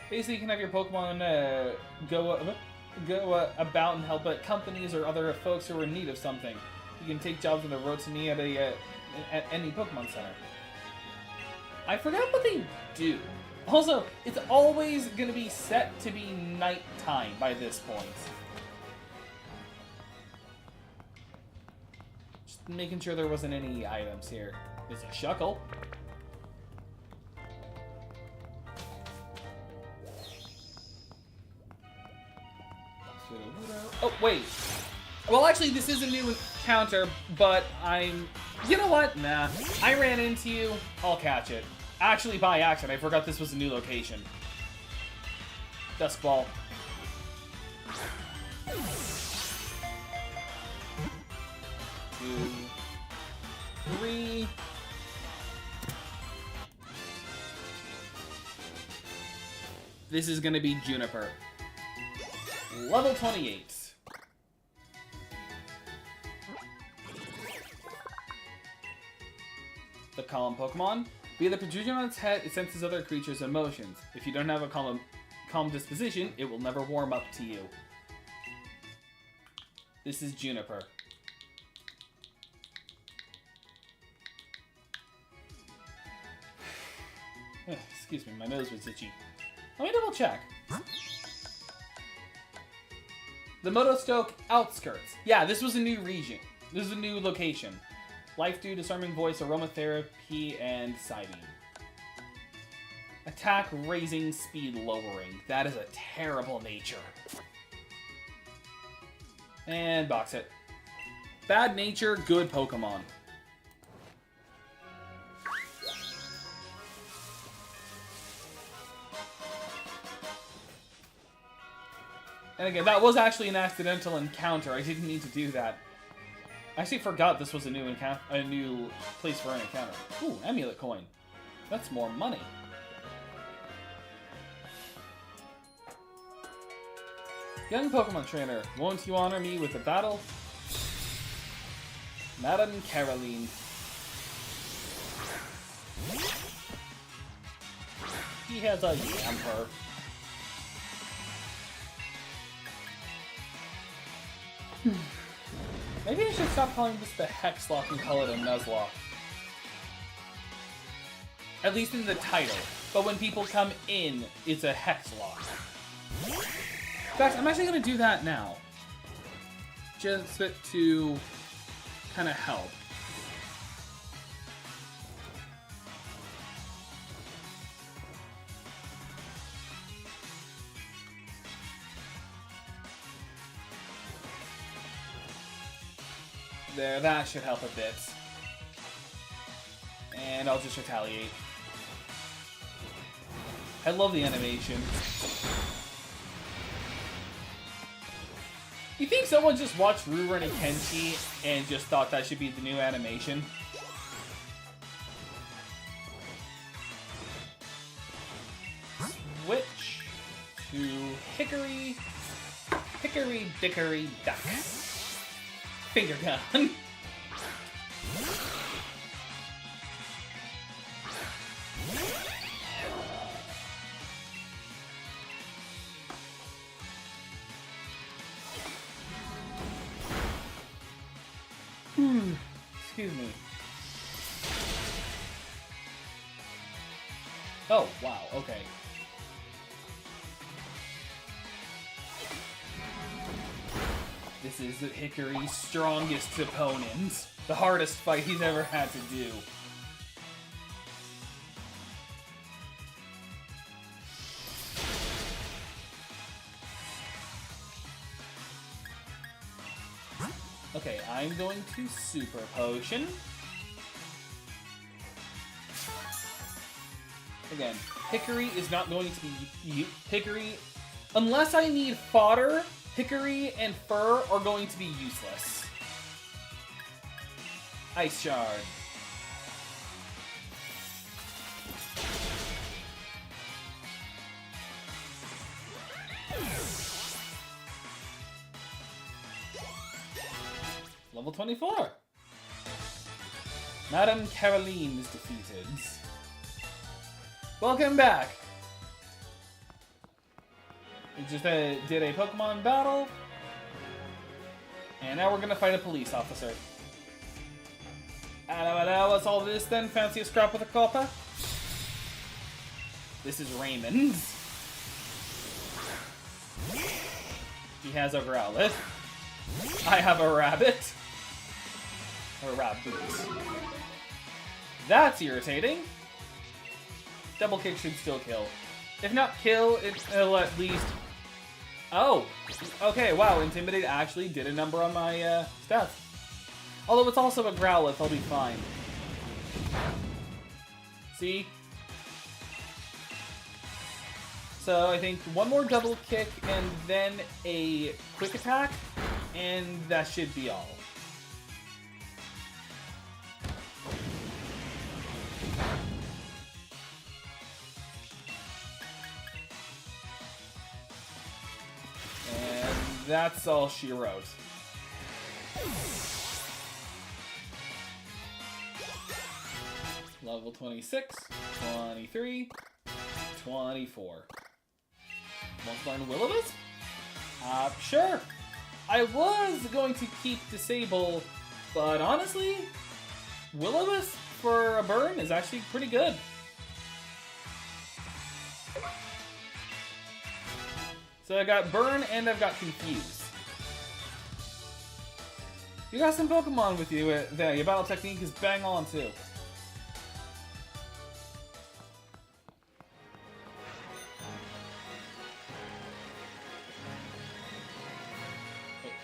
Basically, you can have your Pokemon go about and help companies or other folks who are in need of something. You can take jobs on the road to me at any Pokemon Center. I forgot what they do. Also, it's always going to be set to be nighttime by this point. Just making sure there wasn't any items here. There's a Shuckle. Oh, wait. Well, actually, this is a new encounter, but you know what? Nah. I ran into you. I'll catch it. Actually, by accident, I forgot this was a new location. Dusk Ball. 2, 3. This is gonna be Juniper. Level 28. The Calm Pokemon. Via the protrusion on its head, it senses other creatures' emotions. If you don't have a calm disposition, it will never warm up to you. This is Juniper. Excuse me, my nose was itchy. Let me double check. The Motostoke Outskirts. Yeah, this was a new region. This is a new location. Life Dew, Disarming Voice, Aromatherapy, and Psybeam. Attack raising, speed lowering. That is a terrible nature. And box it. Bad nature, good Pokemon. And again, that was actually an accidental encounter. I didn't need to do that. I actually forgot this was a new place for an encounter. Ooh, Amulet Coin. That's more money. Young Pokemon Trainer, won't you honor me with a battle? Madame Caroline. He has a Yamper. Maybe I should stop calling this the Hexlock and call it a Nuzlocke. At least in the title. But when people come in, it's a Hexlock. In fact, I'm actually going to do that now. Just to kind of help. There, that should help a bit. And I'll just retaliate. I love the animation. You think someone just watched Rurouni Kenshi and just thought that should be the new animation? Switch to Hickory Dickory Duck. Finger gun. Excuse me. Oh, wow, okay. This is Hickory's strongest opponent. The hardest fight he's ever had to do. Okay, I'm going to Super Potion. Again, Hickory is not going to be... Hickory... Unless I need fodder, Hickory and Fur are going to be useless. Ice Shard. Level 24. Madame Caroline is defeated. Welcome back. We just did a Pokemon battle. And now we're gonna fight a police officer. What's all this then? Fancy a scrap with a copper? This is Raymond's. He has a Growlithe. I have a rabbit. Or rabbit. That's irritating. Double kick should still kill. If not kill, it'll at least... Oh! Okay, wow, Intimidate actually did a number on my stats. Although it's also a Growlithe, I'll be fine. See? So I think one more double kick and then a quick attack, and that should be all. And that's all she wrote. Level 26, 23, 24. Want to learn Will-O-Wisp? Sure. I was going to keep Disable, but honestly, Will-O-Wisp for a burn is actually pretty good. So I got Burn and I've got Confuse. You got some Pokemon with you there. Your battle technique is bang on too.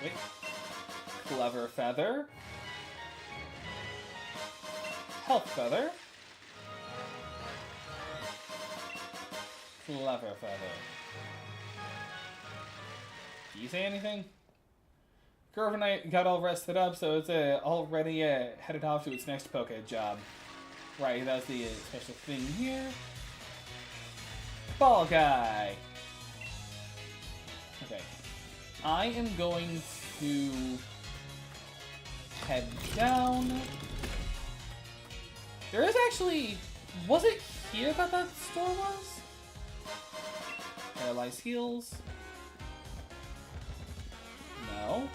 Wait. Clever Feather. Health Feather. Clever Feather. Do you say anything? Corviknight got all rested up, so it's already headed off to its next Poke job. Right, that's the special thing here. Ball Guy. Okay. I am going to head down. There is actually... Was it here that store was? Paralyzed Heals. No.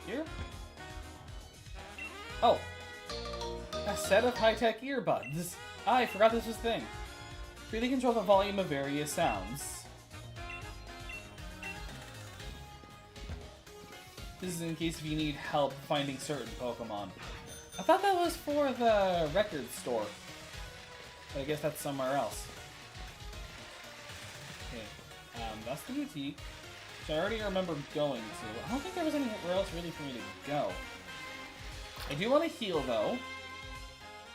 Here? Oh. A set of high-tech earbuds. I forgot this was a thing. Freely control the volume of various sounds. This is in case if you need help finding certain Pokemon. I thought that was for the record store. But I guess that's somewhere else. Okay. That's the boutique. Which I already remember going to. I don't think there was anywhere else really for me to go. I do want to heal though.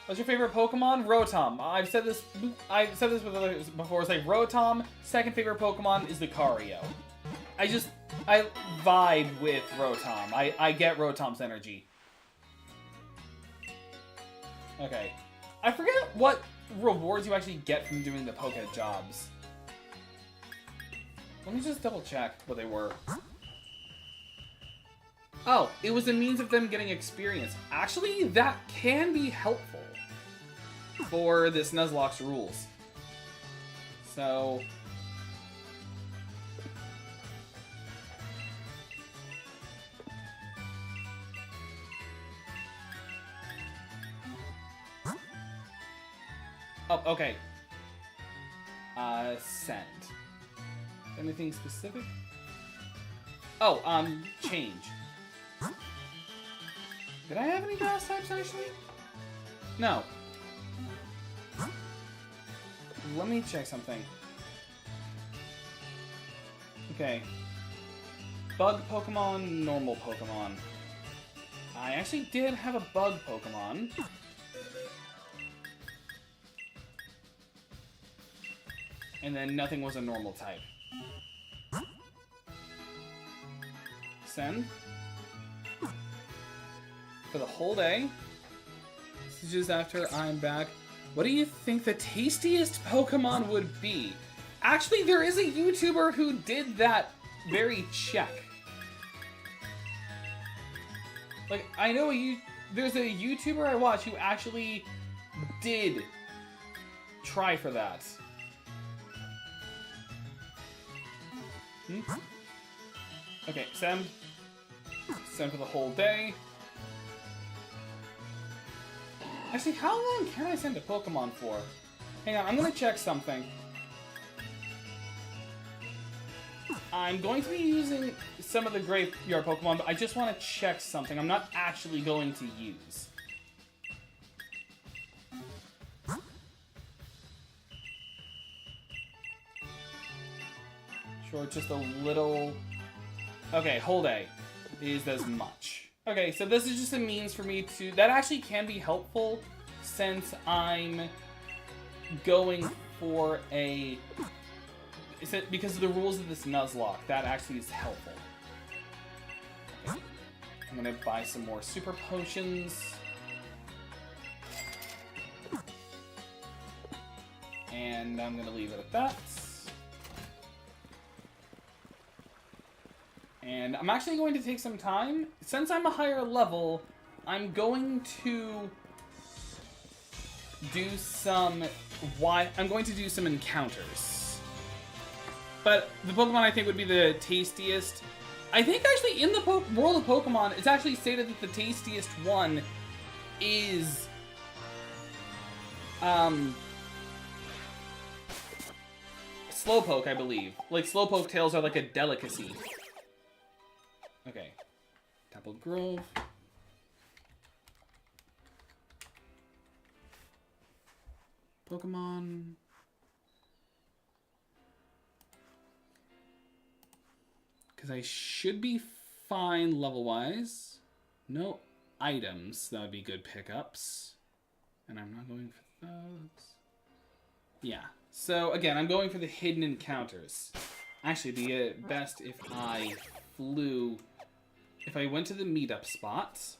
What's your favorite Pokemon? Rotom. I've said this with others before. It's like Rotom. Second favorite Pokemon is Lucario. I vibe with Rotom. I get Rotom's energy. Okay. I forget what rewards you actually get from doing the Poke jobs. Let me just double check what they were. Oh, it was a means of them getting experience. Actually, that can be helpful for this Nuzlocke's rules. So... Oh, okay. Send. Anything specific? Oh, change. Did I have any grass types, actually? No. Let me check something. Okay. Bug Pokemon, normal Pokemon. I actually did have a bug Pokemon. And then nothing was a normal type. Send. For the whole day. This is just after I'm back. What do you think the tastiest Pokemon would be? Actually, there is a YouTuber who did that very check. Like, I know there's a YouTuber I watch who actually did try for that. Okay, send. Send for the whole day. Actually, how long can I send a Pokemon for? Hang on, I'm gonna check something. I'm going to be using some of the graveyard Pokemon, but I just want to check something I'm not actually going to use. Sure, just a little... Okay, whole day is as much. Okay, so this is just a means for me to... That actually can be helpful since I'm going for a... Because of the rules of this Nuzlocke, that actually is helpful. Okay. I'm gonna buy some more super potions. And I'm gonna leave it at that. And I'm actually going to take some time. Since I'm a higher level, I'm going to do some encounters. But the Pokemon I think would be the tastiest. I think actually in the world of Pokemon, it's actually stated that the tastiest one is Slowpoke, I believe. Like Slowpoke tails are like a delicacy. Okay. Dappled Grove. Pokemon. Because I should be fine level-wise. No items. That would be good pickups. And I'm not going for those. Yeah. So, again, I'm going for the hidden encounters. Actually, it'd be best if I flew... If I went to the meetup spots...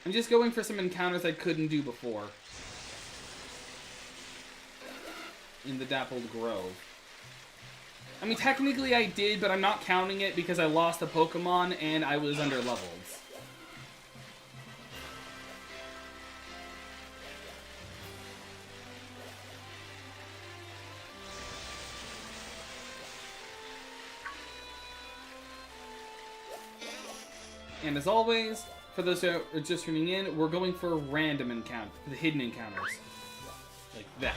I'm just going for some encounters I couldn't do before. In the Dappled Grove. I mean, technically I did, but I'm not counting it because I lost a Pokemon and I was under-leveled. And as always, for those who are just tuning in, we're going for random encounters, the hidden encounters. Like that.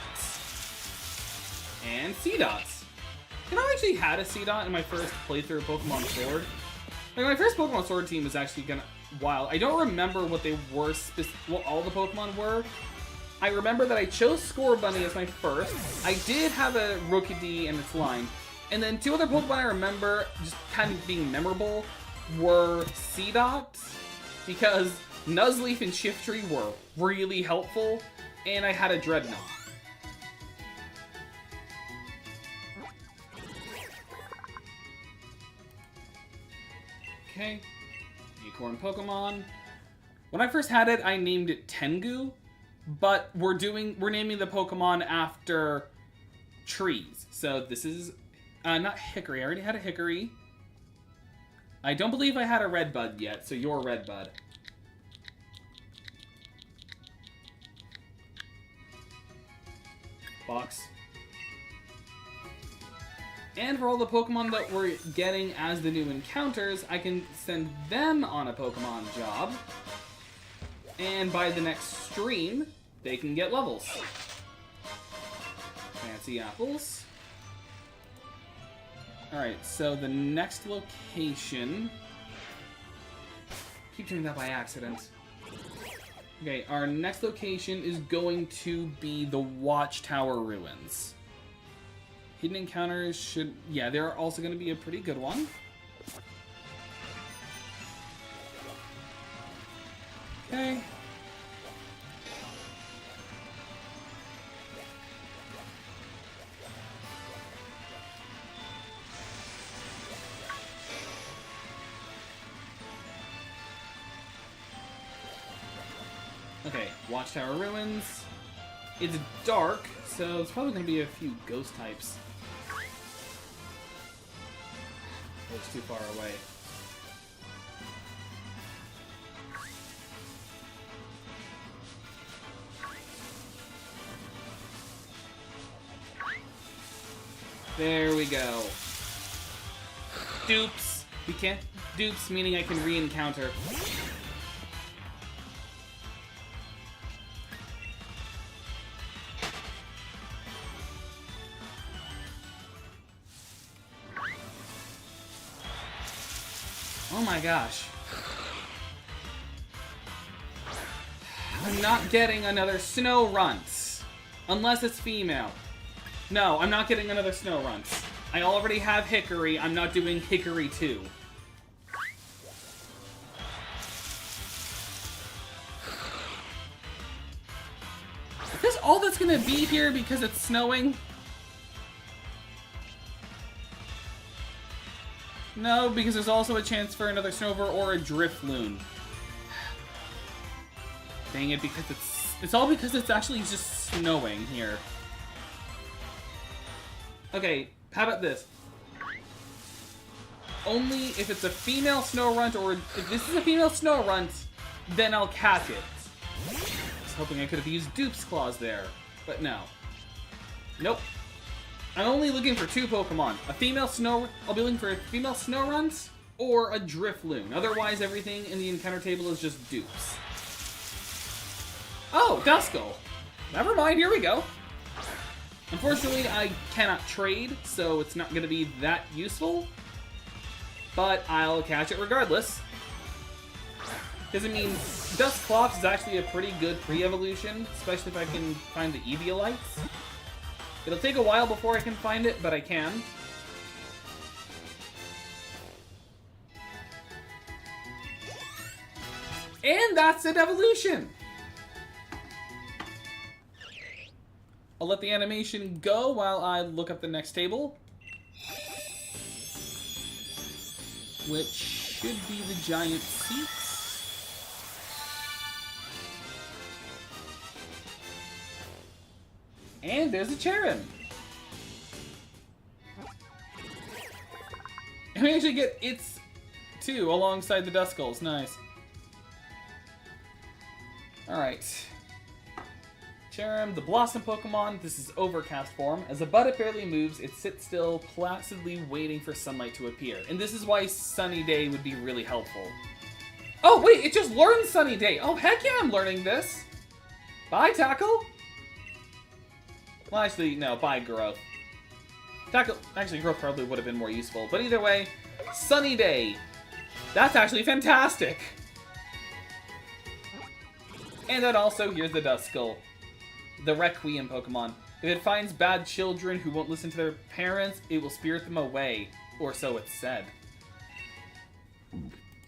And Seedots. You know, I actually had a Seedot in my first playthrough of Pokemon Sword. Like, my first Pokemon Sword team was actually wild. I don't remember what they were, what all the Pokemon were. I remember that I chose Scorbunny as my first. I did have a Rookidee and its line. And then two other Pokemon I remember just kind of being memorable were Seedot, because Nuzleaf and Shiftry were really helpful, and I had a Dreadnought. Okay, Acorn Pokemon. When I first had it, I named it Tengu, but we're naming the Pokemon after trees. So this is not Hickory. I already had a Hickory. I don't believe I had a Redbud yet, so you're Redbud. Box. And for all the Pokemon that we're getting as the new encounters, I can send them on a Pokemon job. And by the next stream, they can get levels. Fancy apples. Alright, so the next location... Keep doing that by accident. Okay, our next location is going to be the Watchtower Ruins. Hidden encounters should... Yeah, they're also going to be a pretty good one. Okay. Okay, Watchtower Ruins. It's dark, so it's probably going to be a few ghost types. It's too far away. There we go. Dupes. We can't. Dupes meaning I can re-encounter. Oh my gosh. I'm not getting another snow runt. Unless it's female. No, I'm not getting another snow runt. I already have Hickory. I'm not doing Hickory 2. Is this all that's gonna be here because it's snowing? No, because there's also a chance for another Snover or a Drifloon. Dang it, because it's all because it's actually just snowing here. Okay, how about this? Only if it's a female snow runt, or if this is a female snow runt, then I'll catch it. I was hoping I could have used Dupe's Claws there, but no. Nope. I'm only looking for 2 Pokemon. A female snow... I'll be looking for a female snow runt or a Drifloon. Otherwise, everything in the encounter table is just dupes. Oh, Duskull. Never mind, here we go. Unfortunately, I cannot trade, so it's not going to be that useful. But I'll catch it regardless. Because, I mean, Dusclops is actually a pretty good pre-evolution, especially if I can find the Eviolites. It'll take a while before I can find it, but I can. And that's an evolution! I'll let the animation go while I look up the next table. Which should be the giant seats. And there's a Cherim. And we actually get its too alongside the Duskulls. Nice. Alright. Cherim, the Blossom Pokemon. This is Overcast form. As a bud it barely moves, it sits still, placidly waiting for sunlight to appear. And this is why Sunny Day would be really helpful. Oh, wait, it just learned Sunny Day. Oh, heck yeah, I'm learning this. Bye, Tackle. Well, actually, no, bye, Growth. Tackle, actually, Growth probably would have been more useful. But either way, Sunny Day. That's actually fantastic. And then also, here's the Duskull. The Requiem Pokemon. If it finds bad children who won't listen to their parents, it will spirit them away. Or so it's said.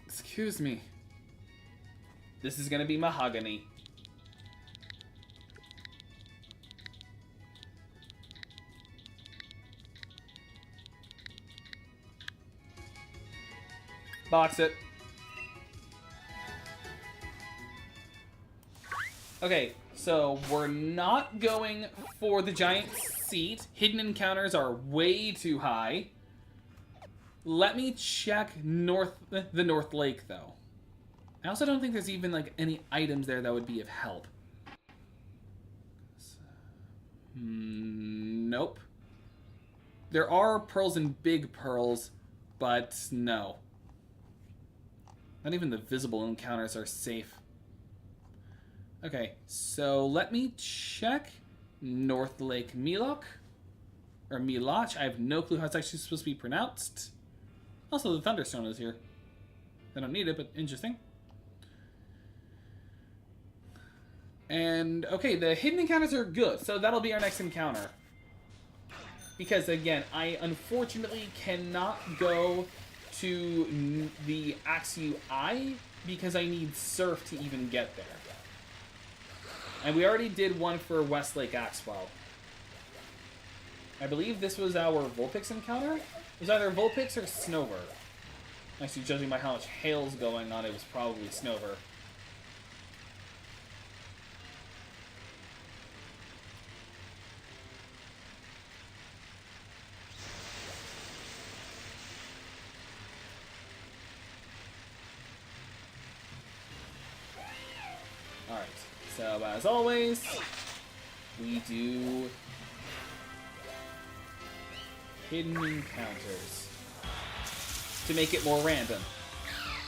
Excuse me. This is gonna be Mahogany. Box it. Okay, so we're not going for the giant seat. Hidden encounters are way too high. Let me check the North Lake, though. I also don't think there's even like any items there that would be of help. Nope. There are pearls and big pearls, but no. Not even the visible encounters are safe. Okay, so let me check North Lake Milok. Or Miloch. I have no clue how it's actually supposed to be pronounced. Also, the Thunderstone is here. I don't need it, but interesting. And, okay, the hidden encounters are good, so that'll be our next encounter. Because, again, I unfortunately cannot go to the Axew Eye because I need Surf to even get there. And we already did one for Westlake Axwell. I believe this was our Vulpix encounter? It was either Vulpix or Snover. Actually, judging by how much hail's going on, it was probably Snover. So, as always, we do hidden encounters to make it more random.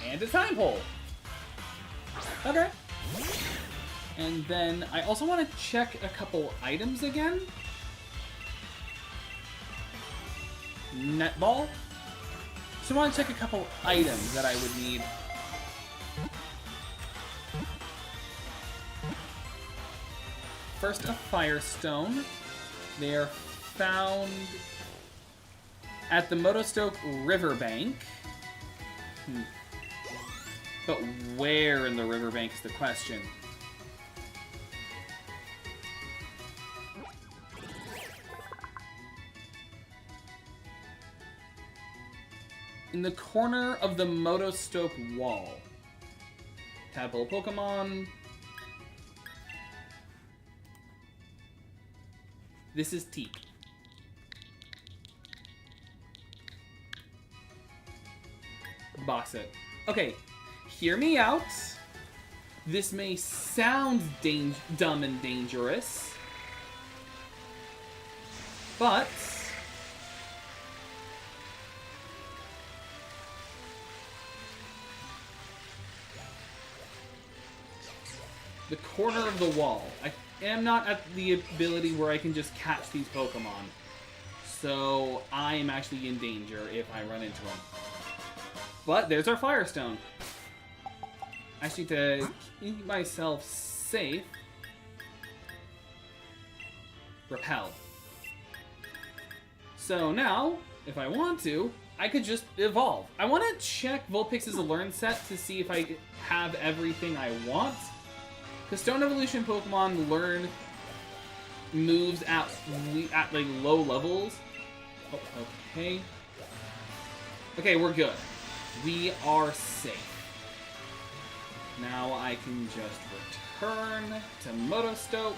And a time hole. Okay. And then I also want to check a couple items again. Netball. So I want to check a couple items that I would need. First, a Firestone. They are found at the Motostoke Riverbank. But where in the riverbank is the question. In the corner of the Motostoke wall. Tadpole Pokemon. This is Teak. Box it. Okay, hear me out. This may sound dumb and dangerous, but the corner of the wall. I am not at the ability where I can just catch these Pokemon, so I am actually in danger if I run into them. But there's our Firestone. Actually, to keep myself safe, Repel. So now, if I want to, I could just evolve. I want to check Vulpix's Learn set to see if I have everything I want. Because Stone Evolution Pokemon learn moves at like low levels. Oh, okay. Okay, we're good. We are safe. Now I can just return to Motostoke.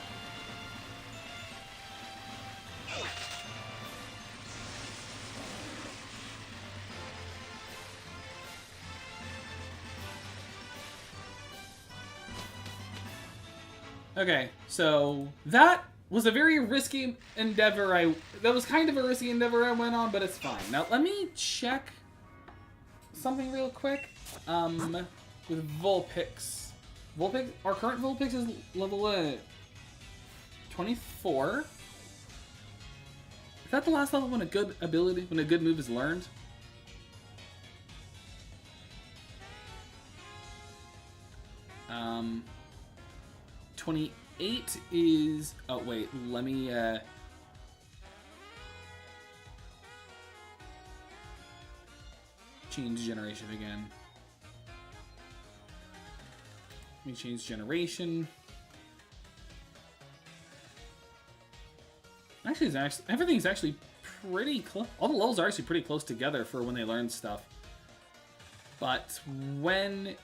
Okay, so that was a very risky endeavor. That was kind of a risky endeavor I went on, but it's fine. Now let me check something real quick. With Vulpix. Our current Vulpix is level 24. Is that the last level when a good move is learned? Um, 28 is... Oh, wait, let me... change generation again. Let me change generation. Actually, everything's actually pretty close. All the levels are actually pretty close together for when they learn stuff. But when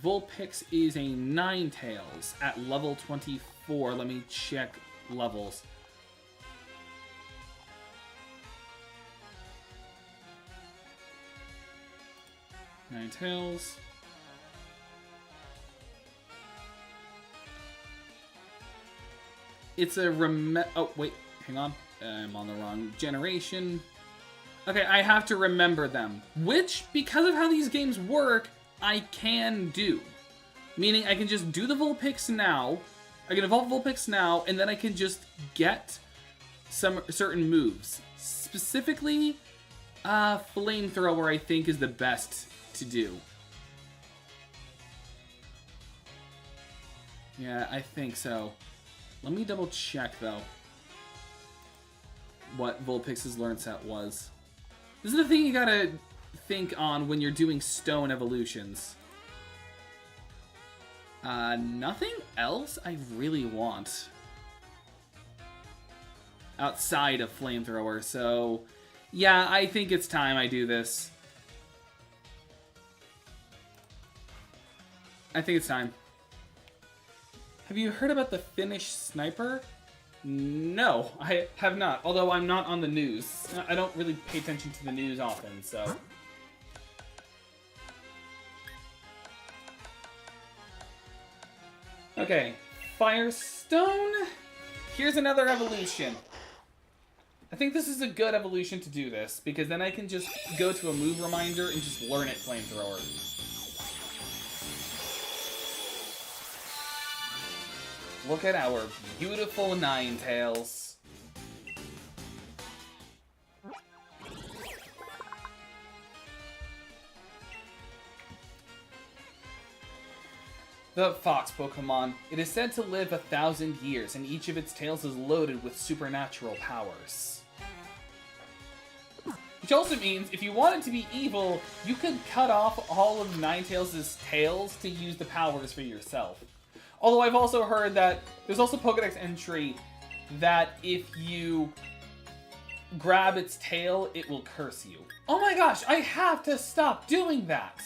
Vulpix is a Ninetales at level 24, let me check levels. Ninetales. It's a oh, wait, hang on. I'm on the wrong generation. Okay, I have to remember them. Which, because of how these games work, I can do. Meaning I can just do the Vulpix now. I can evolve Vulpix now, and then I can just get some certain moves. Specifically, Flamethrower I think is the best to do. Yeah, I think so. Let me double check though what Vulpix's Learn set was. This is the thing you gotta think on when you're doing stone evolutions. Nothing else I really want outside of Flamethrower, so yeah, I think it's time I do this. I think it's time. Have you heard about the Finnish sniper? No, I have not. Although I'm not on the news. I don't really pay attention to the news often, so. Okay, Firestone. Here's another evolution. I think this is a good evolution to do this, because then I can just go to a move reminder and just learn it Flamethrower. Look at our beautiful Ninetales. The Fox Pokemon. It is said to live 1,000 years, and each of its tails is loaded with supernatural powers. Which also means, if you wanted to be evil, you could cut off all of Ninetales' tails to use the powers for yourself. Although I've also heard that there's also Pokedex entry that if you grab its tail, it will curse you. Oh my gosh, I have to stop doing that!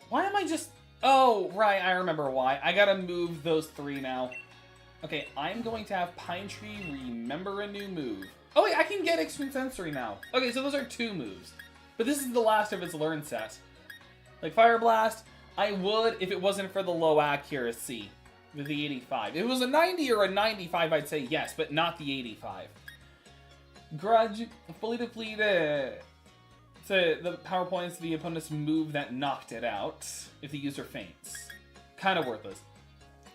Why am I just... Oh, right, I remember why. I gotta move those 3 now. Okay, I'm going to have Pine Tree remember a new move. Oh wait, I can get Extreme Sensory now. Okay, so those are 2 moves. But this is the last of its learn set. Like Fire Blast, I would if it wasn't for the low accuracy with the 85. If it was a 90 or a 95, I'd say yes, but not the 85. Grudge, fully depleted. So the power points to the opponent's move that knocked it out if the user faints. Kind of worthless.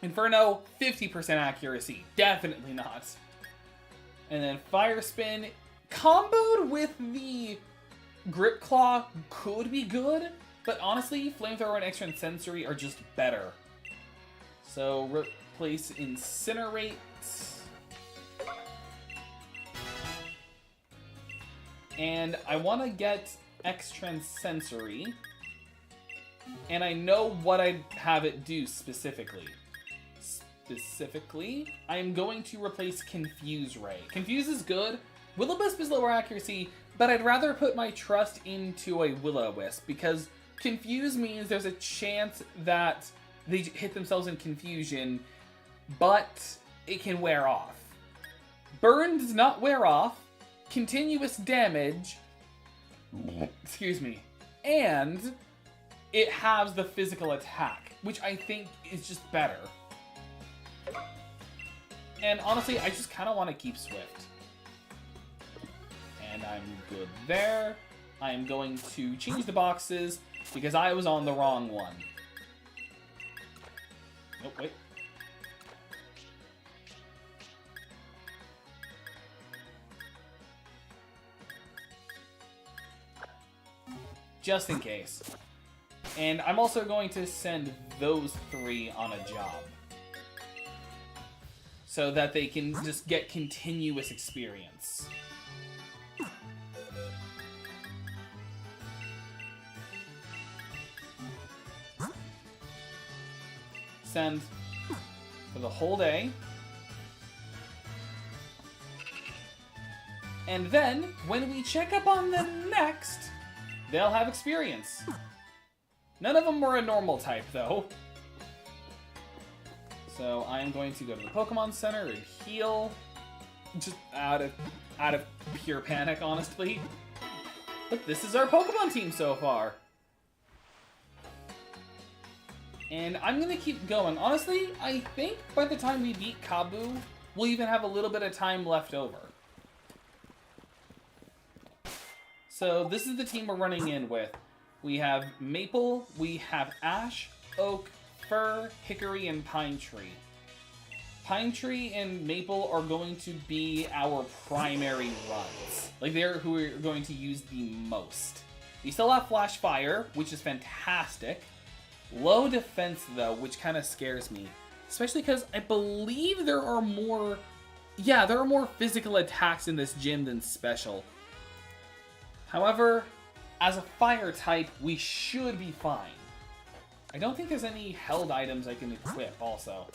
Inferno, 50% accuracy. Definitely not. And then Fire Spin, comboed with the Grip Claw could be good, but honestly, Flamethrower and Extra Sensory are just better. So replace Incinerate. And I want to get Extra Sensory. And I know what I'd have it do specifically. I am going to replace Confuse Ray. Confuse is good. Will-O-Wisp is lower accuracy, but I'd rather put my trust into a Will-O-Wisp because Confuse means there's a chance that they hit themselves in confusion, but it can wear off. Burn does not wear off. Continuous damage, excuse me, and it has the physical attack, which I think is just better. And honestly, I just kind of want to keep Swift. And I'm good there. I am going to change the boxes because I was on the wrong one. Oh, wait. Just in case. And I'm also going to send those 3 on a job. So that they can just get continuous experience. Send for the whole day. And then, when we check up on them next, they'll have experience. None of them were a normal type, though. So I'm going to go to the Pokemon Center and heal. Just out of pure panic, honestly. But this is our Pokemon team so far. And I'm going to keep going. Honestly, I think by the time we beat Kabu, we'll even have a little bit of time left over. So this is the team we're running in with. We have Maple, we have Ash, Oak, Fir, Hickory, and Pine Tree. Pine Tree and Maple are going to be our primary runs. Like, they're who we're going to use the most. We still have Flash Fire, which is fantastic. Low defense, though, which kind of scares me. Especially because I believe there are more... Yeah, there are more physical attacks in this gym than special. However, as a fire type, we should be fine. I don't think there's any held items I can equip, also.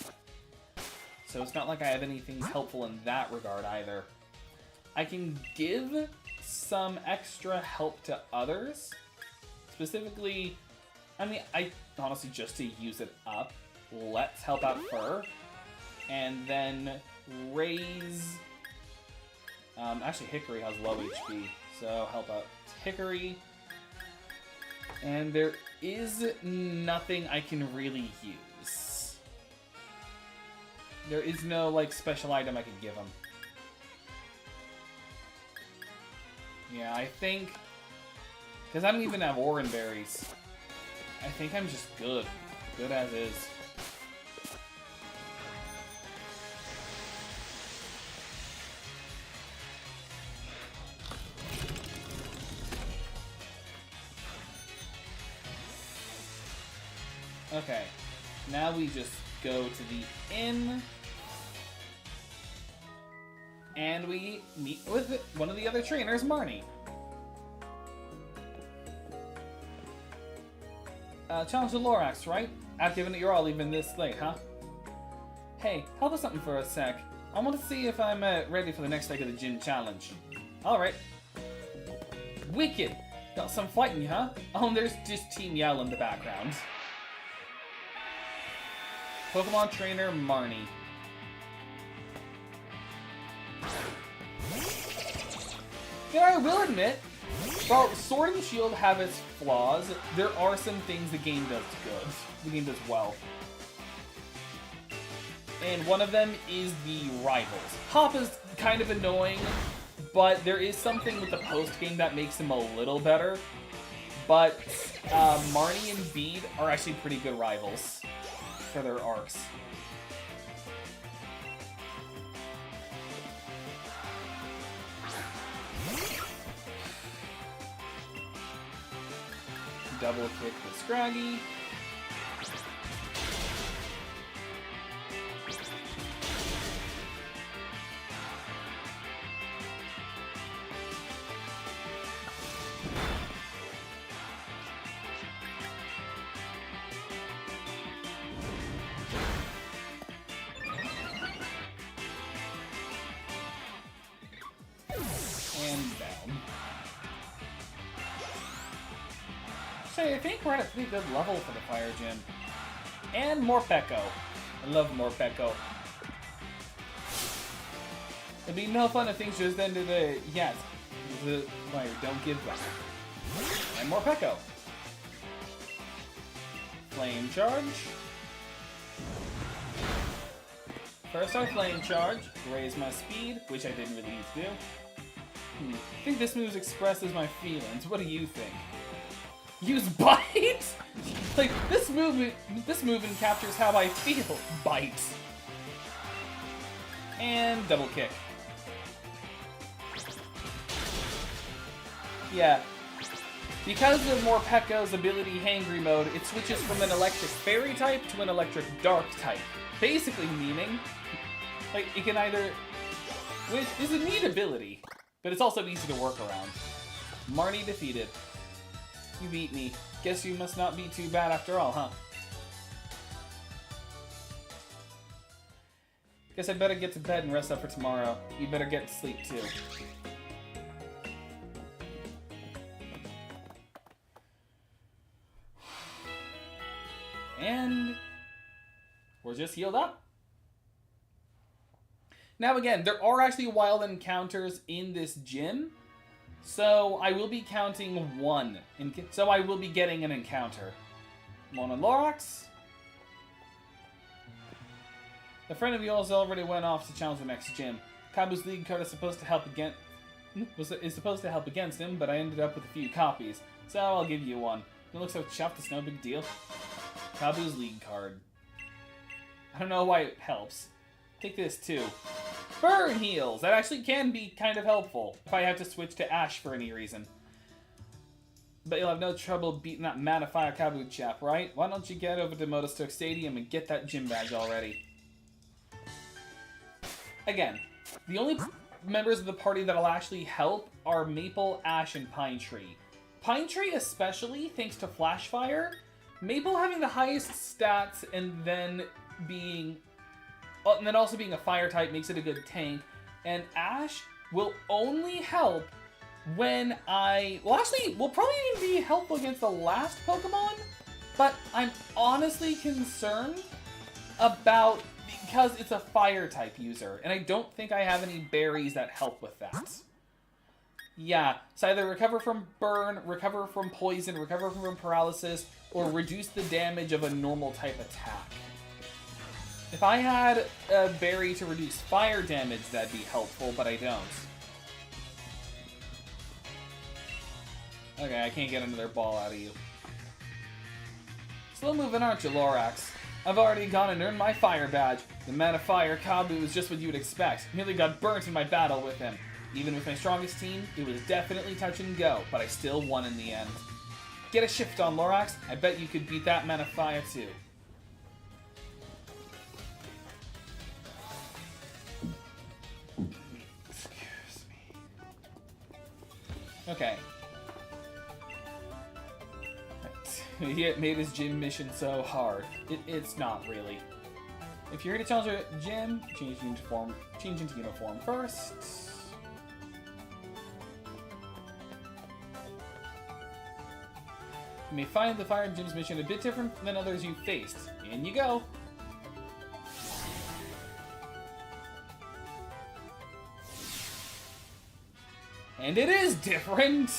So it's not like I have anything helpful in that regard, either. I can give some extra help to others. Specifically, I mean, I honestly, just to use it up, let's help out Fur. And then raise... actually, Hickory has low HP, so help out Hickory. And there is nothing I can really use. There is no, like, special item I could give him. Yeah, I think... Because I don't even have Oran Berries. I think I'm just good. Good as is. Okay. Now we just go to the inn. And we meet with one of the other trainers, Marnie. Challenge the Lorax, right? Active in it, you're all leaving this late, huh? Hey, help us something for a sec. I want to see if I'm ready for the next leg of the gym challenge. Alright. Wicked! Got some fighting, huh? Oh, and there's just Team Yell in the background. Pokemon trainer Marnie. Yeah, I will admit, while Sword and Shield have its flaws, there are some things the game does good. The game does well. And one of them is the rivals. Hop is kind of annoying, but there is something with the post-game that makes him a little better. But Marnie and Bede are actually pretty good rivals for their arcs. Double kick the Scraggy. And down. I think we're at a pretty good level for the Fire Gym. And more Pecco. I love more Pecco. It'd be no fun if things just ended yes. The fire, don't give back. And more Pecco. Flame Charge. First our Flame Charge. Raise my speed, which I didn't really need to do. I think this move expresses my feelings. What do you think? Use Bite? Like, this movement captures how I feel. Bite. And double kick. Yeah. Because of Morpekko's ability Hangry Mode, it switches from an electric fairy type to an electric dark type. Basically meaning, like, it can either... Which is a neat ability, but it's also easy to work around. Marnie defeated. You beat me. Guess you must not be too bad after all, huh? Guess I better get to bed and rest up for tomorrow. You better get to sleep too. And we're just healed up. Now again, there are actually wild encounters in this gym. So I will be counting one. So I will be getting an encounter. One on Lorax. A friend of yours already went off to challenge the next gym. Kabu's league card is supposed to help against him, but I ended up with a few copies. So I'll give you one. Don't look so chuffed, it's no big deal. Kabu's league card. I don't know why it helps. Take this too. Burn heals! That actually can be kind of helpful if I have to switch to Ash for any reason. But you'll have no trouble beating that Manafire Kabu chap, right? Why don't you get over to Motostoke Stadium and get that gym badge already? Again, the only members of the party that'll actually help are Maple, Ash, and Pine Tree. Pine Tree especially, thanks to Flash Fire. Maple having the highest stats and then also being a fire type makes it a good tank. And Ash will only help when will probably even be helpful against the last Pokemon, but I'm honestly concerned about because it's a fire type user, and I don't think I have any berries that help with that. Yeah, so either recover from burn, recover from poison, recover from paralysis, or reduce the damage of a normal type attack. If I had a berry to reduce fire damage, that'd be helpful, but I don't. Okay, I can't get another ball out of you. Slow moving, aren't you, Lorax? I've already gone and earned my fire badge. The man of fire, Kabu, was just what you would expect. Nearly got burnt in my battle with him. Even with my strongest team, it was definitely touch and go, but I still won in the end. Get a shift on, Lorax. I bet you could beat that man of fire, too. Excuse me. Okay. He made his gym mission so hard. It's not really. If you're here to challenge a gym, change into uniform first. You may find the fire gym's mission a bit different than others you've faced. In you go. And it is different!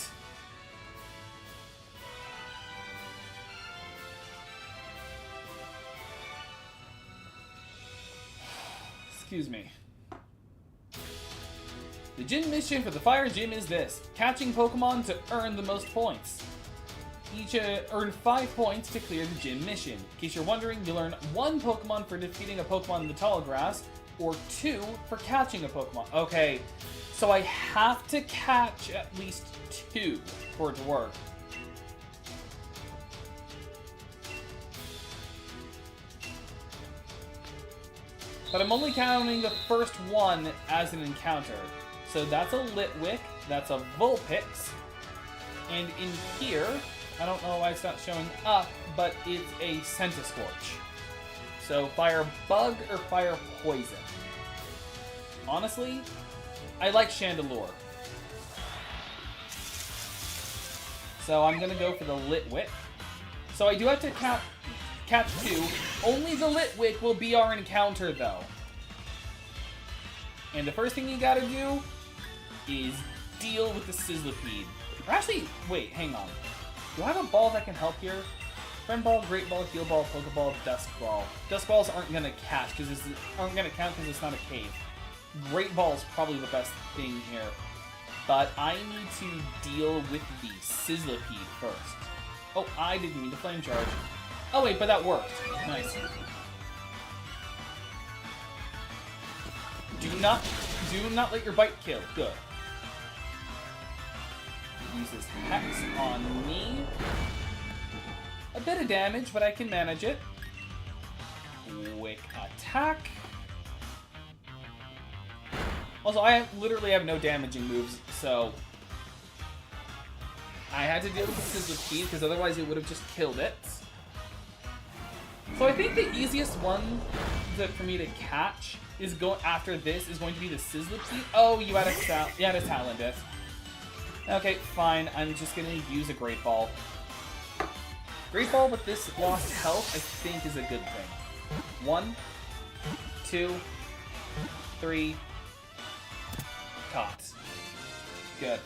Excuse me. The gym mission for the fire gym is this: catching Pokemon to earn the most points. Each earn 5 points to clear the gym mission. In case you're wondering, you'll earn 1 Pokemon for defeating a Pokemon in the tall grass, or 2 for catching a Pokemon. Okay, so I have to catch at least 2 for it to work. But I'm only counting the first one as an encounter. So that's a Litwick, that's a Vulpix, and in here, I don't know why it's not showing up, but it's a Centiskorch. So Fire Bug or Fire Poison? Honestly, I like Chandelure. So I'm gonna go for the Litwick. So I do have to catch 2. Only the Litwick will be our encounter, though. And the first thing you gotta do is deal with the Sizzlipede. Or actually, wait, hang on. Do I have a ball that can help here? Friend Ball, Great Ball, Heal Ball, Pokeball, Dusk Ball. Dusk Balls aren't gonna catch because aren't gonna count because it's not a cave. Great Ball is probably the best thing here. But I need to deal with the Sizzlipede first. Oh, I didn't mean to Flame Charge. Oh wait, but that worked. Nice. Do not let your bite kill. Good. Use this Hex on me. A bit of damage, but I can manage it. Quick attack. Also, I literally have no damaging moves, so I had to deal with the Sizzlipede because otherwise it would have just killed it. So I think the easiest one for me to catch is after this is going to be the Sizzlipede. Oh, you had a Talondiff. Okay, fine. I'm just gonna use a Great Ball. Great Ball with this lost health, I think, is a good thing. 1, 2, 3. Caught. Good.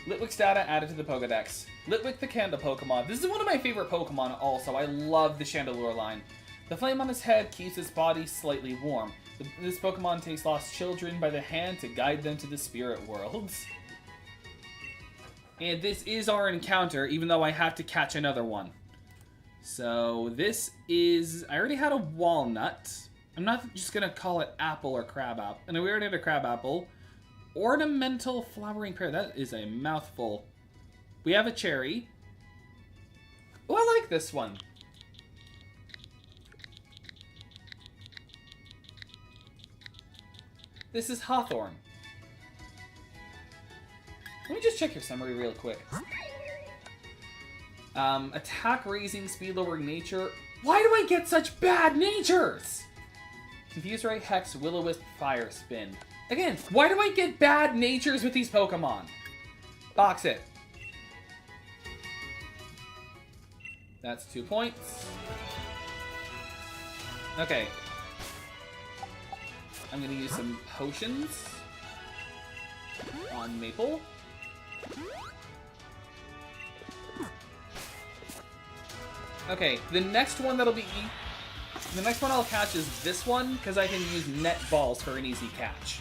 Litwick's data added to the Pokedex. Litwick the Candle Pokemon. This is one of my favorite Pokemon also. I love the Chandelure line. The flame on his head keeps his body slightly warm. This Pokemon takes lost children by the hand to guide them to the spirit worlds. And this is our encounter, even though I have to catch another one. So this is... I already had a Walnut. I'm not just going to call it Apple or Crabapple. And we already had a Crabapple. Ornamental Flowering Pear. That is a mouthful. We have a Cherry. Oh, I like this one. This is Hawthorne. Let me just check your summary real quick. Attack raising, speed lowering nature. Why do I get such bad natures? Confuse Ray, Hex, Will-O-Wisp, Fire Spin. Again, why do I get bad natures with these Pokemon? Box it. That's 2 points. Okay. I'm gonna use some potions on Maple. Okay, the next one I'll catch is this one, because I can use net balls for an easy catch.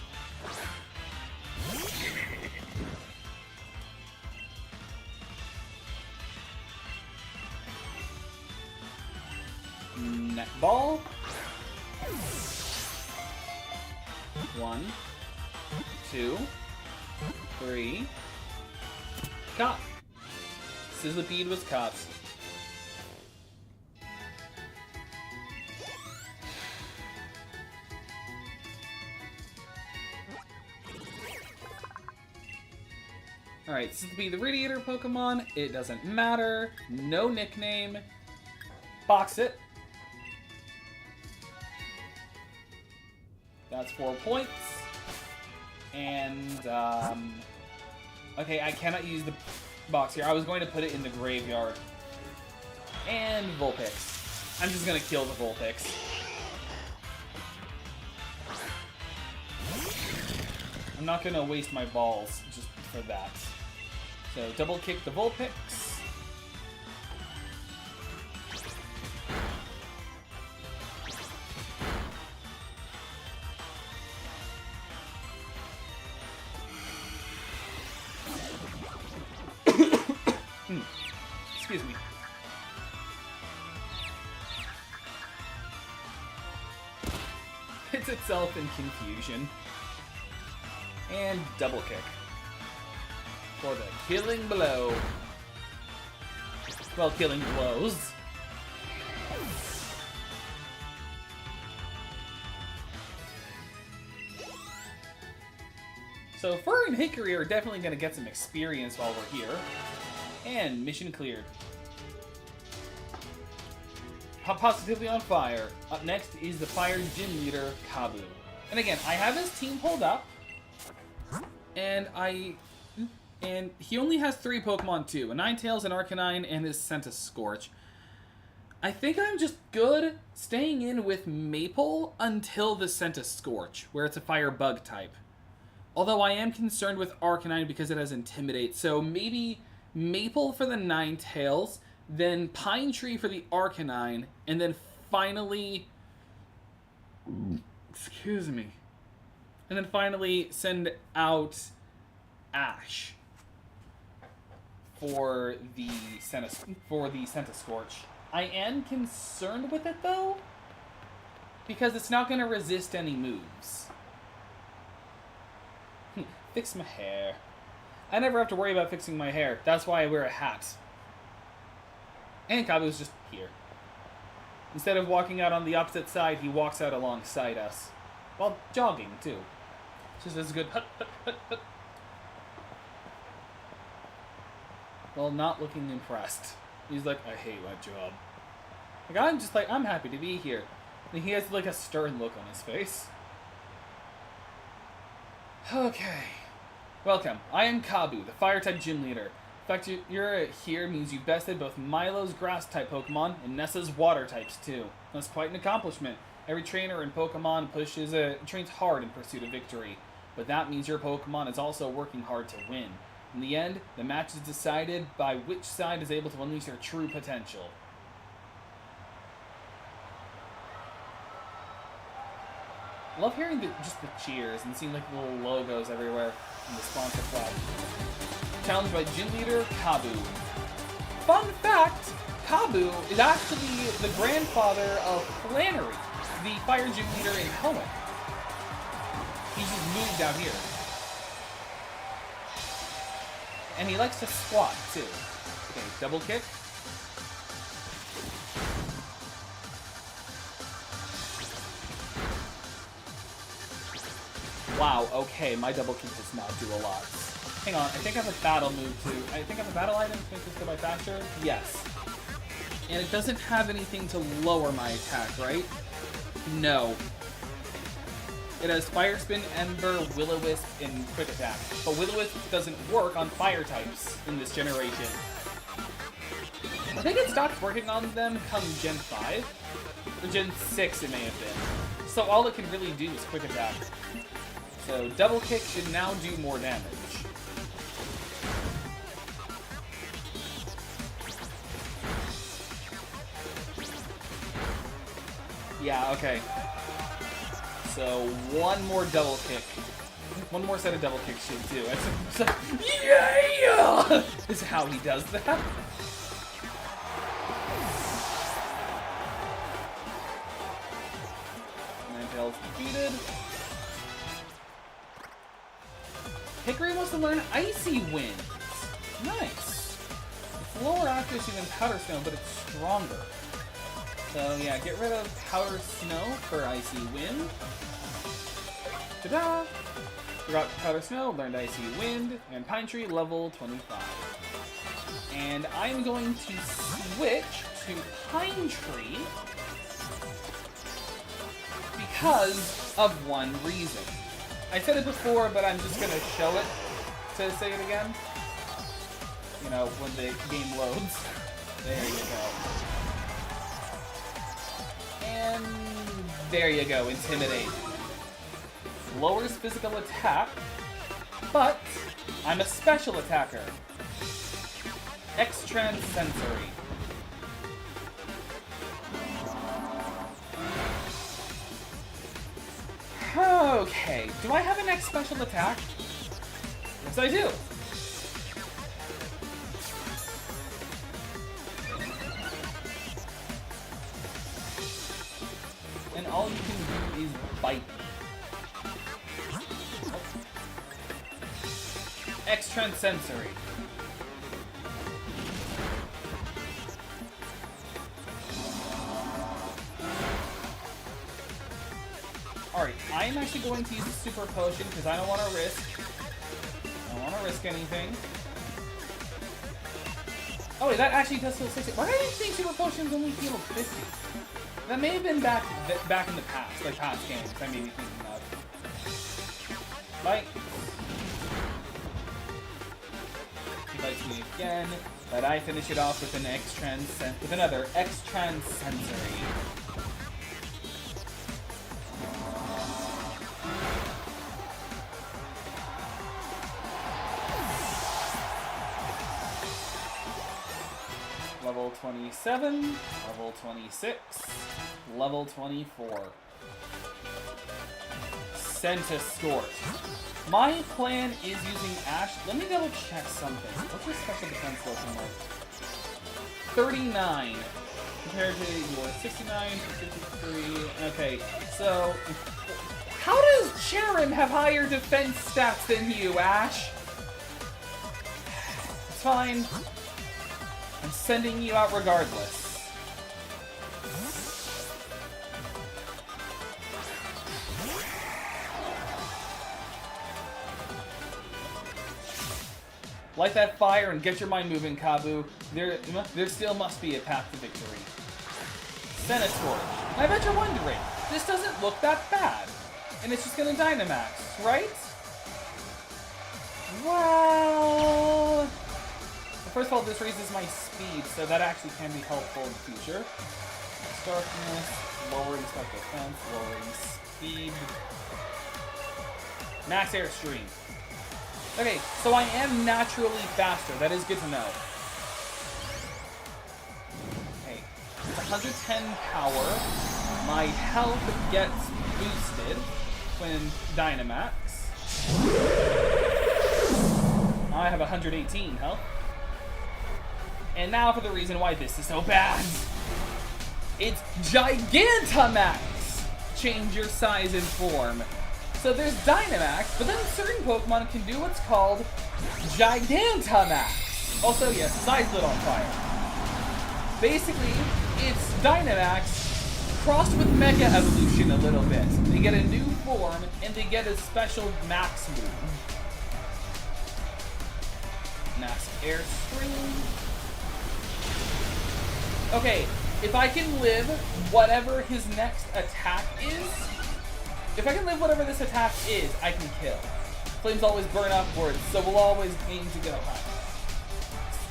Net ball. 1, 2, 3. Caught. Sizzlipede was caught. Alright, this is the Radiator Pokemon. It doesn't matter. No nickname. Box it. That's 4 points. And, okay, I cannot use the box here. I was going to put it in the graveyard. And Vulpix. I'm just going to kill the Vulpix. I'm not going to waste my balls just for that. So, double kick the Vulpix. Excuse me. Hits itself in confusion. And double kick. For the killing blow. Well, killing blows. So Fur and Hickory are definitely going to get some experience while we're here. And mission cleared. Positively on fire. Up next is the Fire Gym Leader, Kabu. And again, I have his team pulled up. And he only has 3 Pokemon too. A Ninetales, an Arcanine, and his Centiskorch. I think I'm just good staying in with Maple until the Centiskorch, where it's a fire bug type. Although I am concerned with Arcanine because it has Intimidate. So maybe Maple for the Ninetales, then Pine Tree for the Arcanine, and then finally... Excuse me. And then finally send out Ash for the Centiskorch. I am concerned with it though, because it's not going to resist any moves. Fix my hair. I never have to worry about fixing my hair. That's why I wear a hat. And Kabu's just here. Instead of walking out on the opposite side, he walks out alongside us. While jogging, too. Just as good. Well, not looking impressed. He's like, I hate my job. Like, I'm just like, I'm happy to be here. And he has like a stern look on his face. Okay. Welcome. I am Kabu, the Fire-type Gym Leader. The fact you're here means you've bested both Milo's Grass-type Pokemon and Nessa's Water-types, too. That's quite an accomplishment. Every trainer in Pokemon trains hard in pursuit of victory. But that means your Pokemon is also working hard to win. In the end, the match is decided by which side is able to unleash their true potential. I love hearing just the cheers and seeing like little logos everywhere in the sponsor flag. Challenged by Gym Leader Kabu. Fun fact, Kabu is actually the grandfather of Flannery, the Fire Gym Leader in Helmet. He just moved out here. And he likes to squat, too. Okay, double kick. Wow, okay, my double kick does not do a lot. Hang on, I think I have a battle move, too. I think I have a battle item to make this go by faster? Yes. And it doesn't have anything to lower my attack, right? No. It has Fire Spin, Ember, Will-O-Wisp, and Quick Attack. But Will-O-Wisp doesn't work on fire types in this generation. I think it stopped working on them come Gen 5. Or Gen 6 it may have been. So all it can really do is Quick Attack. So double kick should now do more damage. Yeah, okay. So, one more double kick. One more set of double kicks should do. It's like, yeah! This is how he does that. Ninetales defeated. Hickory wants to learn Icy Wind. Nice. It's lower accuracy than Powder Snow, but it's stronger. So yeah, get rid of Powder Snow for Icy Wind. Ta-da! Forgot Powder Snow, learned Icy Wind, and Pine Tree level 25. And I'm going to switch to Pine Tree because of one reason. I said it before, but I'm just going to show it to say it again. You know, when the game loads. There you go. And there you go, Intimidate. Lowers physical attack, but I'm a special attacker. X-Trans Sensory. Okay, do I have an X special attack? Yes, I do. And all you can do is bite. X-Trans Sensory. Alright, I'm actually going to use a super potion because I don't want to risk. I don't want to risk anything. Oh wait, that actually does heal 60. Why do I think super potions only heal 50? That may have been back in the past, like past games. I may be thinking of. Bite. He bites me again, but I finish it off with another X-Trans Sensory. Level 27, level 26, level 24. Centiscorch. My plan is using Ash. Let me double check something. What's your special defense looking like? 39 compared to your 69, 53. Okay, so how does Cherim have higher defense stats than you, Ash? It's fine. I'm sending you out regardless. Light that fire and get your mind moving, Kabu. There still must be a path to victory. Centiscorch. I bet you're wondering, this doesn't look that bad. And it's just gonna Dynamax, right? Well... First of all, this raises my speed, so that actually can be helpful in the future. Darkness, lowering special defense, lowering speed. Max Airstream. Okay, so I am naturally faster. That is good to know. Okay, it's 110 power. My health gets boosted when Dynamax. I have 118 health. And now for the reason why this is so bad. It's Gigantamax! Change your size and form. So there's Dynamax, but then certain Pokemon can do what's called Gigantamax. Also, yes, size lit on fire. Basically, it's Dynamax crossed with Mega Evolution a little bit. They get a new form, and they get a special Max move. Max Airstream. Okay, if I can live whatever his next attack is, if I can live whatever this attack is, I can kill. Flames always burn upwards, so we'll always aim to go high.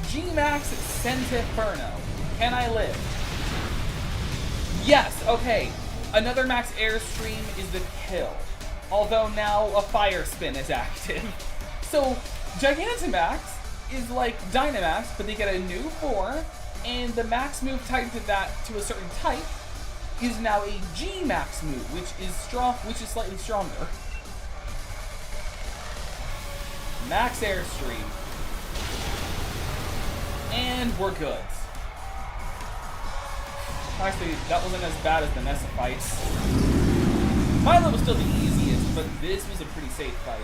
G-Max Centinferno. Can I live? Yes, okay. Another Max Airstream is the kill. Although now a Fire Spin is active. So, Gigantamax is like Dynamax, but they get a new form, and the max move tied to that to a certain type is now a G max move, which is slightly stronger. Max airstream. And we're good. Actually, that wasn't as bad as the Nessa fights. Milo was still the easiest, but this was a pretty safe fight.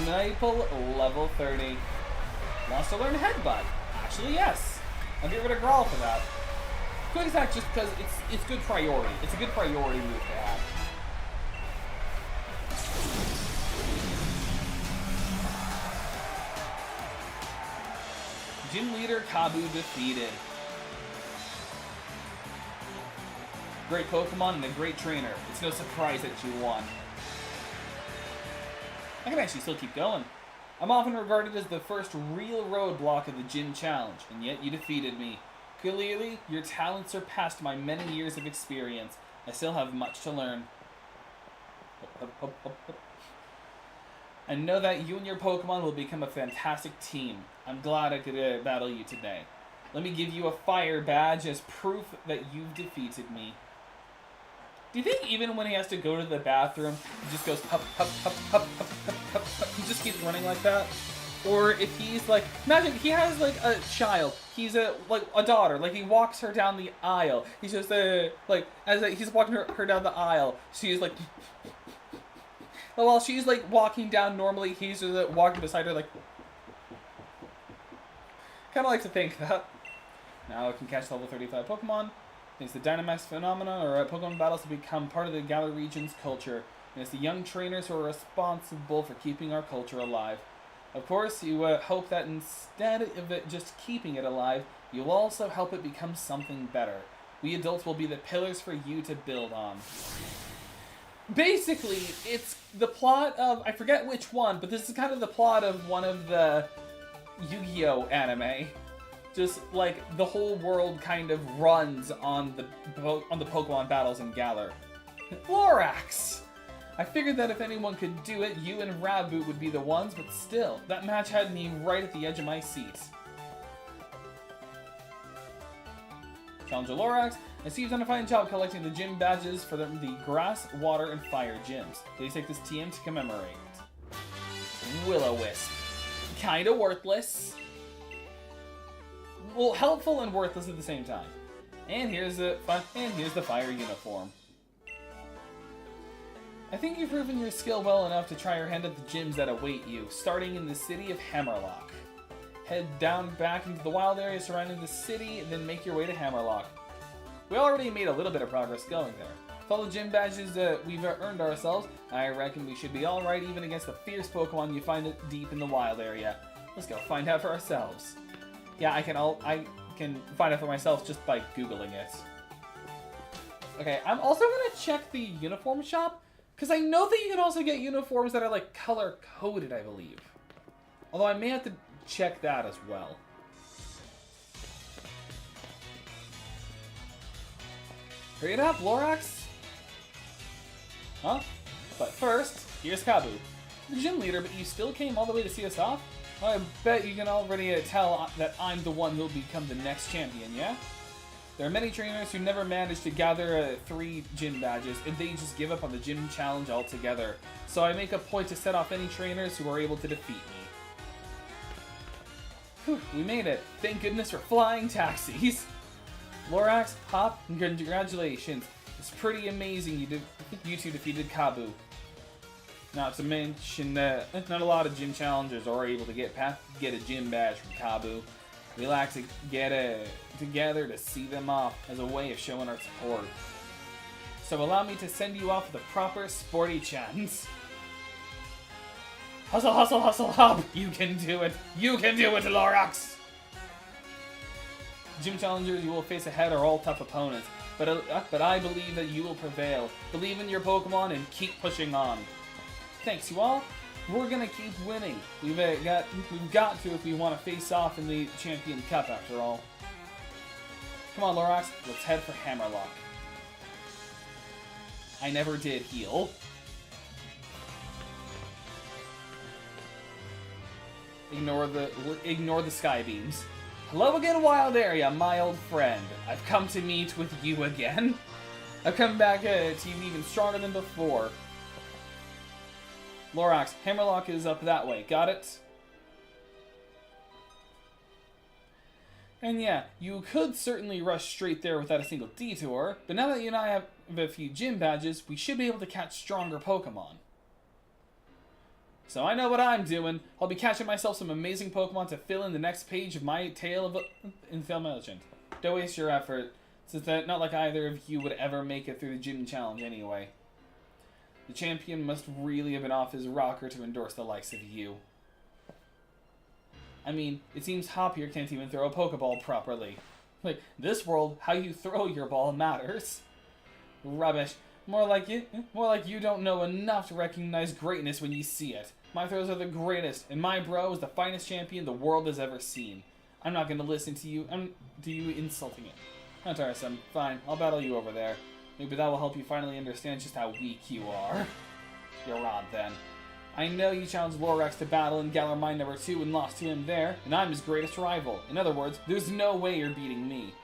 Maple, level 30. Wants to learn Headbutt. Actually, yes. I'll get rid of Growl for that. Quick attack just because it's good priority. It's a good priority move to have. Gym Leader Kabu defeated. Great Pokemon and a great trainer. It's no surprise that you won. I can actually still keep going. I'm often regarded as the first real roadblock of the Gym Challenge, and yet you defeated me. Clearly, your talent surpassed my many years of experience. I still have much to learn. I know that you and your Pokemon will become a fantastic team. I'm glad I could battle you today. Let me give you a fire badge as proof that you've defeated me. Do you think even when he has to go to the bathroom, he just goes hup, hup, hup, hup, hup, hup, hup, hup. He just keeps running like that? Or if he's like, imagine he has like a child, he's like a daughter, like he walks her down the aisle. He's just like, he's walking her down the aisle, she's like, while she's like walking down normally, he's just walking beside her like, kind of like to think that. Now I can catch level 35 Pokemon. It's the Dynamax phenomena or Pokemon battles to become part of the Galar region's culture. And it's the young trainers who are responsible for keeping our culture alive. Of course, you hope that instead of just keeping it alive, you'll also help it become something better. We adults will be the pillars for you to build on. Basically, it's the plot of, I forget which one, but this is kind of the plot of one of the Yu-Gi-Oh! Anime. Just like the whole world kind of runs on the Pokemon battles in Galar. Lorax! I figured that if anyone could do it, you and Raboot would be the ones, but still, that match had me right at the edge of my seat. Challenger Lorax, I see you've done a fine job collecting the gym badges for the grass, water, and fire gyms. Please take this TM to commemorate. Will-O-Wisp. Kinda worthless. Well, helpful and worthless at the same time. And here's the fire uniform. I think you've proven your skill well enough to try your hand at the gyms that await you, starting in the city of Hammerlock. Head down back into the wild area surrounding the city, and then make your way to Hammerlock. We already made a little bit of progress going there. With all the gym badges we've earned ourselves, I reckon we should be alright even against the fierce Pokemon you find deep in the wild area. Let's go find out for ourselves. Yeah, I can find out for myself just by Googling it. Okay, I'm also gonna check the uniform shop, because I know that you can also get uniforms that are like color-coded, I believe. Although I may have to check that as well. Hurry it up, Lorax! Huh? But first, here's Kabu, the gym leader, but you still came all the way to see us off? I bet you can already tell that I'm the one who'll become the next champion, yeah? There are many trainers who never manage to gather 3 gym badges, and they just give up on the gym challenge altogether. So I make a point to set off any trainers who are able to defeat me. Whew, we made it. Thank goodness for flying taxis. Lorax, Hop, and congratulations. It's pretty amazing you two defeated Kabu. Not to mention that not a lot of gym challengers are able to get a gym badge from Kabu. We like to get together to see them off as a way of showing our support. So allow me to send you off with a proper sporty chance. Hustle, hustle, hustle, hop! You can do it! You can do it, Lorax! Gym challengers you will face ahead are all tough opponents, but I believe that you will prevail. Believe in your Pokemon and keep pushing on. Thanks, you all. We're gonna keep winning. We've got to if we want to face off in the Champion Cup, after all. Come on, Lorax, let's head for Hammerlock. I never did heal. Ignore the sky beams. Hello again, Wild Area, my old friend. I've come to meet with you again. I've come back to you even stronger than before. Lorax, Hammerlock is up that way. Got it? And yeah, you could certainly rush straight there without a single detour, but now that you and I have a few gym badges, we should be able to catch stronger Pokemon. So I know what I'm doing. I'll be catching myself some amazing Pokemon to fill in the next page of my tale of Infernal Legend. Don't waste your effort, since it's not like either of you would ever make it through the gym challenge anyway. The champion must really have been off his rocker to endorse the likes of you. I mean, it seems Hop here can't even throw a Pokeball properly. Like, this world, how you throw your ball matters. Rubbish. More like you don't know enough to recognize greatness when you see it. My throws are the greatest, and my bro is the finest champion the world has ever seen. I'm not going to listen to you insulting it. Not tiresome. Fine, I'll battle you over there. Maybe that will help you finally understand just how weak you are. You're on, then. I know you challenged Lorax to battle in Galar Mine number 2 and lost to him there, and I'm his greatest rival. In other words, there's no way you're beating me.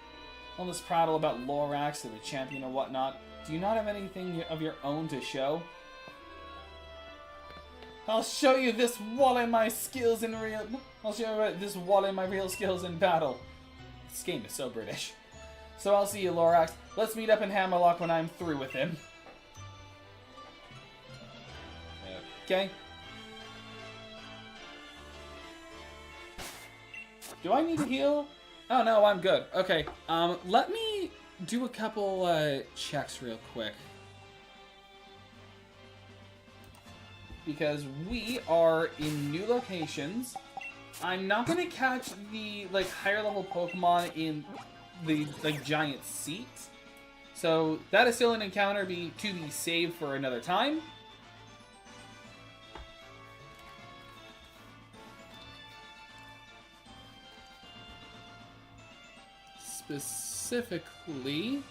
All this prattle about Lorax and the champion or whatnot, do you not have anything of your own to show? I'll show you this wall in my skills in real... I'll show you this wall in my real skills in battle. This game is so British. So I'll see you, Lorax. Let's meet up in Hammerlock when I'm through with him. Okay. Do I need to heal? Oh no, I'm good. Okay. Let me do a couple checks real quick. Because we are in new locations. I'm not gonna catch the higher level Pokemon in the giant seat. So that is still an encounter to be saved for another time. Specifically,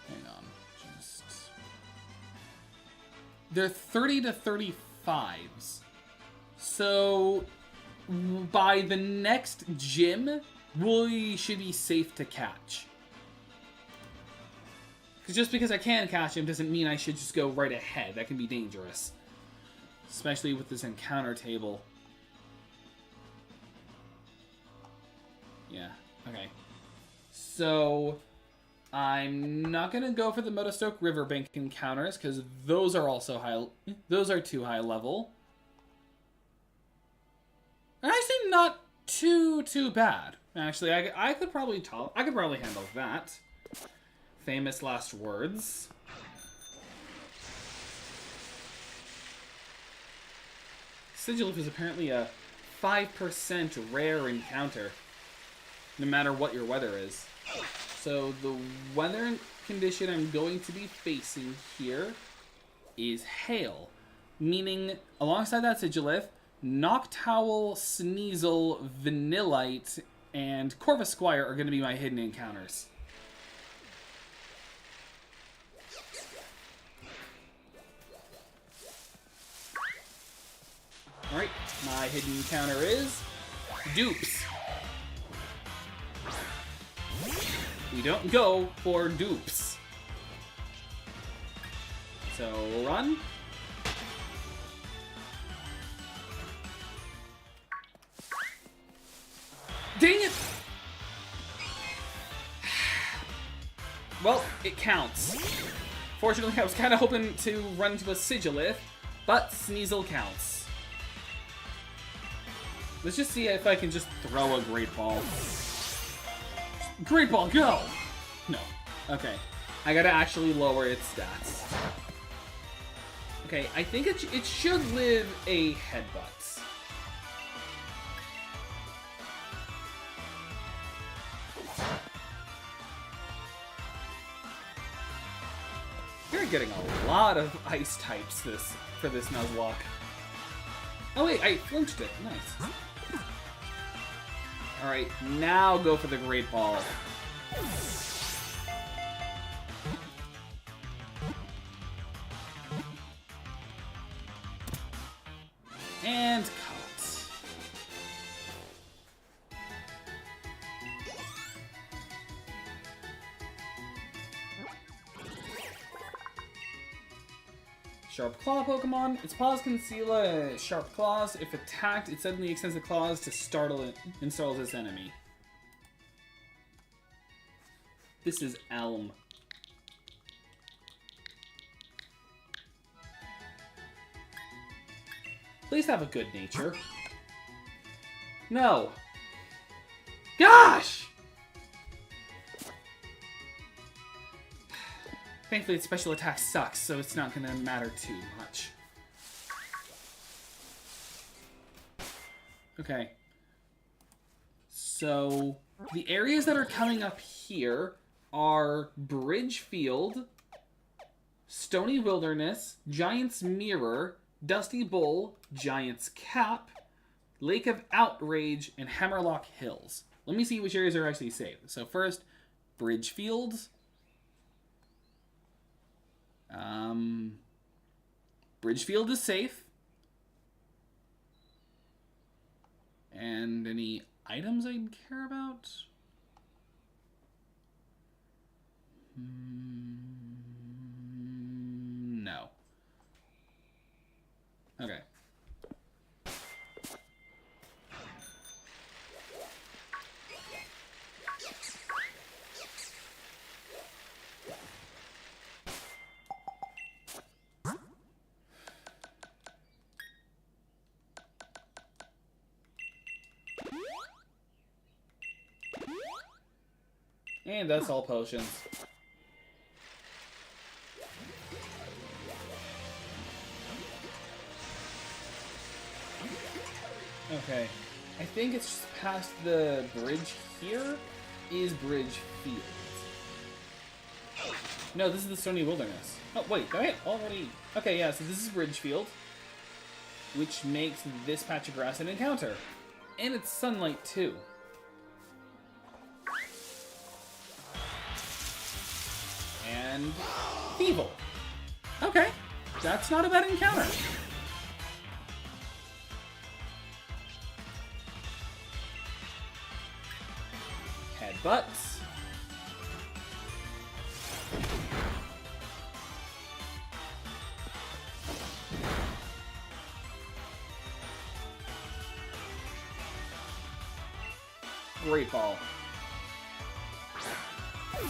hang on, they're 30 to 35s. So by the next gym, we should be safe to catch. Because just because I can catch him doesn't mean I should just go right ahead. That can be dangerous. Especially with this encounter table. Yeah, okay. So, I'm not going to go for the Motostoke Riverbank encounters, because those are also high... Those are too high level. Actually, not too bad. Actually, I could probably handle that. Famous last words. Sigilif is apparently a 5% rare encounter, no matter what your weather is. So the weather condition I'm going to be facing here is hail, meaning alongside that Sigilif, Noctowl, Sneasel, Vanillite, and Corvusquire are going to be my hidden encounters. Alright, my hidden encounter is dupes. We don't go for dupes. So, run. Dang it! Well, it counts. Fortunately, I was kind of hoping to run into a Sigilif, but Sneasel counts. Let's just see if I can just throw a Great Ball. Great Ball, go! No. Okay. I gotta actually lower its stats. Okay, I think it should live a Headbutt. You're getting a lot of ice types for this Nuzlocke. Oh wait, I flinched it. Nice. Alright, now go for the Great Ball. Sharp Claw Pokemon. Its paws conceal sharp claws. If attacked, it suddenly extends the claws to startle it and startles its enemy. This is Elm. Please have a good nature. No. Gosh! Thankfully, its special attack sucks, so it's not gonna matter too much. Okay. So, the areas that are coming up here are Bridge Field, Stony Wilderness, Giant's Mirror, Dusty Bowl, Giant's Cap, Lake of Outrage, and Hammerlock Hills. Let me see which areas are actually safe. So first, Bridge Fields. Bridgefield is safe. And any items I'd care about? No. Okay. And that's all potions. Okay. I think it's just past the bridge here is Bridge Field. No, this is the Stony Wilderness. Oh, wait, did I already... Okay, yeah, so this is Bridge Field, which makes this patch of grass an encounter. And it's sunlight, too. And Evil. Okay, that's not a bad encounter. Headbutts. Great Ball.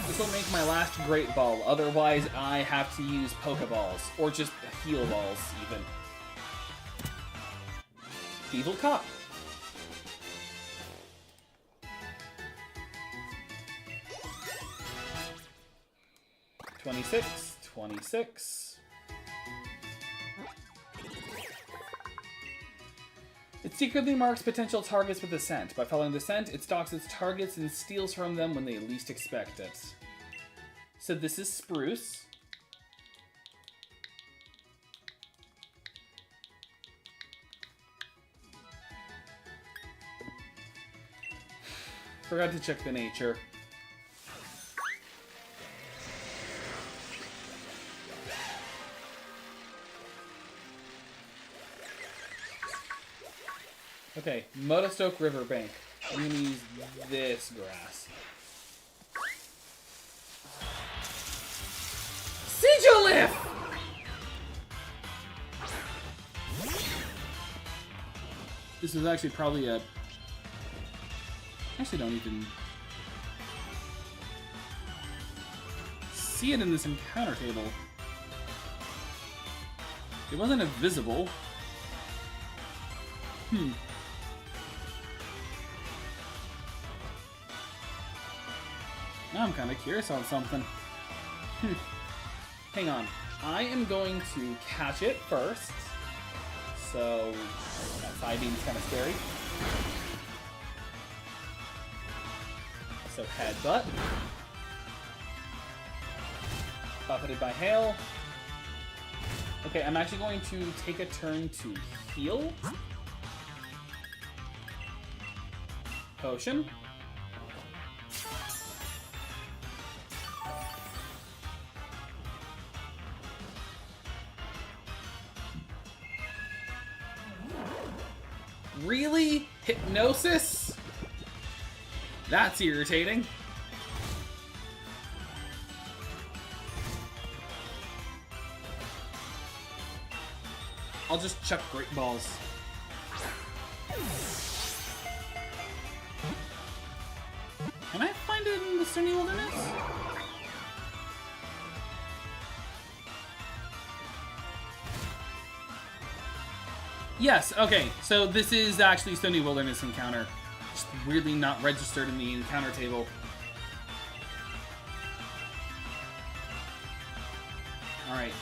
This will make my last Great Ball, otherwise I have to use Pokeballs, or just Heal Balls, even. Evil Cup. $26. It secretly marks potential targets with a scent. By following the scent, it stalks its targets and steals from them when they least expect it. So this is Spruce. Forgot to check the nature. Okay, Motostoke Riverbank. I'm gonna use this grass. Sigilif! This is actually probably a... Actually, don't even see it in this encounter table. It wasn't invisible. Now I'm kind of curious on something. Hang on. I am going to catch it first. So, that side beam's kind of scary. So, Headbutt. Buffeted by Hail. Okay, I'm actually going to take a turn to heal. Potion. Really? Hypnosis? That's irritating. I'll just chuck Great Balls. Can I find it in the Stony Wilderness? Yes, okay, so this is actually Stony Wilderness encounter. Just weirdly not registered in the encounter table. Alright,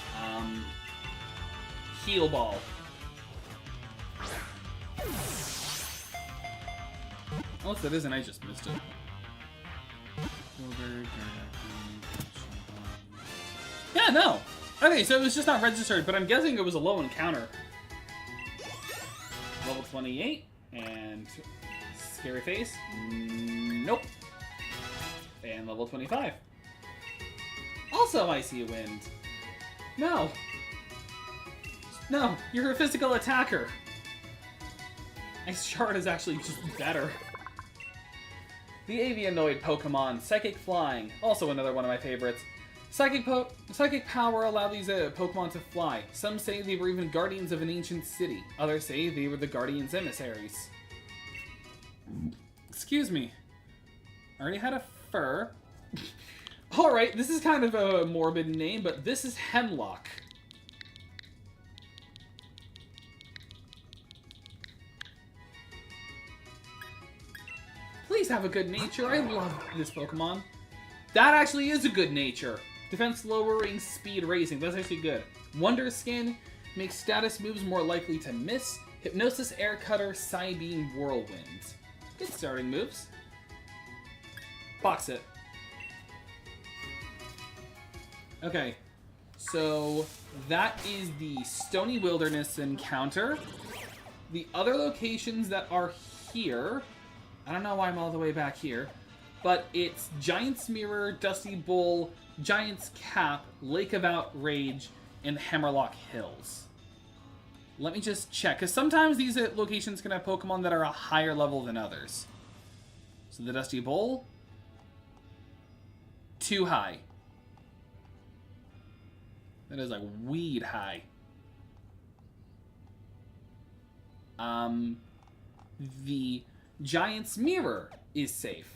Heal Ball. Unless that isn't, I just missed it. Yeah, no! Okay, so it was just not registered, but I'm guessing it was a low encounter. Level 28, and Scary Face. Nope. And level 25. Also Icy Wind. No. No, you're a physical attacker. Ice Shard is actually just better. The Avianoid Pokemon, Psychic Flying, also another one of my favorites. Psychic power allowed these Pokemon to fly. Some say they were even guardians of an ancient city. Others say they were the guardians' emissaries. Excuse me. I already had a fur. Alright, this is kind of a morbid name, but this is Hemlock. Please have a good nature. I love this Pokemon. That actually is a good nature. Defense lowering, speed raising. That's actually good. Wonder Skin makes status moves more likely to miss. Hypnosis, Air Cutter, Psybeam, Whirlwind. Good starting moves. Box it. Okay, so that is the Stony Wilderness encounter. The other locations that are here, I don't know why I'm all the way back here, but it's Giant's Mirror, Dusty Bowl, Giant's Cap, Lake of Outrage, and Hammerlock Hills. Let me just check, because sometimes these locations can have Pokemon that are a higher level than others. So the Dusty Bowl, too high. That is like weed high. The Giant's Mirror is safe.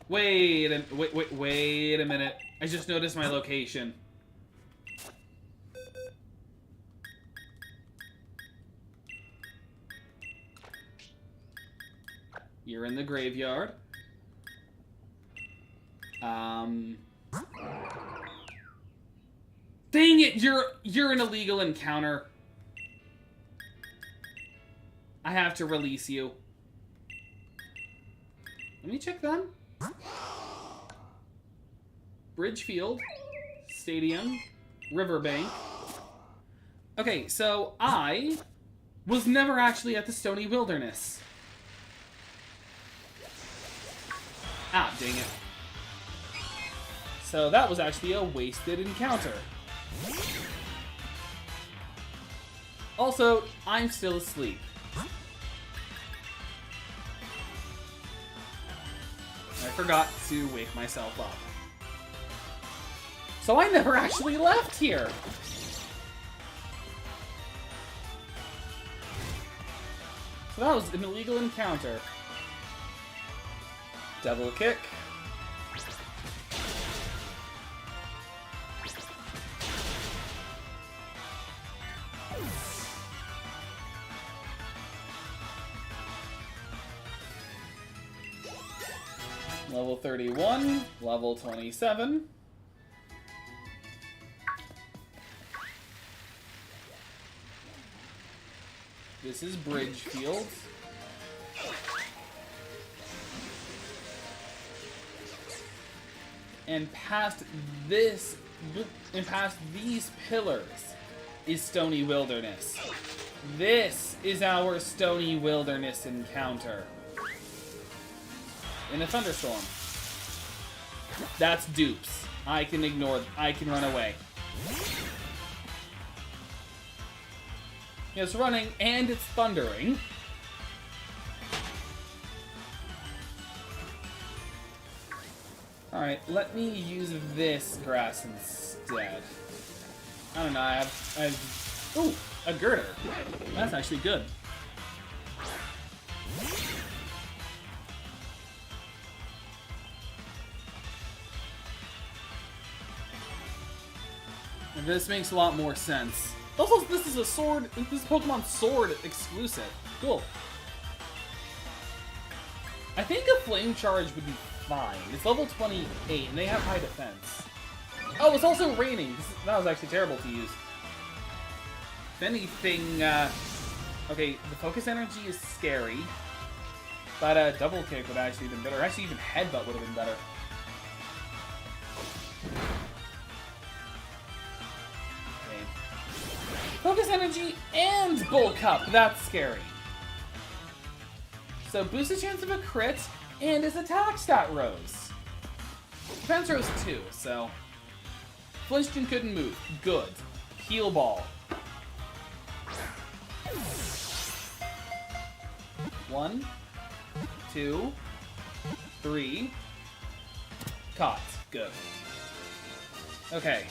Wait a minute. I just noticed my location. You're in the graveyard. Dang it, you're an illegal encounter. I have to release you. Let me check them. Bridgefield, Stadium, Riverbank. Okay, so I was never actually at the Stony Wilderness. Ah, dang it. So that was actually a wasted encounter. Also, I'm still asleep. I forgot to wake myself up. So I never actually left here! So that was an illegal encounter. Devil Kick. Level 31, level 27. This is Bridgefield. And past this, and past these pillars is Stony Wilderness. This is our Stony Wilderness encounter. In a thunderstorm. That's dupes. I can ignore, I can run away. It's running and it's thundering. Alright, let me use this grass instead. I don't know, I have ooh, a girder. That's actually good. And this makes a lot more sense. Also, this is a sword, this is Pokemon Sword exclusive. Cool. I think a Flame Charge would be fine. It's level 28, and they have high defense. Oh, it's also raining. That was actually terrible to use. If anything, okay, the Focus Energy is scary, but a Double Kick would actually have been better. Actually, even Headbutt would have been better. Okay. Focus Energy and Bulk Up. That's scary. So, boost the chance of a crit, and his attack stat rose. Defense rose too, so... Flinchton couldn't move. Good. Heal Ball. 1, 2, 3. Caught. Good. Okay.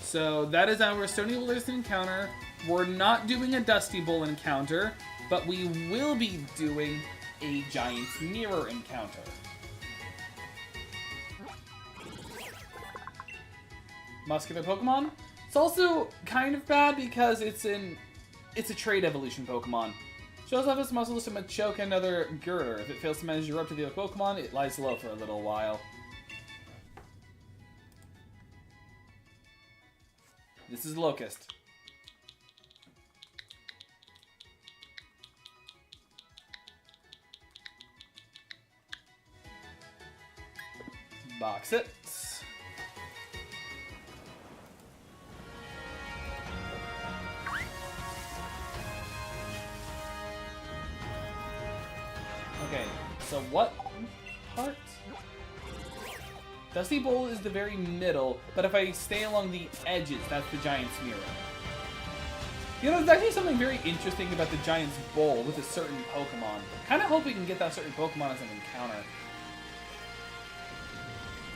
So, that is our Stony Blizzard encounter. We're not doing a Dusty Bowl encounter, but we will be doing a Giant's Mirror encounter. Muscular Pokemon. It's also kind of bad because it's a trade evolution Pokemon. Shows off its muscles to Machoke and other Girder. If it fails to manage to erupt to the other Pokemon, it lies low for a little while. This is Locust. Box it. Okay, so what part? Dusty Bowl is the very middle, but if I stay along the edges, that's the Giant's Mirror. You know, there's actually something very interesting about the Giant's Bowl with a certain Pokemon. Kind of hope we can get that certain Pokemon as an encounter.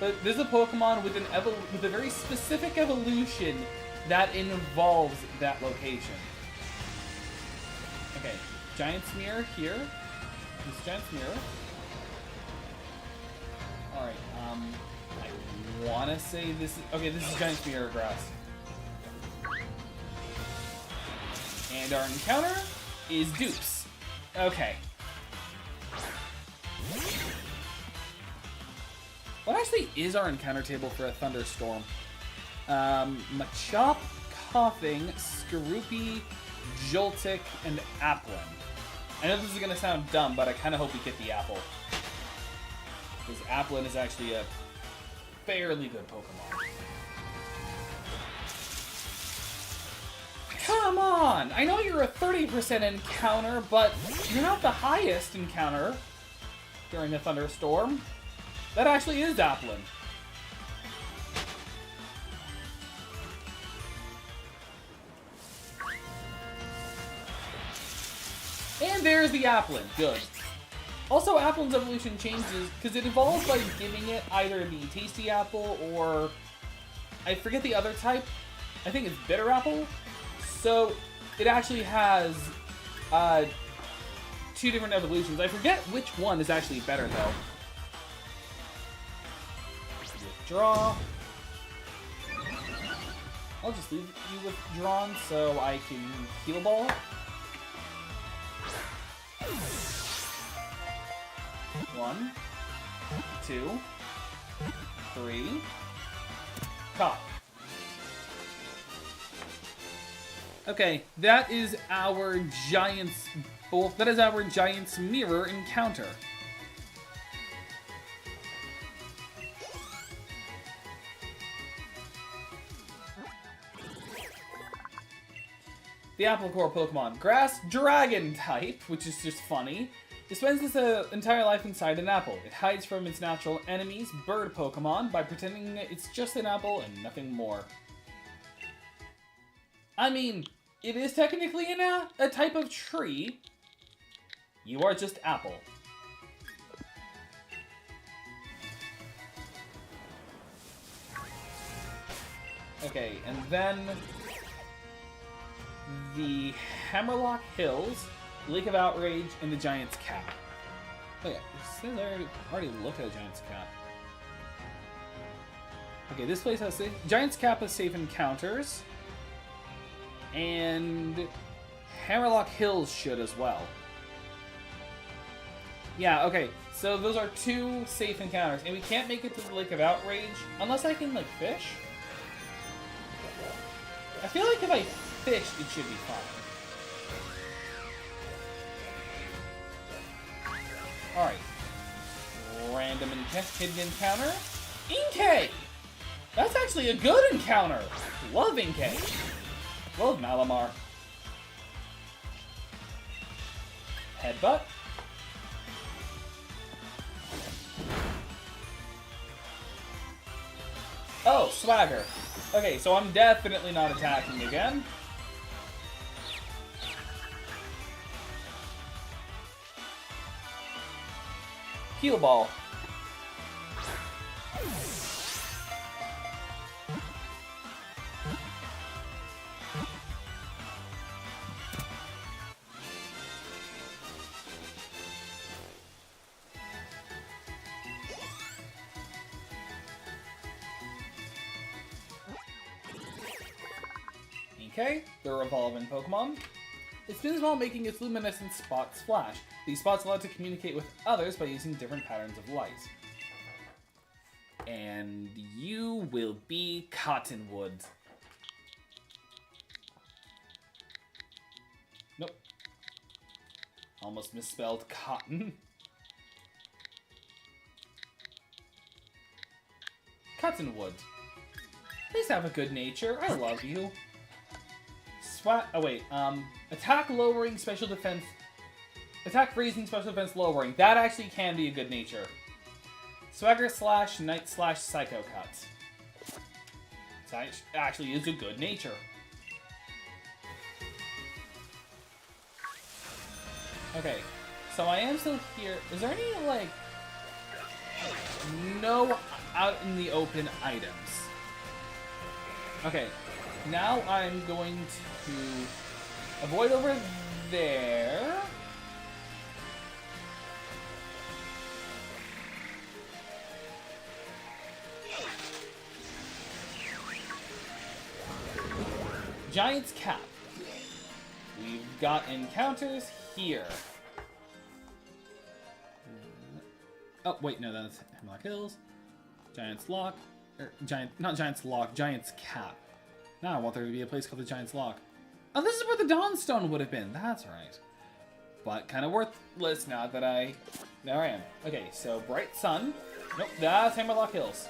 But there's a Pokemon with with a very specific evolution that involves that location. Okay, Giant's Mirror here. This is Giant's Mirror. Alright, I wanna say this is... Okay, this is Giant's Mirror Grass. And our encounter is dupes. Okay. What actually is our encounter table for a Thunderstorm? Machop, Coughing, Skorupi, Joltik, and Applin. I know this is going to sound dumb, but I kind of hope we get the Apple. Because Applin is actually a fairly good Pokemon. Come on! I know you're a 30% encounter, but you're not the highest encounter during a Thunderstorm. That actually is Applin. And there's the Applin. Good. Also, Applin's evolution changes because it evolves by giving it either the Tasty Apple or... I forget the other type. I think it's Bitter Apple. So, it actually has 2 different evolutions. I forget which one is actually better, though. Draw. I'll just leave you withdrawn so I can Heal Ball. One, 2, 3. Caught. Okay, that is our Giant's Bowl. That is our Giant's Mirror encounter. The Apple Core Pokemon. Grass Dragon type, which is just funny. It spends its entire life inside an apple. It hides from its natural enemies, bird Pokemon, by pretending it's just an apple and nothing more. I mean, it is technically a type of tree. You are just apple. Okay, and then the Hammerlock Hills, Lake of Outrage, and the Giant's Cap. Oh yeah, I already looked at a Giant's Cap. Okay, this place has Giant's Cap has safe encounters, and Hammerlock Hills should as well. Yeah, okay, so those are 2 safe encounters, and we can't make it to the Lake of Outrage unless I can, like, fish. I feel like if I fish, it should be fine. Alright. Random hidden encounter. Inkay! That's actually a good encounter! Love Inkay. Love Malamar. Headbutt. Oh, Swagger. Okay, so I'm definitely not attacking again. Heal Ball. Okay, the revolving Pokemon. It spins while making its luminescent spots flash. These spots allow it to communicate with others by using different patterns of light. And you will be Cottonwood. Nope. Almost misspelled cotton. Cottonwood. Please have a good nature. I love you. Oh wait, attack lowering, special defense, attack raising, special defense lowering. That actually can be a good nature. Swagger slash, Night slash, Psycho Cut. That actually is a good nature. Okay, so I am still here. Is there any, like, no out in the open items? Okay, now I'm going to avoid over there. Giant's Cap. We've got encounters here. Oh, wait, no, that's Hemlock Hills. Giant's Lock. Not Giant's Lock, Giant's Cap. Now I want there to be a place called the Giant's Lock. Oh, this is where the Dawnstone would have been. That's right. But kind of worthless now that there I am. Okay, so Bright Sun. Nope, that's Hammerlock Hills.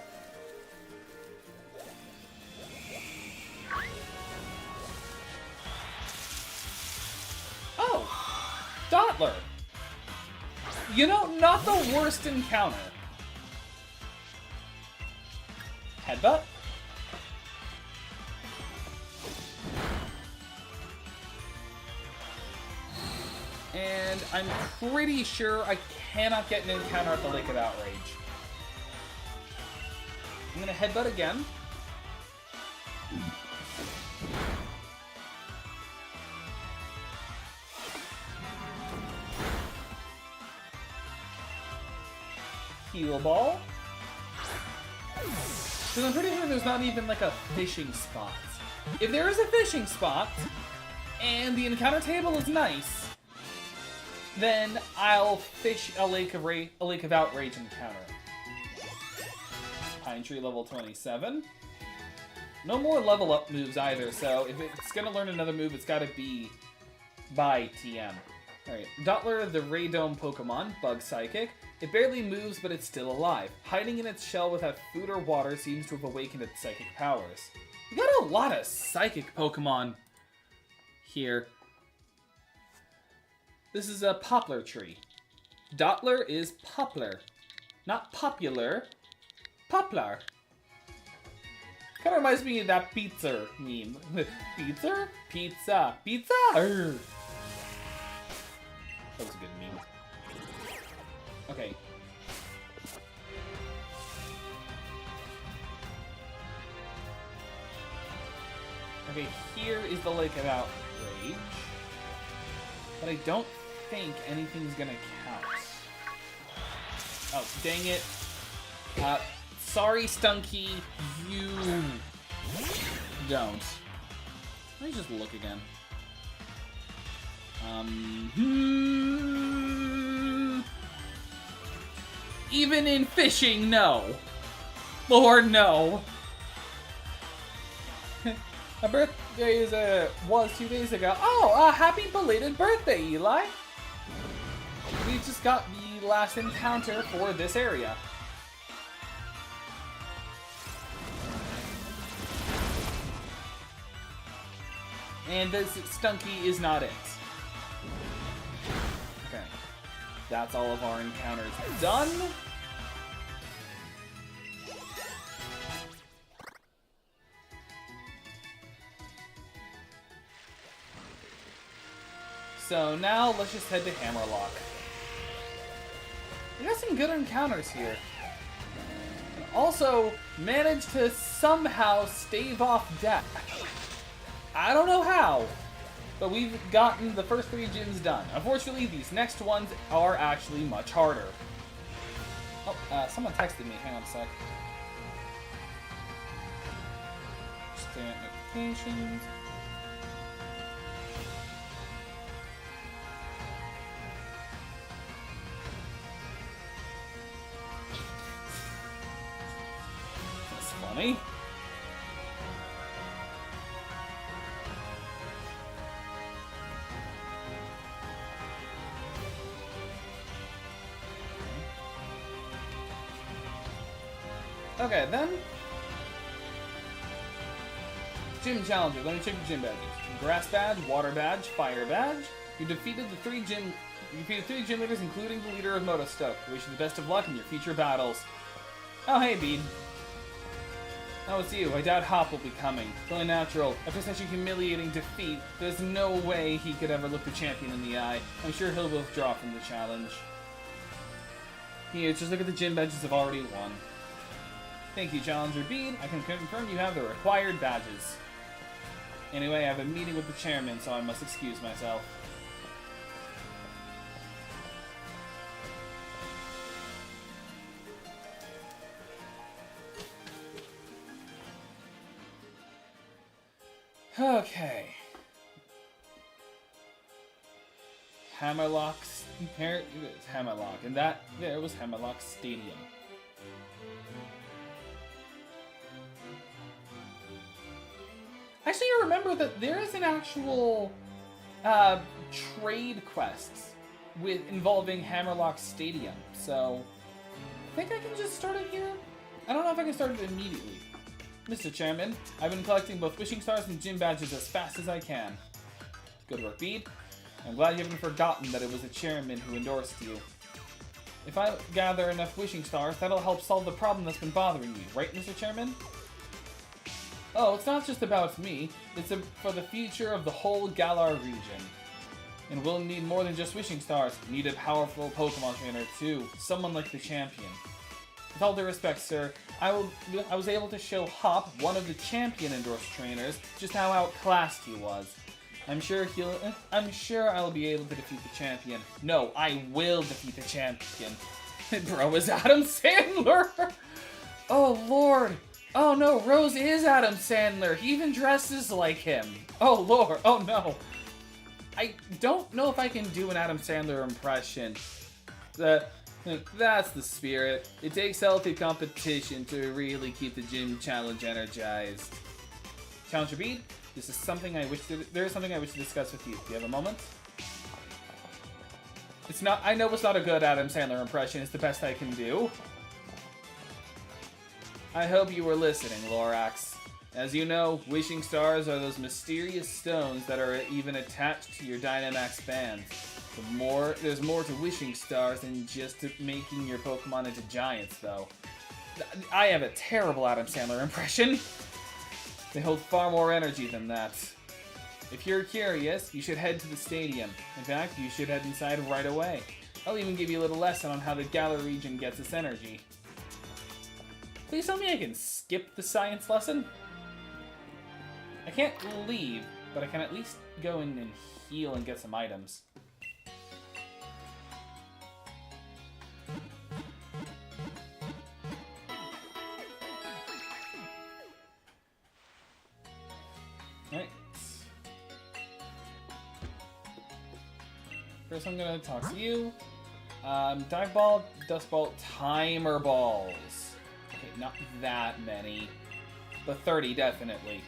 Oh, Dottler. You know, not the worst encounter. Headbutt. And I'm pretty sure I cannot get an encounter at the Lake of Outrage. I'm gonna headbutt again. Heal Ball. Because I'm pretty sure there's not even like a fishing spot. If there is a fishing spot, and the encounter table is nice, then I'll fish a Lake of Outrage encounter. Pine Tree level 27. No more level up moves either, so if it's gonna learn another move, it's gotta be by TM. Alright, Dottler, the Raydome Pokemon, Bug Psychic. It barely moves, but it's still alive. Hiding in its shell without food or water seems to have awakened its psychic powers. We got a lot of psychic Pokemon here. This is a Poplar Tree. Dottler is Poplar. Not popular. Poplar. Kind of reminds me of that pizza meme. Pizza? Pizza. Pizza? Arr. That was a good meme. Okay. Okay, here is the Lake of Outrage. But I don't think anything's gonna count. Oh, dang it. Sorry, Stunky, you don't. Let me just look again. Even in fishing, no. Lord, no. My birthday was 2 days ago. Oh, happy belated birthday, Eli. We just got the last encounter for this area. And this Stunky is not it. Okay. That's all of our encounters done. So now let's just head to Hammerlock. We got some good encounters here. And also managed to somehow stave off death. I don't know how, but we've gotten the first 3 gyms done. Unfortunately, these next ones are actually much harder. Oh, someone texted me. Hang on a sec. Staring at notifications. That's funny. Okay, then. Gym challenger. Let me check the gym badges. Grass badge, water badge, fire badge. You defeated 3 gym leaders, including the leader of Motostoke. Wish you the best of luck in your future battles. Oh, hey, Bede. Oh, it's you. I doubt Hop will be coming. It's only natural. After such a humiliating defeat, there's no way he could ever look the champion in the eye. I'm sure he'll withdraw from the challenge. Here, just look at the gym badges I've already won. Thank you, Challenger Bede. I can confirm you have the required badges. Anyway, I have a meeting with the chairman, so I must excuse myself. Okay. Hammerlock. Here it is, Hammerlock. And that there was Hammerlock Stadium. Actually, I remember that there is an actual trade quest involving Hammerlock Stadium. So, I think I can just start it here. I don't know if I can start it immediately. Mr. Chairman, I've been collecting both wishing stars and gym badges as fast as I can. Good work, Bede. I'm glad you haven't forgotten that it was the chairman who endorsed you. If I gather enough wishing stars, that'll help solve the problem that's been bothering me, right, Mr. Chairman? Oh, it's not just about me. It's for the future of the whole Galar region. And we'll need more than just wishing stars. We need a powerful Pokemon trainer too. Someone like the champion. With all due respect, sir, I was able to show Hop, one of the champion-endorsed trainers, just how outclassed he was. I'm sure I'll be able to defeat the champion. No, I will defeat the champion. Bro is Adam Sandler! Oh, Lord! Oh no, Rose is Adam Sandler. He even dresses like him. Oh Lord, oh no. I don't know if I can do an Adam Sandler impression. That's the spirit. It takes healthy competition to really keep the gym challenge energized. Challenger Bede, there is something I wish to discuss with you. Do you have a moment? I know it's not a good Adam Sandler impression. It's the best I can do. I hope you were listening, Lorax. As you know, wishing stars are those mysterious stones that are even attached to your Dynamax bands. There's more to wishing stars than just making your Pokemon into giants, though. I have a terrible Adam Sandler impression. They hold far more energy than that. If you're curious, you should head to the stadium. In fact, you should head inside right away. I'll even give you a little lesson on how the Galar region gets its energy. Please tell me I can skip the science lesson? I can't leave, but I can at least go in and heal and get some items. Alright. First I'm gonna talk to you. Dive ball, dust ball, timer balls. Okay, not that many, but 30 definitely.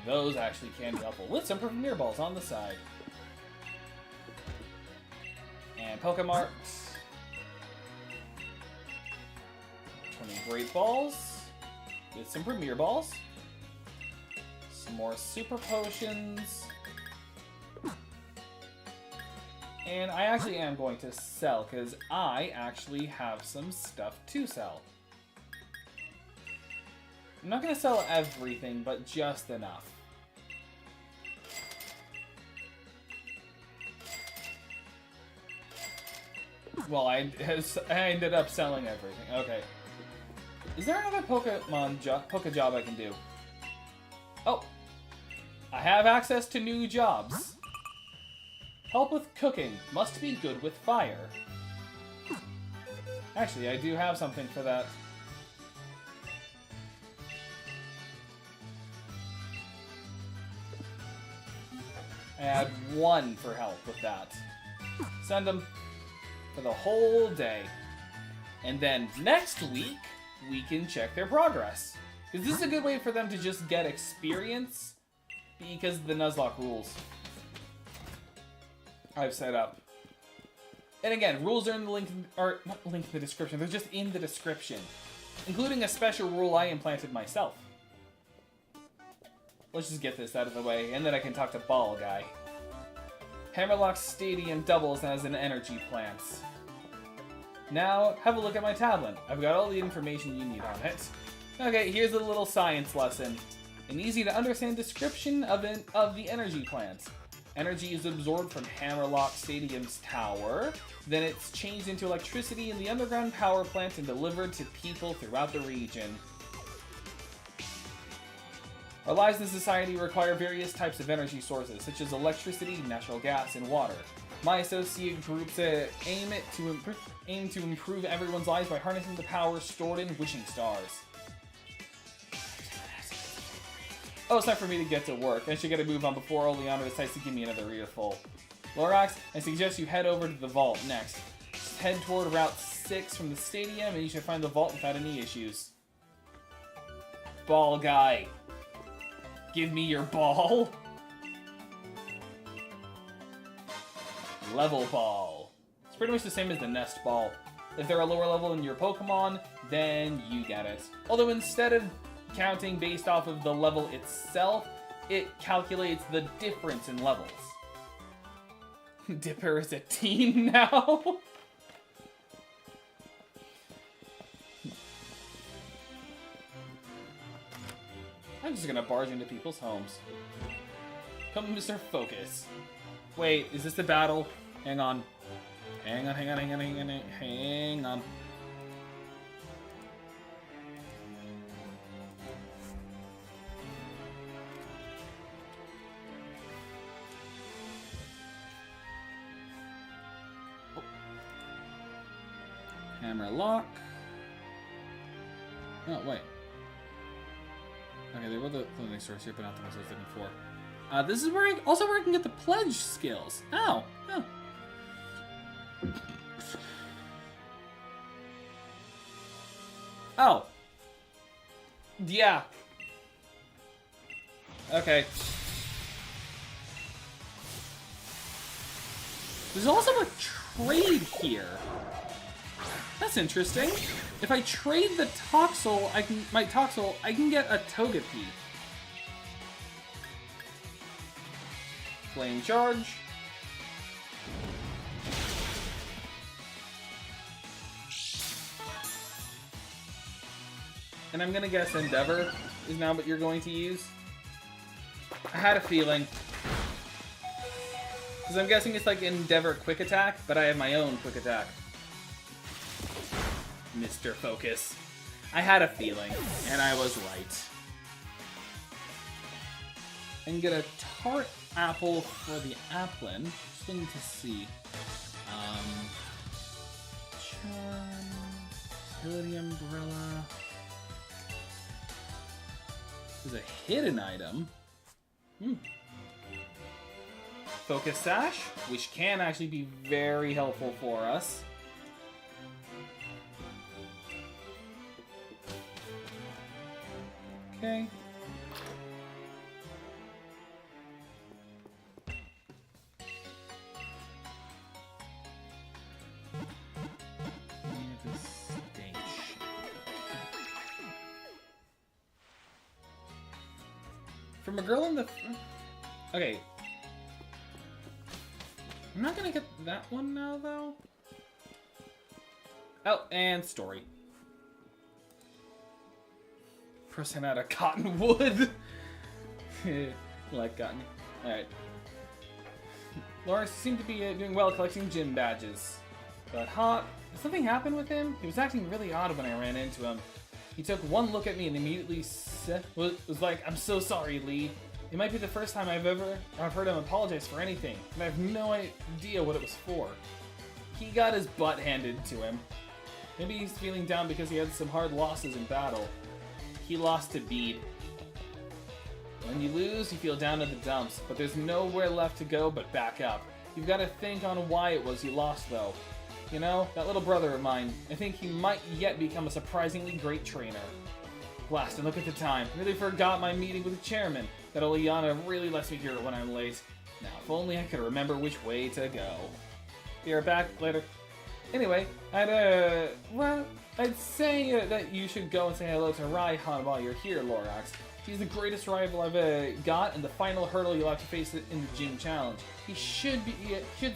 Those actually can be helpful. With some Premier balls on the side. And Pokemarks. 20 Great Balls. With some Premier balls. Some more Super Potions. And I actually am going to sell, because I actually have some stuff to sell. I'm not going to sell everything, but just enough. Well, I ended up selling everything. Okay. Is there another Poke job I can do? Oh! I have access to new jobs. Help with cooking. Must be good with fire. Actually, I do have something for that. I had 1 for help with that. Send them for the whole day. And then next week, we can check their progress. Because this is a good way for them to just get experience because of the Nuzlocke rules I've set up. And again, rules are in the link, or not linked in the description, they're just in the description. Including a special rule I implanted myself. Let's just get this out of the way, and then I can talk to Ball Guy. Hammerlock Stadium doubles as an energy plant. Now, have a look at my tablet. I've got all the information you need on it. Okay, here's a little science lesson. An easy-to-understand description of the energy plant. Energy is absorbed from Hammerlock Stadium's tower, then it's changed into electricity in the underground power plant and delivered to people throughout the region. Our lives in society require various types of energy sources, such as electricity, natural gas, and water. My associate groups aim to improve everyone's lives by harnessing the power stored in wishing stars. Oh, it's time for me to get to work. I should get a move on before Oleana decides to give me another earful. Lorax, I suggest you head over to the vault next. Just head toward Route 6 from the stadium and you should find the vault without any issues. Ball Guy. Give me your ball. Level Ball. It's pretty much the same as the Nest Ball. If they're a lower level than your Pokemon, then you get it. Although instead of counting based off of the level itself, it calculates the difference in levels. Dipper is a teen now. I'm just gonna barge into people's homes. Come, Mr. Focus. Wait, is this the battle? Hang on. Hang on. Oh. Hammerlock. Oh, wait. Okay, they were the clothing stores here, but not the ones I was looking for. This is where I can get the pledge skills. Oh. Oh. Yeah. Okay. There's also a trade here. That's interesting. If I trade the Toxel, my Toxel, I can get a Togepi. Flame Charge. And I'm gonna guess Endeavor is now what you're going to use. I had a feeling. Because I'm guessing it's like Endeavor Quick Attack, but I have my own Quick Attack. Mr. Focus. I had a feeling, and I was right. and get a tart apple for the applin. Just need to see. Charm, utility umbrella. There's a hidden item. Focus sash, which can actually be very helpful for us. Okay. From a girl in the... Okay. I'm not gonna get that one now, though. Oh, and story. Person out of cotton wood. Like cotton. Alright. Lawrence seemed to be doing well collecting gym badges. But did something happen with him? He was acting really odd when I ran into him. He took one look at me and immediately was like, "I'm so sorry, Lee. It might be the first time I've heard him apologize for anything, and I have no idea what it was for." He got his butt handed to him. Maybe he's feeling down because he had some hard losses in battle. He lost to Bede. When you lose, you feel down in the dumps, but there's nowhere left to go but back up. You've got to think on why it was you lost, though. You know, that little brother of mine, I think he might yet become a surprisingly great trainer. Blast, and look at the time. I really forgot my meeting with the chairman. That Oleana really lets me hear it when I'm late. Now, if only I could remember which way to go. Be right back later. Anyway, I'd say that you should go and say hello to Raihan while you're here, Lorax. He's the greatest rival I've got, and the final hurdle you'll have to face in the gym challenge. He should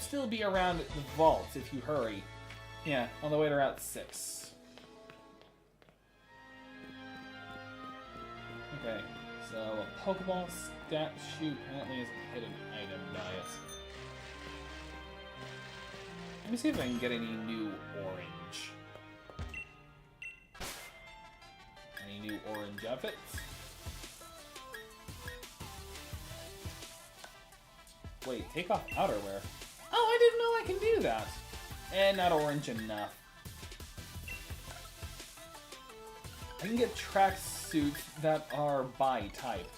still be around the vaults if you hurry. Yeah, on the way to Route 6. Okay, so a Pokeball stat shoot apparently is a hidden item diet. Let me see if I can get any new orange. Any new orange outfits? Wait, take off outerwear. Oh, I didn't know I can do that. And not orange enough. I can get track suits that are by type.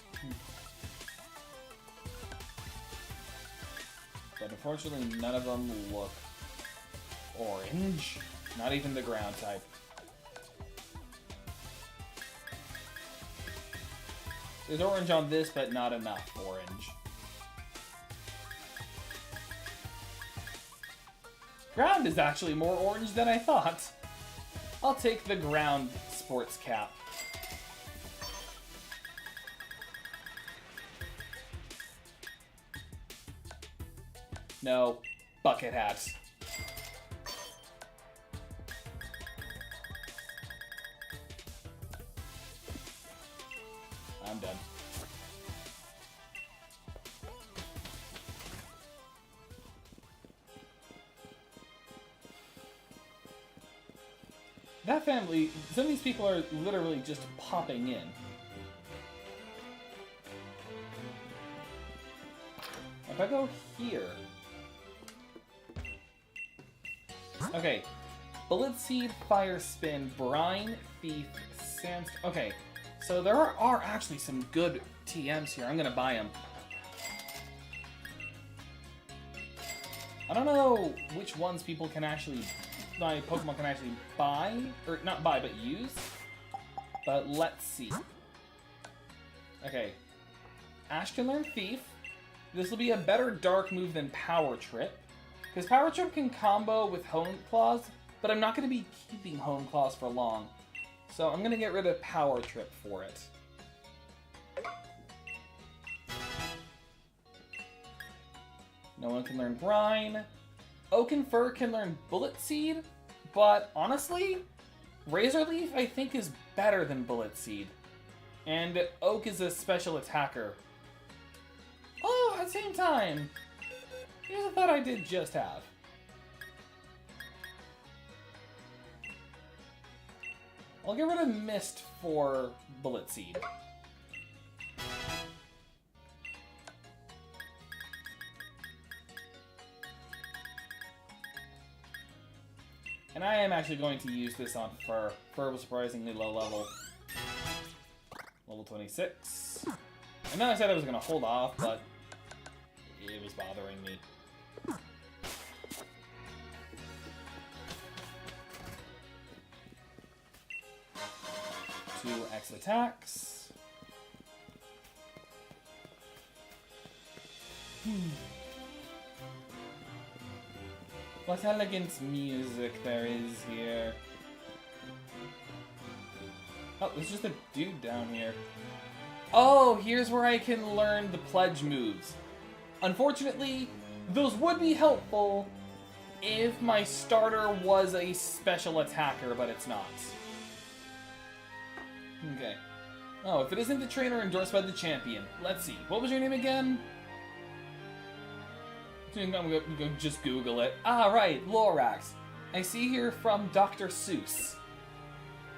But unfortunately, none of them look orange. Not even the ground type. There's orange on this, but not enough orange. Ground is actually more orange than I thought. I'll take the ground sports cap. No, bucket hats. I'm done. That family, some of these people are literally just popping in. If I go here... Okay. Bullet Seed, Fire Spin, Brine, Thief, Sand... Okay, so there are actually some good TMs here. I'm gonna buy them. I don't know which ones people can actually... my Pokemon can actually buy, or not buy, but use. But let's see. Okay. Ash can learn Thief. This will be a better Dark move than Power Trip. Because Power Trip can combo with Hone Claws, but I'm not going to be keeping Hone Claws for long. So I'm going to get rid of Power Trip for it. No one can learn Brine. Oak and Fur can learn Bullet Seed, but honestly, Razor Leaf I think is better than Bullet Seed. And Oak is a special attacker. Oh, at the same time, here's a thought I did just have. I'll get rid of Mist for Bullet Seed. And I am actually going to use this on Fur. Fur was surprisingly low level. Level 26. I know I said I was going to hold off, but it was bothering me. 2 X attacks. What elegant music there is here. Oh, there's just a dude down here. Oh, here's where I can learn the pledge moves. Unfortunately, those would be helpful if my starter was a special attacker, but it's not. Okay. Oh, if it isn't the trainer endorsed by the champion. Let's see. What was your name again? I'm gonna just Google it. Ah, right, Lorax. I see here from Dr. Seuss.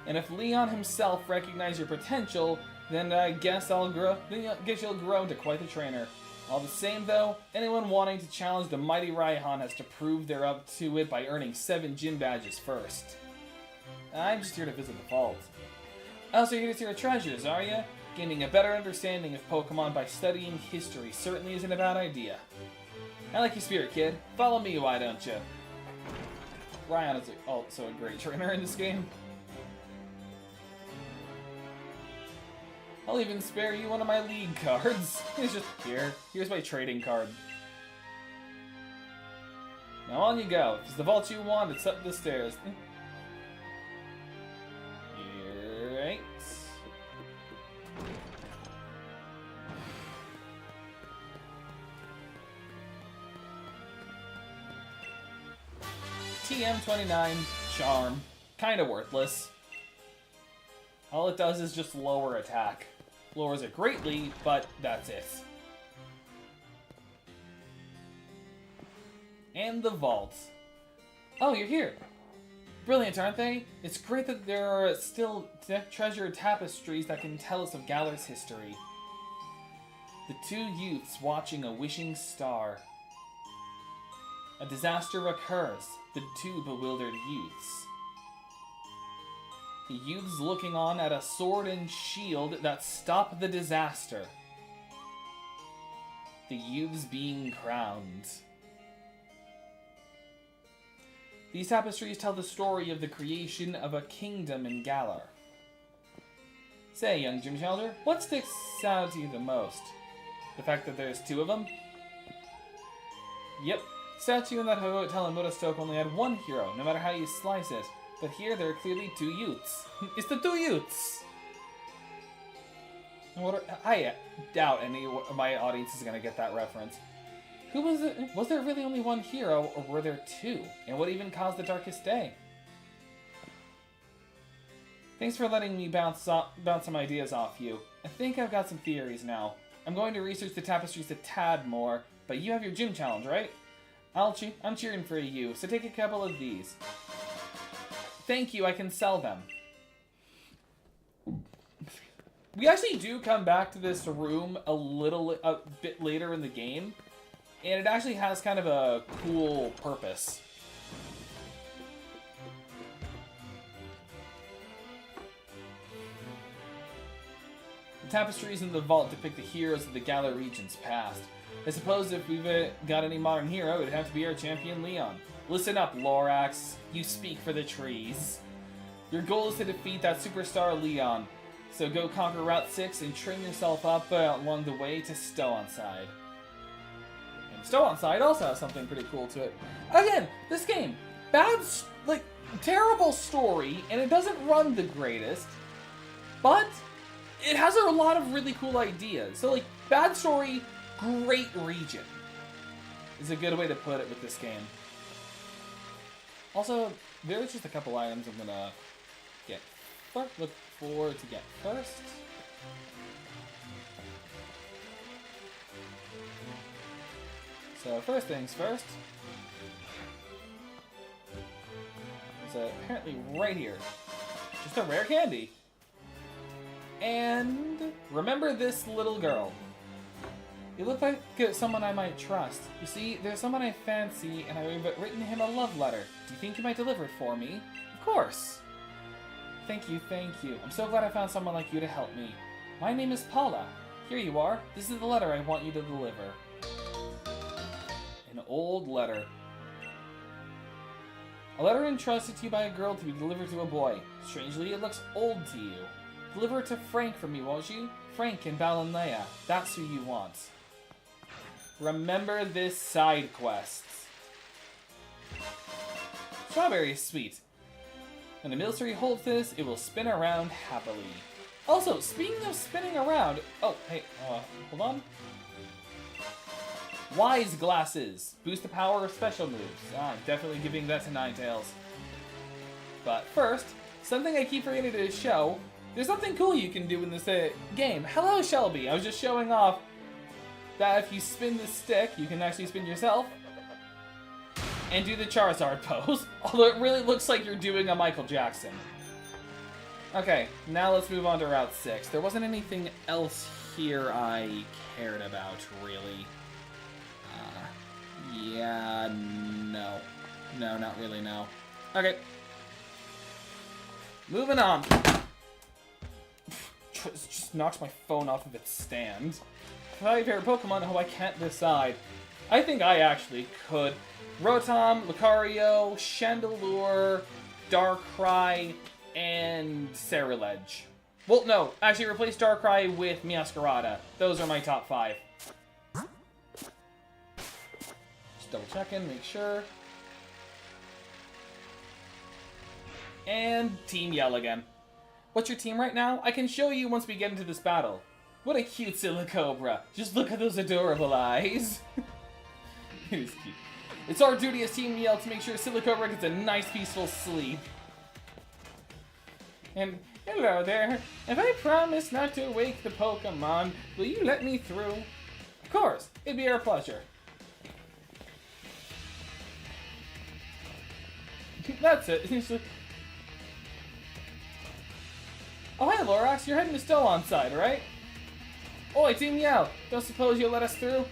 And if Leon himself recognized your potential, then I guess you'll grow into quite the trainer. All the same, though, anyone wanting to challenge the mighty Raihan has to prove they're up to it by earning 7 gym badges first. I'm just here to visit the vault. Oh, so you're here to see our treasures, are you? Gaining a better understanding of Pokemon by studying history certainly isn't a bad idea. I like your spirit, kid. Follow me, why don't you? Ryan is also a great trainer in this game. I'll even spare you one of my league cards. It's just here. Here's my trading card. Now on you go. If it's the vault you want, it's up the stairs. Right. TM29 Charm. Kinda worthless. All it does is just lower attack. Lowers it greatly, but that's it. And the vault. Oh, you're here. Brilliant, aren't they? It's great that there are still treasured tapestries that can tell us of Galar's history. The 2 youths watching a wishing star. A disaster occurs. The 2 bewildered youths. The youths looking on at a sword and shield that stop the disaster. The youths being crowned. These tapestries tell the story of the creation of a kingdom in Galar. Say, young gym challenger, what sticks out to you the most? The fact that there's 2 of them? Yep. Statue in that hotel in Motostoke only had 1 hero, no matter how you slice it. But here there are clearly 2 youths. It's the 2 youths! I doubt any of my audience is going to get that reference. Who was it? Was there really only 1 hero, or were there 2? And what even caused the darkest day? Thanks for letting me bounce some ideas off you. I think I've got some theories now. I'm going to research the tapestries a tad more, but you have your gym challenge, right? I'm cheering for you, so take a couple of these. Thank you, I can sell them. We actually do come back to this room a bit later in the game, and it actually has kind of a cool purpose. The tapestries in the vault depict the heroes of the Galar region's past. I suppose if we've got any modern hero, it'd have to be our champion Leon. Listen up, Lorax. You speak for the trees. Your goal is to defeat that superstar Leon. So go conquer Route 6 and train yourself up along the way to Stow-on-Side. And Stow-on-Side also has something pretty cool to it. Again, this game, terrible story, and it doesn't run the greatest, but it has a lot of really cool ideas. So, bad story, great region is a good way to put it with this game. Also, there's just a couple items I'm gonna look forward to get first. So first things first. There's apparently right here, just a rare candy. And remember this little girl. You look like someone I might trust. You see, there's someone I fancy, and I've written him a love letter. Do you think you might deliver it for me? Of course! Thank you, thank you. I'm so glad I found someone like you to help me. My name is Paula. Here you are. This is the letter I want you to deliver. An old letter. A letter entrusted to you by a girl to be delivered to a boy. Strangely, it looks old to you. Deliver it to Frank for me, won't you? Frank and Balanea. That's who you want. Remember this side quest. Strawberry is sweet. When the military holds this, it will spin around happily. Also, speaking of spinning around... Oh, hey, hold on. Wise Glasses. Boost the power of special moves. I'm definitely giving that to Ninetales. But first, something I keep forgetting to show. There's something cool you can do in this game. Hello, Shelby. I was just showing off that if you spin the stick, you can actually spin yourself and do the Charizard pose. Although it really looks like you're doing a Michael Jackson. Okay, now let's move on to Route 6. There wasn't anything else here I cared about, really. Yeah, no. No, not really, no. Okay. Moving on. Just knocks my phone off of its stand. My favorite Pokemon, oh, I can't decide. I think I actually could. Rotom, Lucario, Chandelure, Darkrai, and Ceruledge. Well, no, actually replace Darkrai with Meowscarada. Those are my top 5. Just double checking, make sure. And Team Yell again. What's your team right now? I can show you once we get into this battle. What a cute Silicobra. Just look at those adorable eyes. It is cute. It's our duty as Team Yell to make sure Silicobra gets a nice peaceful sleep. And hello there. If I promise not to wake the Pokemon, will you let me through? Of course. It'd be our pleasure. That's it. Oh, hey, Lorax. You're heading to Stow-on side, right? Oi, Team Yell. Don't suppose you'll let us through?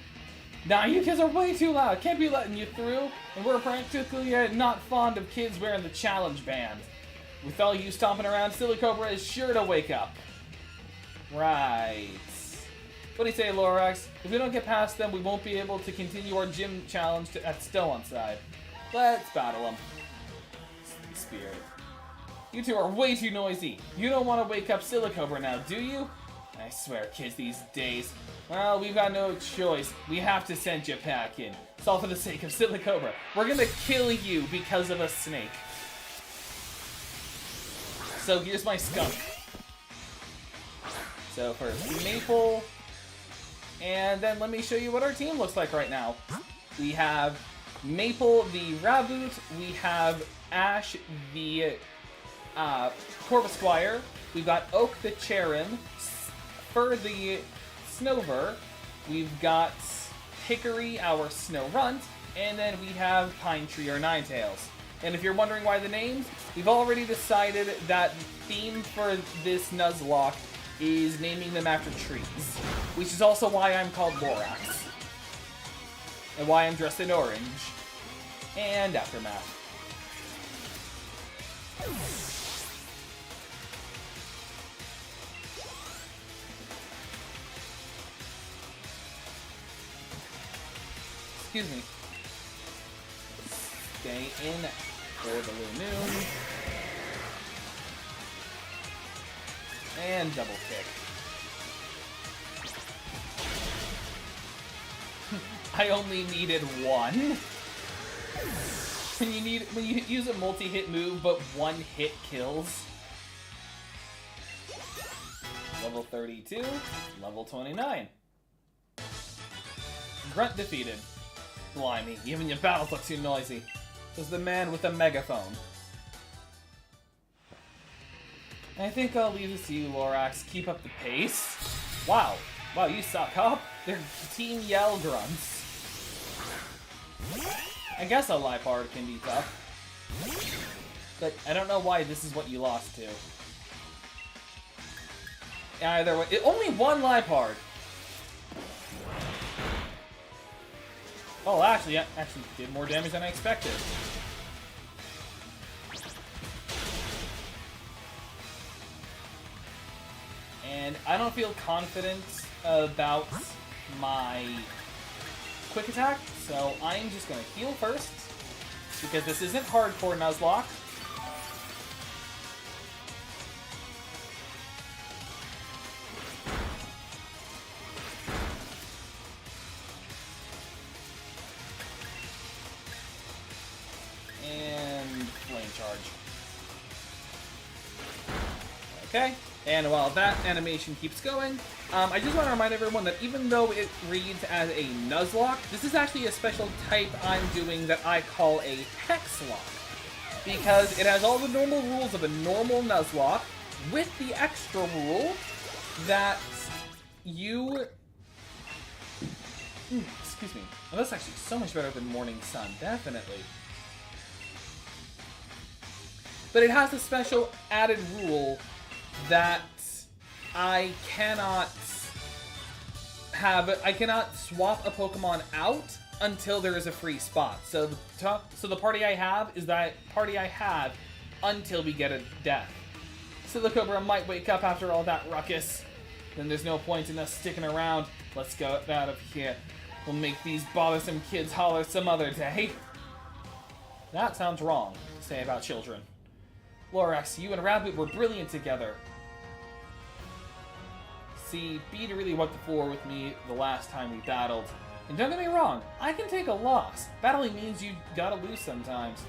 Nah, you kids are way too loud. Can't be letting you through. And we're practically not fond of kids wearing the challenge band. With all you stomping around, Silicobra is sure to wake up. Right. What do you say, Lorax? If we don't get past them, we won't be able to continue our gym challenge at Stow-on side. Let's battle them. Spirit. You two are way too noisy. You don't want to wake up Silicobra now, do you? I swear, kids these days. Well, we've got no choice. We have to send you packing. It's all for the sake of Silicobra. We're gonna kill you because of a snake. So here's my skunk. So first, Maple. And then let me show you what our team looks like right now. We have Maple, the Raboot. We have Ash, the Corvisquire. We've got Oak, the Cherim. Fur, the Snover. We've got Hickory, our Snorunt. And then we have Pine Tree, our Ninetales. And if you're wondering why the names, we've already decided that the theme for this Nuzlocke is naming them after trees. Which is also why I'm called Lorax. And why I'm dressed in orange. And Aftermath. Excuse me. Stay in for the Lunoon. And double kick. I only needed one. When you use a multi-hit move, but one hit kills. Level 32, level 29. Grunt defeated. Blimey, even your battles look too noisy. Was the man with the megaphone. I think I'll leave this to you, Lorax. Keep up the pace. Wow. Wow, you suck, huh? They're Team Yell grunts. I guess a Liepard can be tough. But I don't know why this is what you lost to. Either way, only one Liepard. Oh, actually, yeah, actually did more damage than I expected. And I don't feel confident about my quick attack, so I'm just gonna heal first, because this isn't hardcore Nuzlocke. And flame charge. Okay, and while that animation keeps going, I just want to remind everyone that even though it reads as a Nuzlocke, this is actually a special type I'm doing that I call a Hex Lock. Because it has all the normal rules of a normal Nuzlocke, with the extra rule that you... excuse me. Well, that's actually so much better than Morning Sun, definitely. But it has a special added rule that I cannot swap a Pokemon out until there is a free spot. So the party I have is that party I have until we get a death. So the Cobra might wake up after all that ruckus. Then there's no point in us sticking around. Let's go out of here. We'll make these bothersome kids holler some other day. That sounds wrong to say about children. Lorax, you and Rabbit were brilliant together. See, Bede really went the floor with me the last time we battled. And don't get me wrong, I can take a loss. Battling means you gotta lose sometimes.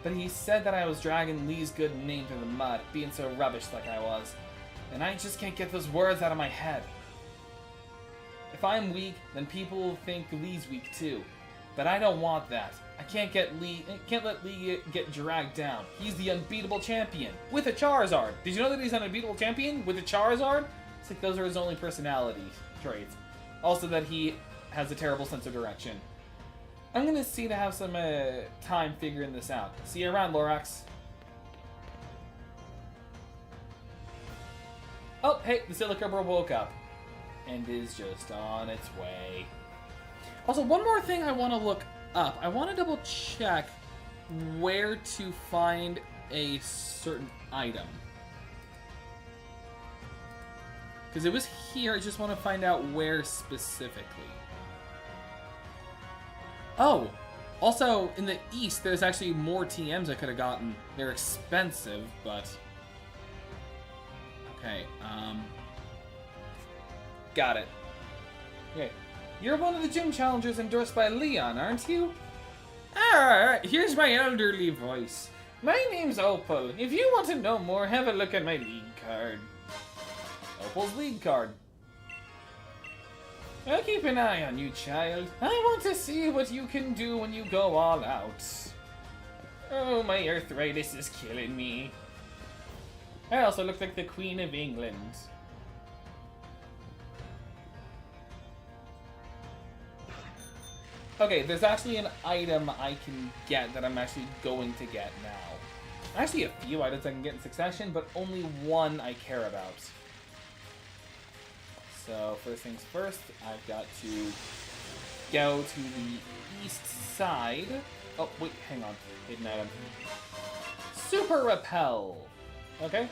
But he said that I was dragging Lee's good name through the mud, being so rubbish like I was. And I just can't get those words out of my head. If I'm weak, then people will think Lee's weak too. But I don't want that. I can't let Lee get dragged down. He's the unbeatable champion with a Charizard. Did you know that he's an unbeatable champion with a Charizard? It's like those are his only personality traits. Also that he has a terrible sense of direction. I'm gonna see to have some time figuring this out. See you around, Lorax. Oh, hey, the Silicobra woke up and is just on its way. Also, one more thing I want to look up. I want to double check where to find a certain item. Because it was here, I just want to find out where specifically. Oh! Also, in the east, there's actually more TMs I could have gotten. They're expensive, but... Okay, got it. Okay. You're one of the gym challengers endorsed by Leon, aren't you? Alright, here's my elderly voice. My name's Opal. If you want to know more, have a look at my league card. Opal's league card. I'll keep an eye on you, child. I want to see what you can do when you go all out. Oh, my arthritis is killing me. I also look like the Queen of England. Okay, there's actually an item I can get that I'm actually going to get now. Actually a few items I can get in succession, but only one I care about. So, first things first, I've got to go to the east side. Oh, wait, hang on. Hidden item. Super Repel! Okay.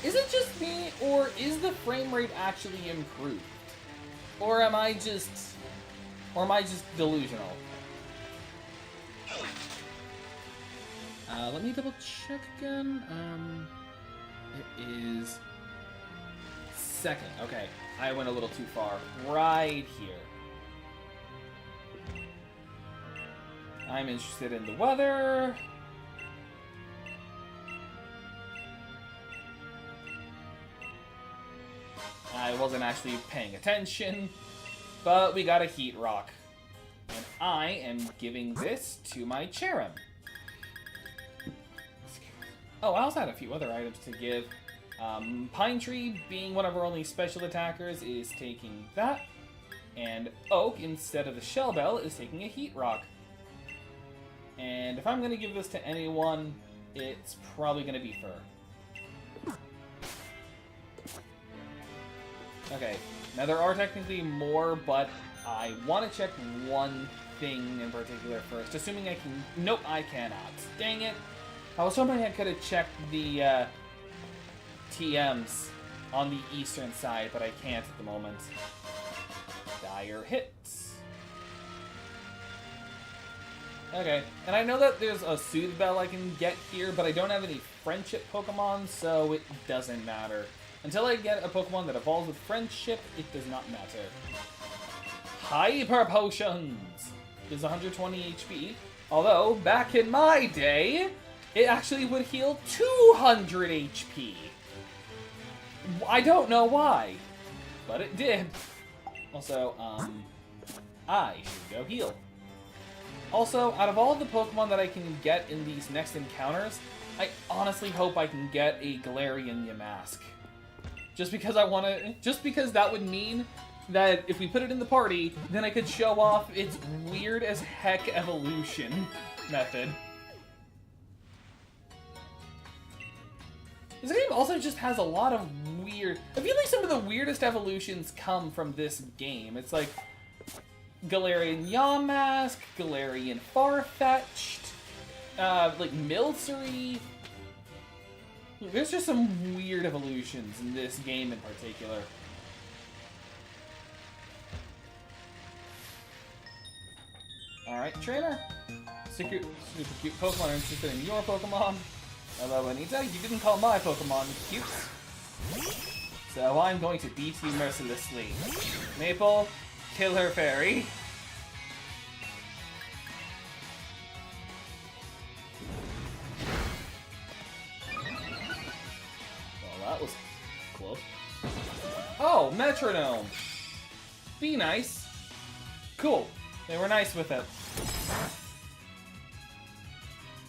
Is it just me, or is the frame rate actually improved? Or am I just delusional? Let me double check again. It is second. Okay, I went a little too far. Right here. I'm interested in the weather. I wasn't actually paying attention, but we got a Heat Rock. And I am giving this to my Cherim. Oh, I also had a few other items to give. Pine Tree, being one of our only special attackers, is taking that. And Oak, instead of the Shell Bell, is taking a Heat Rock. And if I'm going to give this to anyone, it's probably going to be Fur. Okay, now there are technically more, but I want to check one thing in particular first, assuming I can... Nope, I cannot. Dang it. I was hoping I could have checked the TMs on the eastern side, but I can't at the moment. Dire hits. Okay, and I know that there's a Soothe Bell I can get here, but I don't have any Friendship Pokemon, so it doesn't matter. Until I get a Pokemon that evolves with Friendship, it does not matter. Hyper Potions is 120 HP, although back in my day, it actually would heal 200 HP. I don't know why, but it did. Also, I should go heal. Also, out of all the Pokemon that I can get in these next encounters, I honestly hope I can get a Galarian Yamask. Just because that would mean that if we put it in the party, then I could show off its weird as heck evolution method. This game also just has a lot of weird... I feel like some of the weirdest evolutions come from this game. It's like Galarian Yamask, Galarian Farfetch'd, like Milcery. There's just some weird evolutions in this game in particular. Alright, trainer. Super cute Pokemon are interested in your Pokemon. Hello, Anita. You didn't call my Pokemon cute. So I'm going to beat you mercilessly. Maple, kill her fairy. Well, that was close. Oh, Metronome. Be nice. Cool. They were nice with it.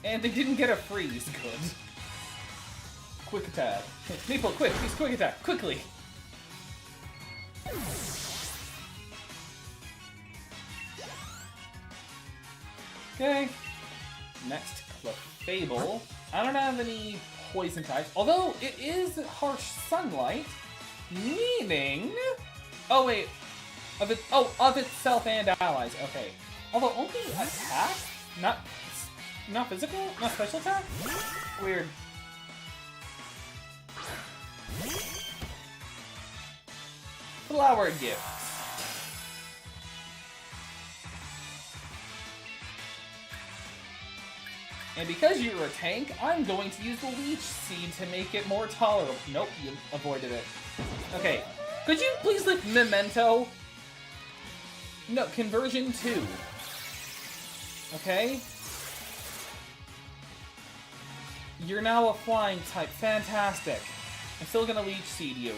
And they didn't get a freeze. Good. Quick attack. Maple, quick! Please quick attack! Quickly! Okay. Next, Clefable. I don't have any poison types, although it is Harsh Sunlight, meaning... Oh, wait. Of itself and allies. Okay. Although only attack? Not physical? Not special attack? Weird. Flower Gift. And because you're a tank, I'm going to use the Leech Seed to make it more tolerable. Nope, you avoided it. Okay. Could you please lick Memento? No, Conversion 2. Okay? You're now a flying type. Fantastic. I'm still gonna Leech Seed you.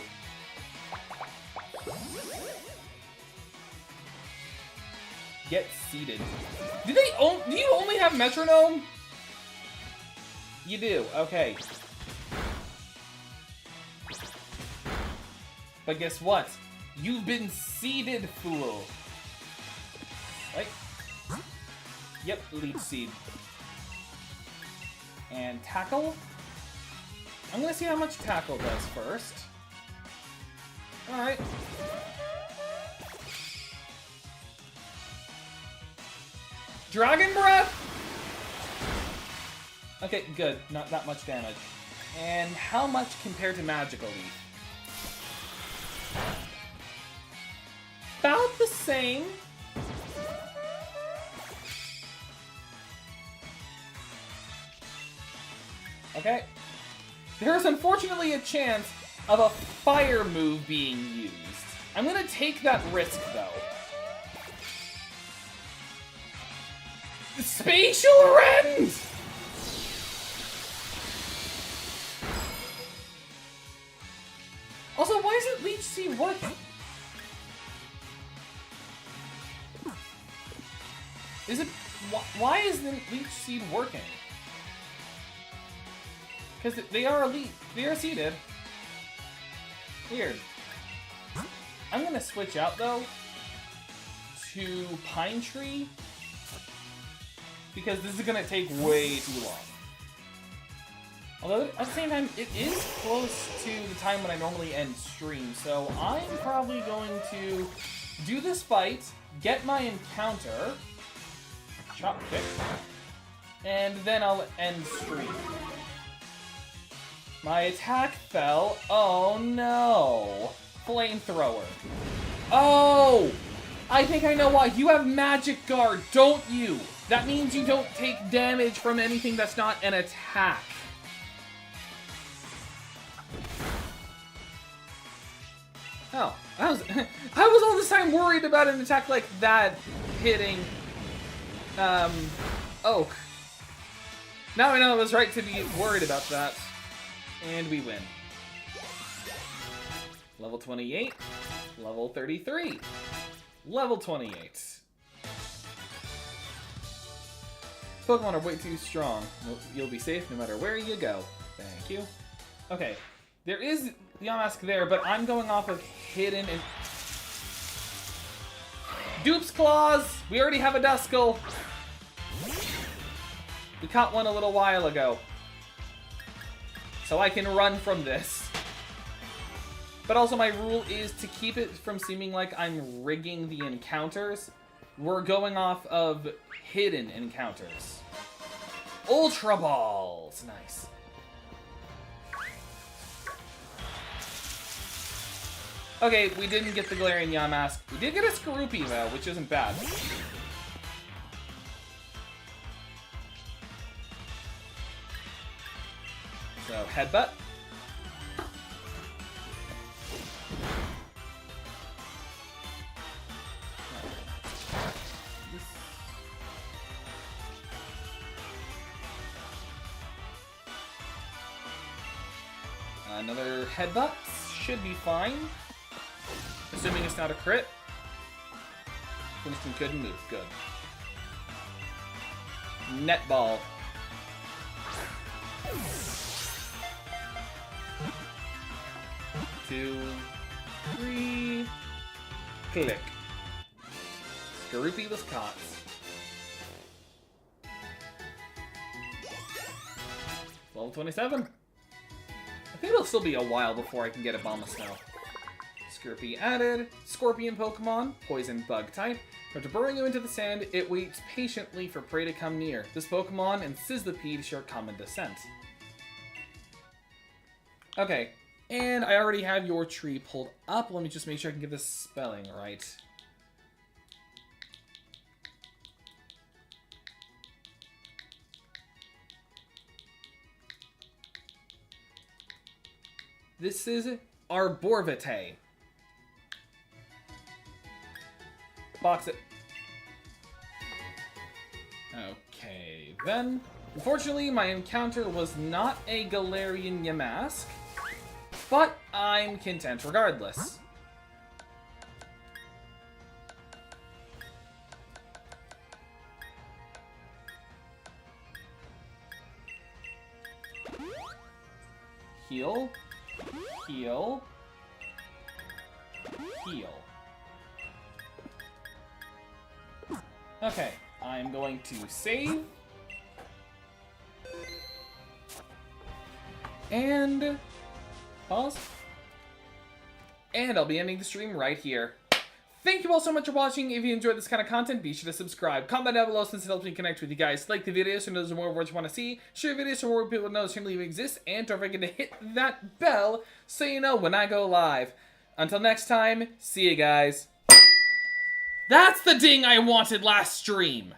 Get seeded. Do you only have Metronome? You do, okay. But guess what? You've been seeded, fool. Right? Yep, Leech Seed. And Tackle? I'm gonna see how much Tackle does first. Alright. Dragon Breath! Okay, good. Not that much damage. And how much compared to Magical Leaf? About the same. Okay. There's unfortunately a chance of a fire move being used. I'm gonna take that risk, though. Spatial Rend! Also, why isn't Leech Seed working? Why isn't Leech Seed working? Because they are elite. They are seeded. Weird. I'm gonna switch out, though, to Pine Tree. Because this is gonna take way too long. Although, at the same time, it is close to the time when I normally end stream, so I'm probably going to do this fight, get my encounter, chop kick, and then I'll end stream. My attack fell. Oh no! Flamethrower. Oh! I think I know why. You have Magic Guard, don't you? That means you don't take damage from anything that's not an attack. Oh, I was all this time worried about an attack like that hitting, Oak. Now I know I was right to be worried about that. And we win. Level 28, level 33, level 28. Pokemon are way too strong. You'll be safe no matter where you go. Thank you. Okay, there is Yamask there, but I'm going off of hidden and... Dupes Claws! We already have a Duskull. We caught one a little while ago. So I can run from this. But also my rule is to keep it from seeming like I'm rigging the encounters. We're going off of hidden encounters. Ultra Balls! Nice. Okay, we didn't get the Galarian Yamask. We did get a Skorupi though, which isn't bad. So, Headbutt. Another Headbutt should be fine. Assuming it's not a crit. Winston couldn't move. Good. Netball. Two, three, click. Skorupi was caught. Level 27. I think it'll still be a while before I can get a Abomasnow. Skorupi added. Scorpion Pokemon, poison bug type. After burrowing you into the sand, it waits patiently for prey to come near. This Pokemon and Sizzlipede share common descent. Okay, and I already have your tree pulled up. Let me just make sure I can get this spelling right. This is Arborvitae. Box it. Okay, then. Unfortunately, my encounter was not a Galarian Yamask, but I'm content regardless. Heal. Heal. Heal. Okay, I'm going to save. And pause. And I'll be ending the stream right here. Thank you all so much for watching. If you enjoyed this kind of content, be sure to subscribe. Comment down below since it helps me connect with you guys. Like the video so there's more of what you want to see. Share videos so more people know this channel even exists. And don't forget to hit that bell so you know when I go live. Until next time, see you guys. That's the ding I wanted last stream!